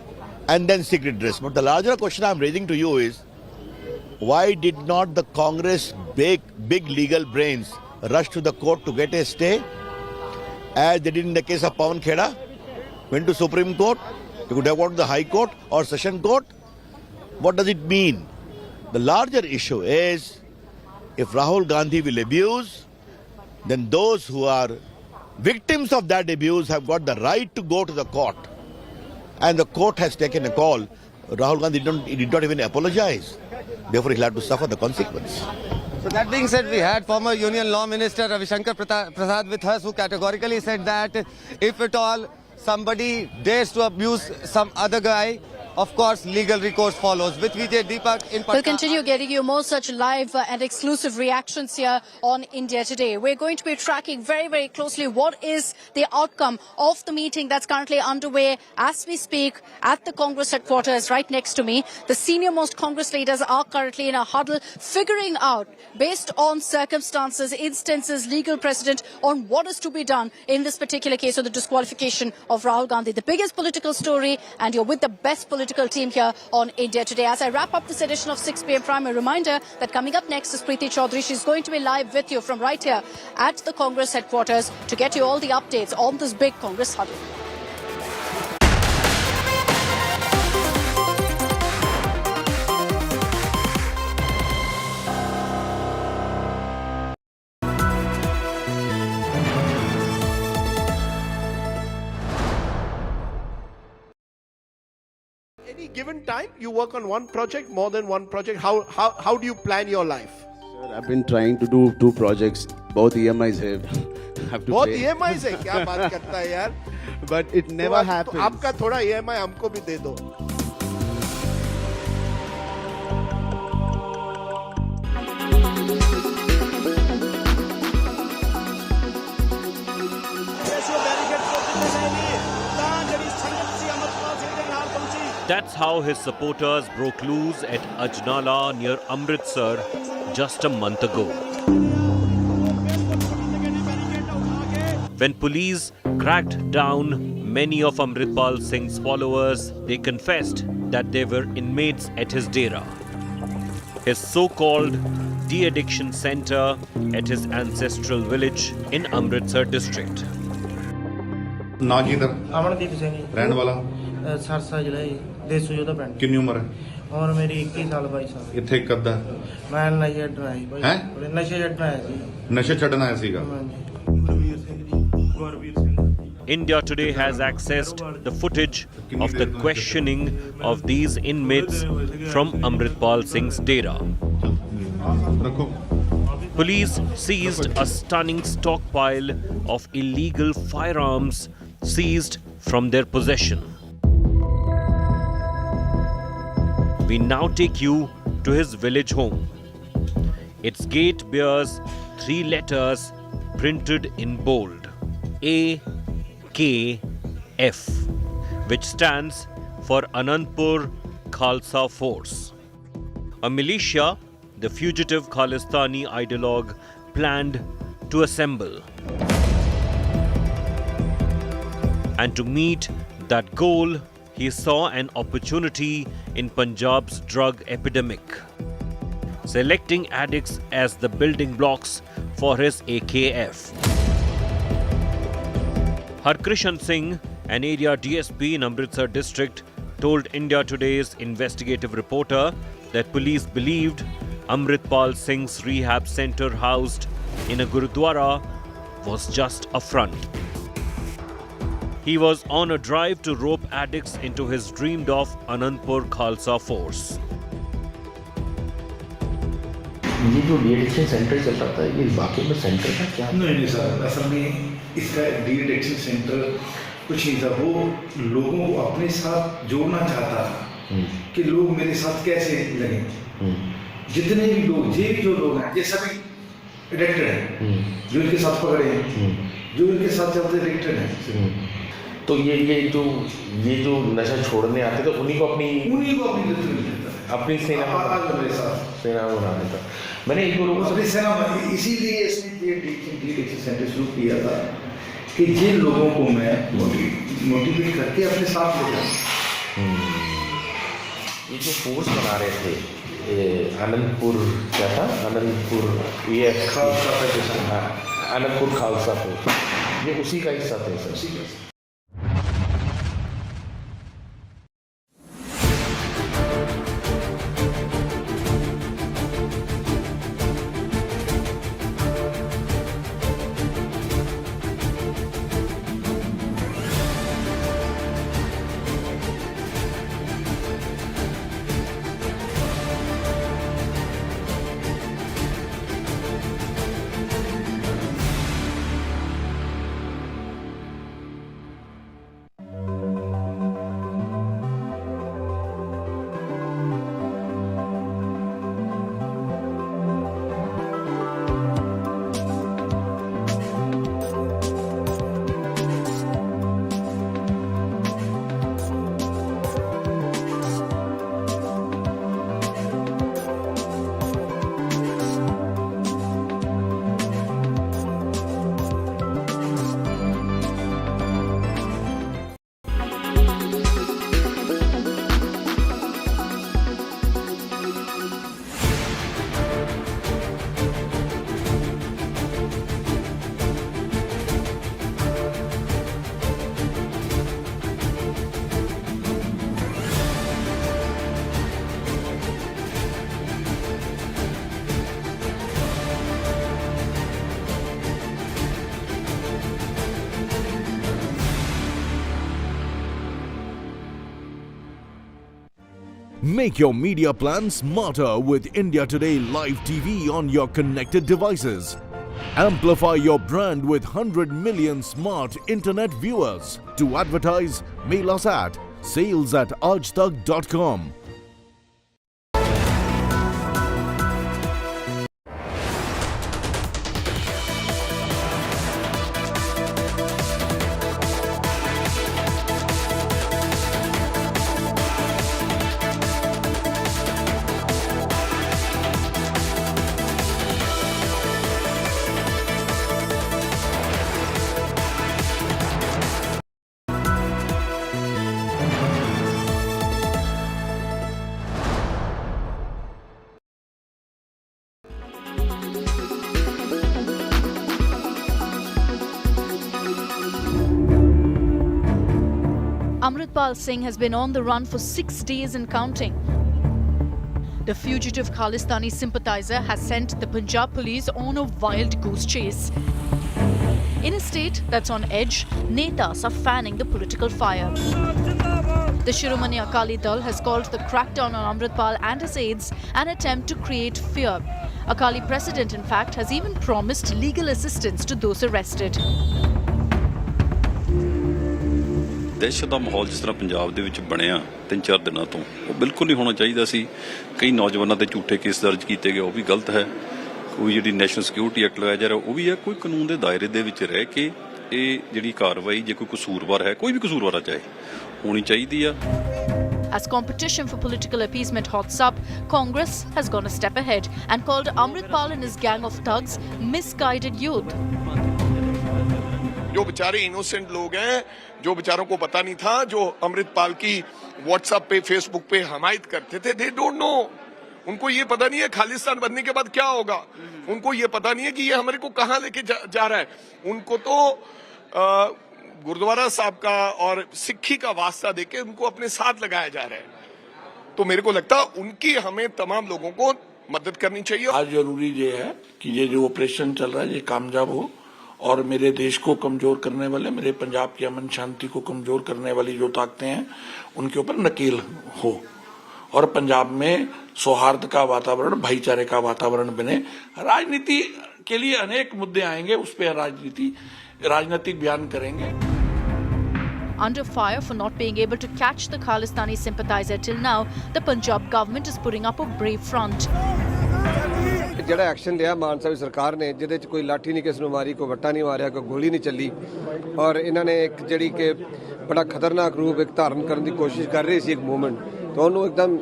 and then seek redress. But the larger question I am raising to you is, why did not the Congress big legal brains rush to the court to get a stay, as they did in the case of Pawan Kheda? Went to Supreme Court, you could have gone to the High Court or Session Court. What does it mean? The larger issue is, if Rahul Gandhi will abuse, then those who are victims of that abuse have got the right to go to the court. And the court has taken a call. Rahul Gandhi did not even apologize. Therefore, he'll have to suffer the consequence. So that being said, we had former Union Law Minister Ravi Shankar Prasad with us, who categorically said that if at all somebody dares to abuse some other guy, of course, legal recourse follows. With Vijay Deepak in Patna. We'll continue getting you more such live and exclusive reactions here on India Today. We're going to be tracking very, very closely what is the outcome of the meeting that's currently underway as we speak at the Congress headquarters right next to me. The senior-most Congress leaders are currently in a huddle, figuring out, based on circumstances, instances, legal precedent, on what is to be done in this particular case of the disqualification of Rahul Gandhi. The biggest political story, and you're with the best political team here on India Today. As I wrap up this edition of 6 p.m. Prime, a reminder that coming up next is Preeti Chaudhary. She's going to be live with you from right here at the Congress headquarters to get you all the updates on this big Congress huddle. Any given time, you work on one project, more than one project. How do you plan your life? Sir, I've been trying to do 2 projects. Both EMIs have to बहुत pay. EMIs है, क्या बात करता है यार? But it never happens. तो आपका थोड़ा EMI हमको भी दे दो. That's how his supporters broke loose at Ajnala near Amritsar just a month ago. When police cracked down many of Amritpal Singh's followers, they confessed that they were inmates at his dera, his so-called de-addiction center at his ancestral village in Amritsar district. Naginder Amandeep Singh रहने वाला सरसा जिला देसू Yoda पिंड कितनी उम्र है और मेरी 21 साल 22 साल ਇੱਥੇ ਕਦਾਂ मैं नशे छड्डना है भाई हैं? नशे छड्डना है जी ਨਸ਼ੇ ਛੱਡਣਾ ਆਇਆ ਸੀਗਾ India Today has accessed the footage of the questioning of these inmates from Amritpal Singh's dera. Police seized a stunning stockpile of illegal firearms seized from their possession. We now take you to his village home. Its gate bears 3 letters printed in bold: AKF, which stands for Anandpur Khalsa Force. A militia the fugitive Khalistani ideologue planned to assemble. And to meet that goal, he saw an opportunity in Punjab's drug epidemic, selecting addicts as the building blocks for his AKF. Harkrishan Singh, an area DSP in Amritsar district, told India Today's investigative reporter that police believed Amritpal Singh's rehab center housed in a Gurudwara was just a front. He was on a drive to rope addicts into his dreamed-of Anandpur Khalsa force. ये जो D-addiction centre चल रहा था, ये वाकई में centre था क्या? नहीं सर, असल में इसका डी-एडिक्शन सेंटर कुछ नहीं था। वो लोगों को अपने साथ जोड़ना चाहता था कि लोग मेरे साथ कैसे लगें। जितने भी लोग, जो लोग हैं, ये सभी एडिक्टेड हैं, जो इनके साथ पकड़े हैं, जो इनके साथ चलते एडिक्टेड हैं। तो ये जो नशा छोड़ने आते थे उन्हीं को अपनी अपनी सेना मेरे साथ सेना बना देता। मैंने एक दो लोगों अपनी सेना, इसीलिए इसने ये डी-एडिक्शन सेंटर शुरू किया था कि जिन लोगों को मैं मोटिवेट करके अपने साथ ले जाऊं। ये जो फोर्स बना रहे थे आनंदपुर, क्या था आनंदपुर, ये आनंदपुर खालसा फोर्स, ये उसी का हिस्सा थे sir. Make your media plan smarter with India Today Live TV on your connected devices. Amplify your brand with 100 million smart internet viewers. To advertise, mail us at sales@aajtak.com. Amritpal Singh has been on the run for 6 days and counting. The fugitive Khalistani sympathizer has sent the Punjab police on a wild goose chase. In a state that's on edge, netas are fanning the political fire. The Shiromani Akali Dal has called the crackdown on Amritpal and his aides an attempt to create fear. Akali president, in fact, has even promised legal assistance to those arrested. ਦਹਿਸ਼ਤ ਦਾ ਮਾਹੌਲ ਜਿਸ ਤਰ੍ਹਾਂ ਪੰਜਾਬ ਦੇ ਵਿੱਚ ਬਣਿਆ 3-4 ਦਿਨਾਂ ਤੋਂ ਉਹ ਬਿਲਕੁਲ ਨਹੀਂ ਹੋਣਾ ਚਾਹੀਦਾ ਸੀ। ਕਈ ਨੌਜਵਾਨਾਂ ਤੇ ਝੂਠੇ ਕੇਸ ਦਰਜ ਕੀਤੇ ਗਏ, ਉਹ ਵੀ ਗਲਤ ਹੈ। ਕੋਈ ਜਿਹੜੀ ਨੈਸ਼ਨਲ ਸਿਕਿਉਰਿਟੀ ਐਕਟ ਲਾਇਆ ਜਾ ਰਿਹਾ ਉਹ ਵੀ ਹੈ। ਕੋਈ ਕਾਨੂੰਨ ਦੇ ਦਾਇਰੇ ਦੇ ਵਿੱਚ ਰਹਿ ਕੇ ਇਹ ਜਿਹੜੀ ਕਾਰਵਾਈ ਜੇ ਕੋਈ ਕਸੂਰਵਾਰ ਹੈ, ਕੋਈ ਵੀ ਕਸੂਰਵਾਰ ਚਾਹੇ, ਹੋਣੀ ਚਾਹੀਦੀ ਆ। As competition for political appeasement hots up, Congress has gone a step ahead and called Amritpal and his gang of thugs misguided youth. जो बेचारे इनोसेंट लोग हैं, जो बेचारों को पता नहीं था, जो अमृतपाल की व्हाट्सएप पे, फेसबुक पे हमायत करते थे, दे डोंट नो। उनको ये पता नहीं है खालिस्तान बनने के बाद क्या होगा। उनको ये पता नहीं है कि ये हमारे को कहाँ लेके जा रहा है। उनको तो गुरुद्वारा साहब का और सिक्खी का वास्ता देके उनको अपने साथ लगाया जा रहा है। तो मेरे को लगता है उनकी हमें तमाम लोगों को मदद करनी चाहिए। आज जरूरी ये है कि ये जो ऑपरेशन चल रहा है ये कामयाब हो और मेरे देश को कमजोर करने वाले, मेरे पंजाब की अमन शांति को कमजोर करने वाली जो ताकतें हैं उनके ऊपर नकेल हो और पंजाब में सौहार्द का वातावरण, भाईचारे का वातावरण बने। राजनीति के लिए अनेक मुद्दे आएंगे, उस पर राजनीतिक बयान करेंगे। Under fire for not being able to catch the Khalistani sympathizer till now, the Punjab government is putting up a brave front. ਜਿਹੜਾ ਐਕਸ਼ਨ ਲਿਆ ਮਾਨ ਸਾਹਿਬ ਸਰਕਾਰ ਨੇ, ਜਿਹਦੇ ਚ ਕੋਈ ਲਾਠੀ ਨਹੀਂ ਕਿਸੇ ਨੂੰ ਮਾਰੀ, ਕੋਈ ਵੱਟਾ ਨਹੀਂ ਮਾਰਿਆ, ਕੋਈ ਗੋਲੀ ਨਹੀਂ ਚੱਲੀ ਔਰ ਇਹਨਾਂ ਨੇ ਇੱਕ ਜਿਹੜੀ ਕਿ ਬੜਾ ਖਤਰਨਾਕ ਰੂਪ ਇੱਕ ਧਾਰਨ ਕਰਨ ਦੀ ਕੋਸ਼ਿਸ਼ ਕਰ ਰਹੀ ਸੀ ਇੱਕ ਮੂਵਮੈਂਟ, ਤਾਂ ਉਹਨੂੰ ਇੱਕਦਮ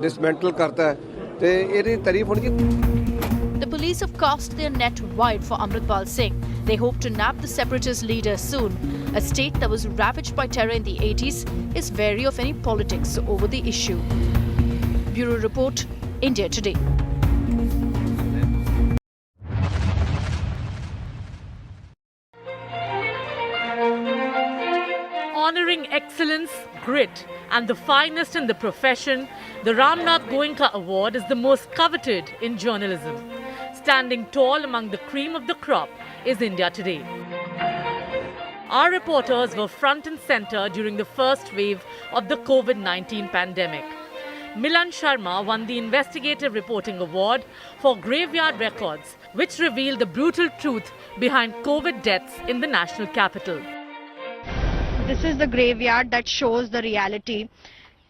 ਡਿਸਮੈਂਟਲ ਕਰਤਾ ਤੇ ਇਹਦੀ ਤਾਰੀਫ ਹੋਣੀ ਚਾਹੀਦੀ। The police have cast their net wide for Amritpal Singh. They hope to nab the separatist leader soon. A state that was ravaged by terror in the 80s is wary of any politics over the issue. Bureau Report, India Today. Honoring excellence, grit, and the finest in the profession, the Ramnath Goenka Award is the most coveted in journalism. Standing tall among the cream of the crop is India Today. Our reporters were front and center during the first wave of the COVID-19 pandemic. Milan Sharma won the Investigative Reporting Award for Graveyard Records, which revealed the brutal truth behind COVID deaths in the national capital. This is the graveyard that shows the reality.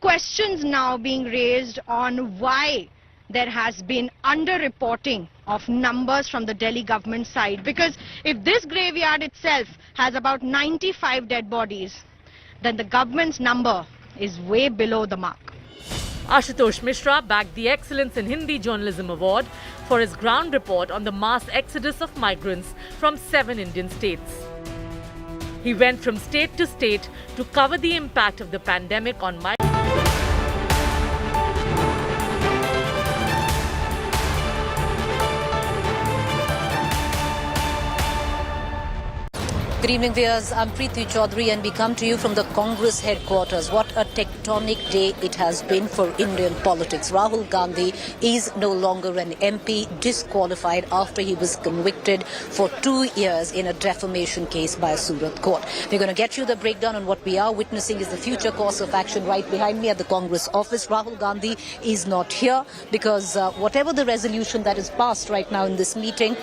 Questions now being raised on why there has been underreporting of numbers from the Delhi government side. Because if this graveyard itself has about 95 dead bodies, then the government's number is way below the mark. Ashutosh Mishra bagged the Excellence in Hindi Journalism Award for his ground report on the mass exodus of migrants from 7 Indian states. He went from state to state to cover the impact of the pandemic on migrants. Good evening, viewers. I'm Preeti Chaudhary and we come to you from the Congress headquarters. What a tectonic day it has been for Indian politics. Rahul Gandhi is no longer an MP, disqualified after he was convicted for 2 years in a defamation case by a Surat court. We're going to get you the breakdown on what we are witnessing is the future course of action right behind me at the Congress office. Rahul Gandhi is not here because whatever the resolution that is passed right now in this meeting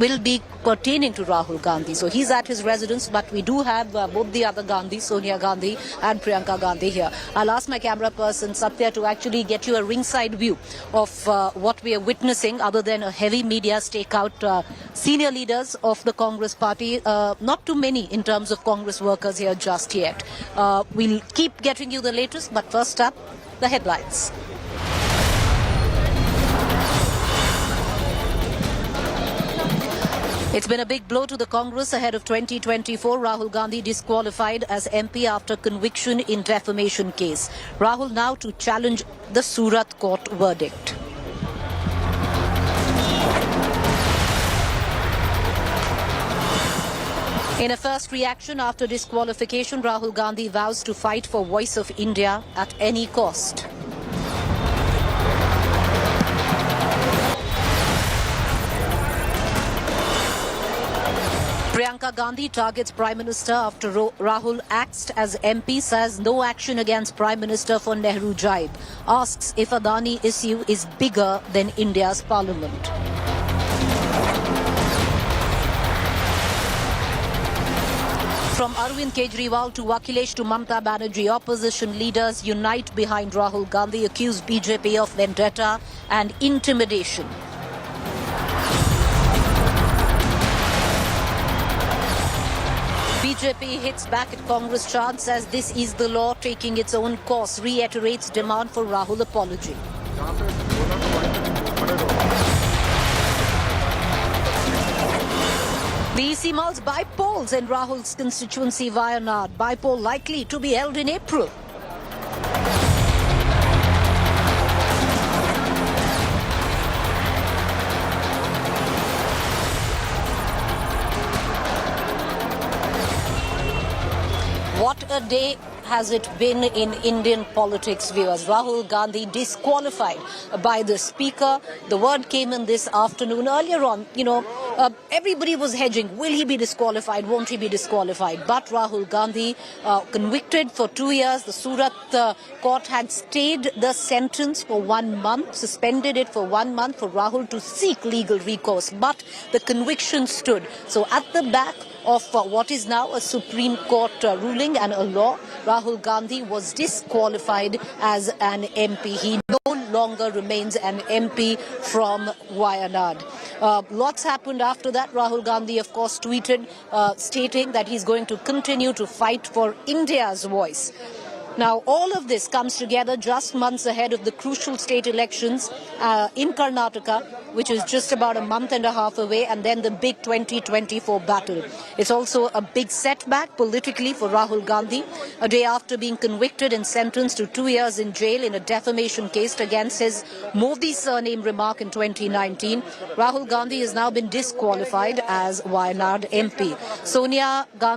will be pertaining to Rahul Gandhi. So he's at his residence, but we do have both the other Gandhi, Sonia Gandhi and Priyanka Gandhi here. I'll ask my camera person Satya to actually get you a ringside view of what we are witnessing, other than a heavy media stakeout. Senior leaders of the Congress party, not too many in terms of Congress workers here just yet. We'll keep getting you the latest, but first up, the headlines. It's been a big blow to the Congress ahead of 2024. Rahul Gandhi disqualified as MP after conviction in defamation case. Rahul now to challenge the Surat court verdict. In a first reaction after disqualification, Rahul Gandhi vows to fight for Voice of India at any cost. Priyanka Gandhi targets Prime Minister after Rahul acts as MP, says no action against Prime Minister for Nehru jibe. Asks if Adani issue is bigger than India's parliament. From Arvind Kejriwal to Akhilesh to Mamata Banerjee, opposition leaders unite behind Rahul Gandhi, accuse BJP of vendetta and intimidation. BJP hits back at Congress charge, says this is the law taking its own course, reiterates demand for Rahul apology. The EC mulls by polls in Rahul's constituency Wayanad. By poll likely to be held in April. a day has it been in Indian politics, viewers? Rahul Gandhi disqualified by the speaker. The word came in this afternoon. Earlier on, everybody was hedging. Will he be disqualified? Won't he be disqualified? But Rahul Gandhi convicted for 2 years. The Surat court had stayed the sentence for 1 month, suspended it for 1 month for Rahul to seek legal recourse. But the conviction stood. So at the back of what is now a Supreme Court ruling and a law, Rahul Gandhi was disqualified as an MP. He no longer remains an MP from Wayanad. Lots happened after that. Rahul Gandhi, of course, tweeted stating that he's going to continue to fight for India's voice. Now, all of this comes together just months ahead of the crucial state elections in Karnataka, which is just about a month and a half away, and then the big 2024 battle. It's also a big setback politically for Rahul Gandhi, a day after being convicted and sentenced to 2 years in jail in a defamation case against his Modi surname remark in 2019. Rahul Gandhi has now been disqualified as Wayanad MP. Sonia Gandhi